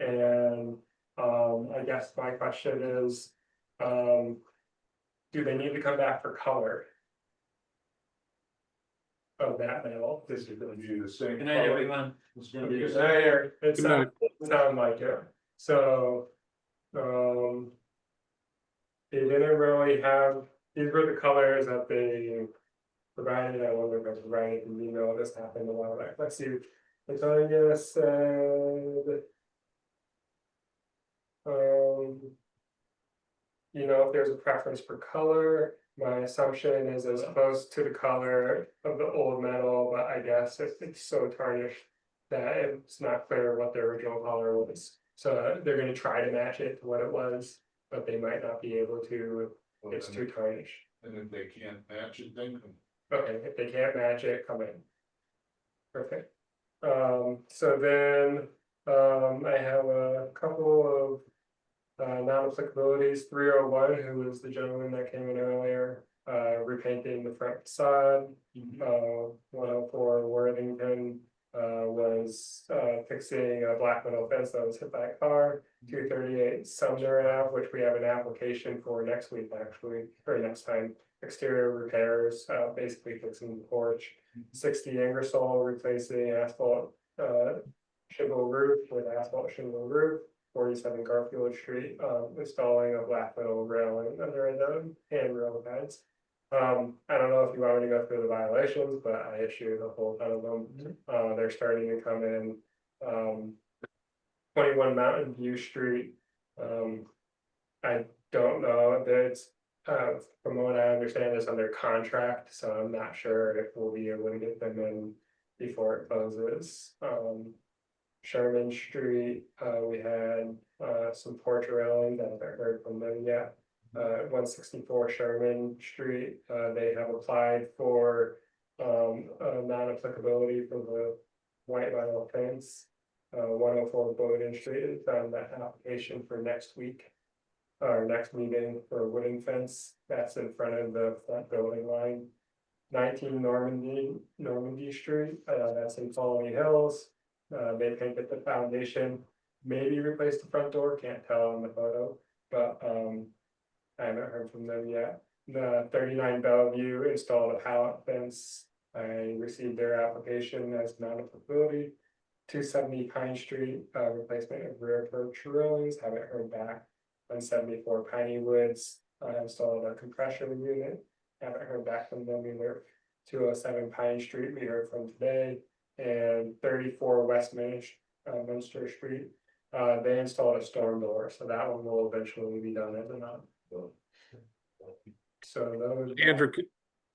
And, I guess my question is, do they need to come back for color? Of that metal? This is gonna be the same. Good night, color. everyone. It's gonna be the same. There, it Good night. sound like it, so, they didn't really have, these were the colors that they provided. I wonder if I provided an email, this happened a while back, let's see. Latonia said. you know if there's a preference for color? My assumption is as close to the color of the old metal, but I guess it's so tarnished that it's not clear what the original color was. So they're gonna try to match it to what it was, but they might not be able to, it's too tarnished. And if they can't match it, then Okay, if they can't match it, come in. Perfect. So then, I have a couple of non-applicabilities. 301, who was the gentleman that came in earlier, repainting the front facade. 104 Worthington, was fixing a black metal fence that was hit by a car. 238 Sumner Ave, which we have an application for next week, actually, or next time. Exterior repairs, basically fixing the porch. 60 Ingersoll, replacing asphalt shingle roof with asphalt shingle roof. 47 Garfield Street, installing a black metal railing under the handrail guides. I don't know if you want me to go through the violations, but I issued a whole ton of them. They're starting to come in. 21 Mountain View Street. I don't know that it's, from what I understand, it's under contract, so I'm not sure if we'll be able to get them in before it closes. Sherman Street, we had some porch railing that I haven't heard from them yet. 164 Sherman Street, they have applied for a non-applicability for the white vinyl fence. 104 Bowden Street is on that application for next week. Our next meeting for a wooden fence, that's in front of the front building line. 19 Normandy Street, that's in Colony Hills. They painted the foundation, maybe replaced the front door, can't tell in the photo, but I haven't heard from them yet. The 39 Bellevue installed a pallet fence. I received their application as non-applicability. 270 Pine Street, replacement of rear perch railings, haven't heard back. 174 Piney Woods, installed a compression unit, haven't heard back from them either. 207 Pine Street, we heard from today. And 34 Westminster Street, they installed a storm door, so that one will eventually be done as a non. So those. Andrew,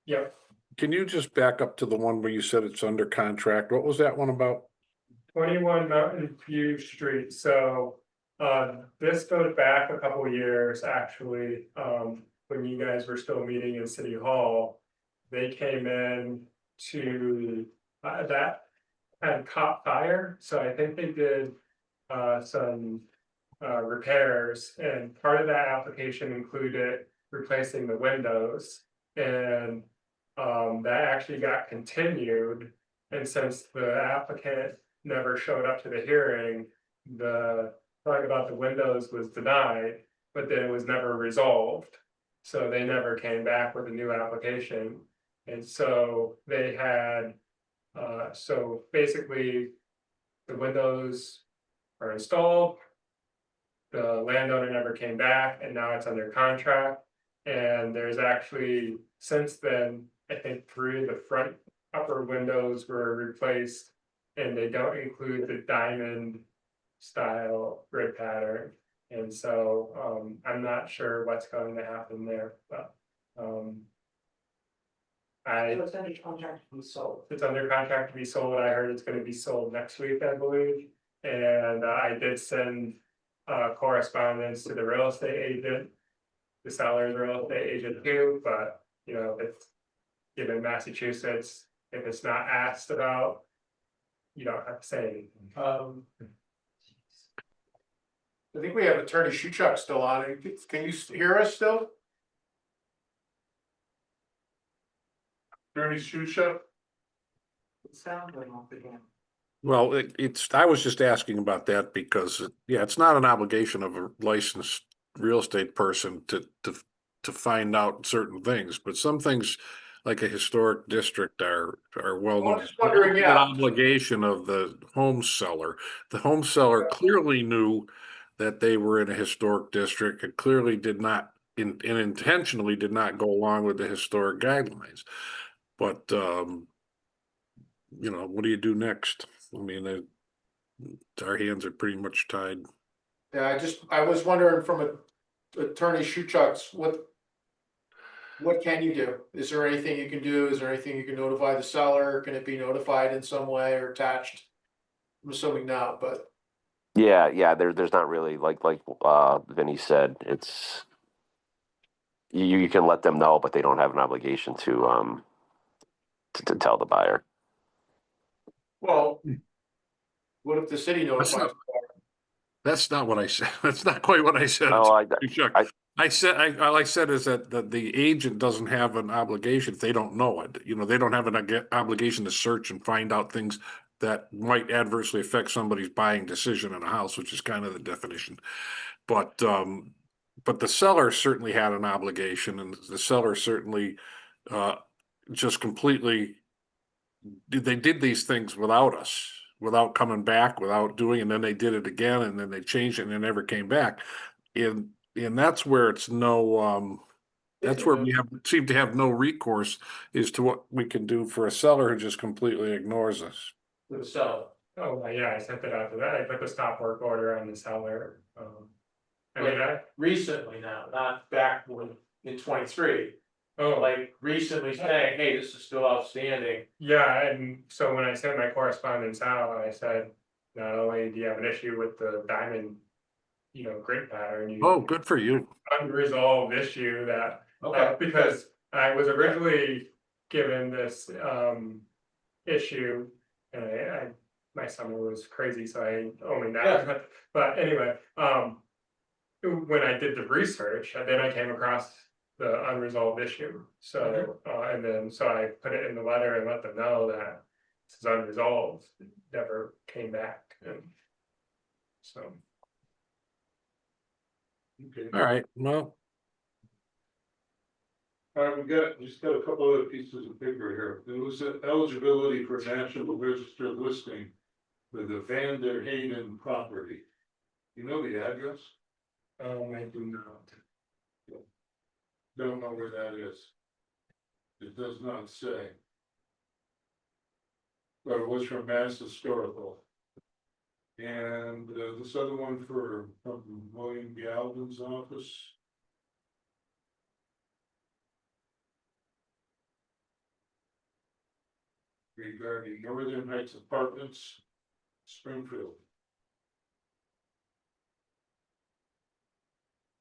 Yep, can you just back up to the one where you said it's under contract? What was that one about? 21 Mountain View Street, so this goes back a couple years, actually, when you guys were still meeting in City Hall. They came in to that had caught fire, so I think they did some repairs, and part of that application included replacing the windows, and that actually got continued. And since the applicant never showed up to the hearing, the talk about the windows was denied, but then it was never resolved. So they never came back with a new application, and so they had. So basically, the windows are installed. The landowner never came back, and now it's under contract. And there's actually, since then, I think 3 of the front upper windows were replaced, and they don't include the diamond style grid pattern. And so I'm not sure what's going to happen there, but It's under contract to be sold. it's under contract to be sold. I heard it's gonna be sold next week, I believe. And I did send correspondence to the real estate agent. The seller's real estate agent too, but you know, it's given Massachusetts, if it's not asked about, you don't have to say anything. I think we have Attorney Shuchuk still on. Can you hear us still? Attorney Shuchuk? Sound going off again. Well, I was just asking about that because, yeah, it's not an obligation of a licensed real estate person to find out certain things, but some things like a historic district are well known. I'm just wondering, An obligation of the home seller. The home seller clearly knew that they were in a historic district and clearly did not and intentionally did not go along with the historic guidelines. But you know, what do you do next? I mean, our hands are pretty much tied. Yeah, I was wondering from a Attorney Shuchuk's, what can you do? Is there anything you can do? Is there anything you can notify the seller? Can it be notified in some way or attached? I'm assuming not, but Yeah, there's not really like Vinny said, it's you can let them know, but they don't have an obligation to tell the buyer. well, what if the city notifies? That's not what I said. That's not quite what I said. Oh, Chuck. I said, all I said is that the agent doesn't have an obligation if they don't know it. You know, they don't have an obligation to search and find out things that might adversely affect somebody's buying decision in a house, which is kind of the definition. But the seller certainly had an obligation, and the seller certainly just completely they did these things without us, without coming back, without doing, and then they did it again, and then they changed it and they never came back. And that's where it's no that's where we seem to have no recourse is to what we can do for a seller who just completely ignores us. For the seller. Oh, yeah, I sent it out to that. I put the stop work order on the seller. I mean, Recently now, not back when in 23, oh, like recently saying, hey, this is still outstanding. yeah, and so when I sent my correspondence out, I said, not only do you have an issue with the diamond, grid pattern, you. Oh, good for you. Unresolved issue that, Okay. because I was originally given this, issue. And my summer was crazy, so I only now, Yeah. but anyway, when I did the research, and then I came across the unresolved issue. So, and then, so I put it in the letter and let them know that this is unresolved, it never came back, and so. Okay. All right, well, All right, just got a couple other pieces of paper here. There was an eligibility for national register listing for the Van der Hayden property. You know the address? I do not. Don't know where that is. It does not say. But it was from Mass Historical. And this other one from William Galvin's office. Regarding Northern Heights Apartments, Springfield.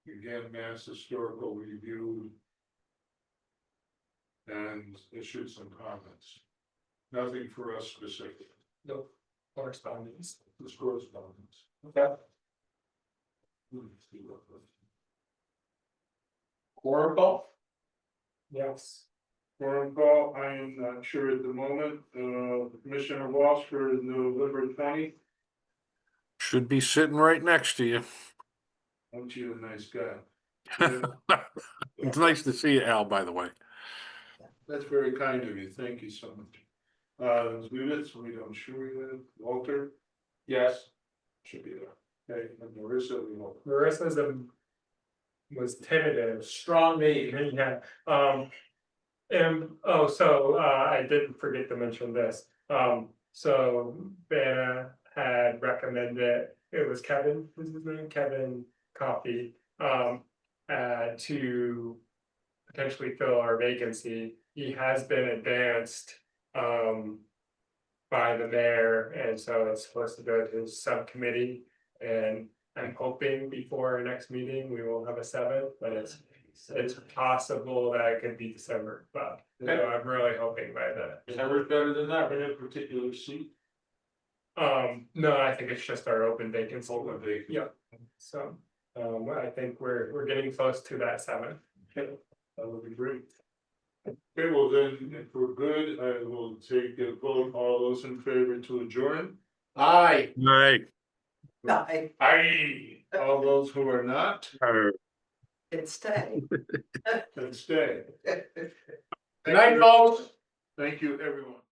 Again, Mass Historical Review. And issued some comments. Nothing for us specific. No correspondence. This correspondence. Okay. Quorum call? Yes. Quorum call, I am not sure at the moment, Commissioner Walsh for New Liberty County, should be sitting right next to you. aren't you a nice guy? It's nice to see you, Al, by the way. That's very kind of you, thank you so much. Judith, I'm sure you have, Walter, Yes. should be there, okay, and Marissa, we hope. Marissa's was tentative. Strong me. Yeah, and, oh, so, I didn't forget to mention this, so Vanna had recommended, it was Kevin, was his name, Kevin Coffey, to potentially fill our vacancy. He has been advanced, by the mayor, and so it's supposed to go to his subcommittee, and I'm hoping before our next meeting, we will have a 7th, but it's possible that it could be December, but I'm really hoping by then. December's better than that, in a particular seat. No, I think it's just our open vacancy. Open vacancy. Yeah, so, I think we're getting close to that 7th. That would be great. Okay, well then, if we're good, I will take a vote, all those in favor to adjourn. Aye. All right. Aye. All those who are not, It's stay. then stay. Good night, folks. Thank you, everyone.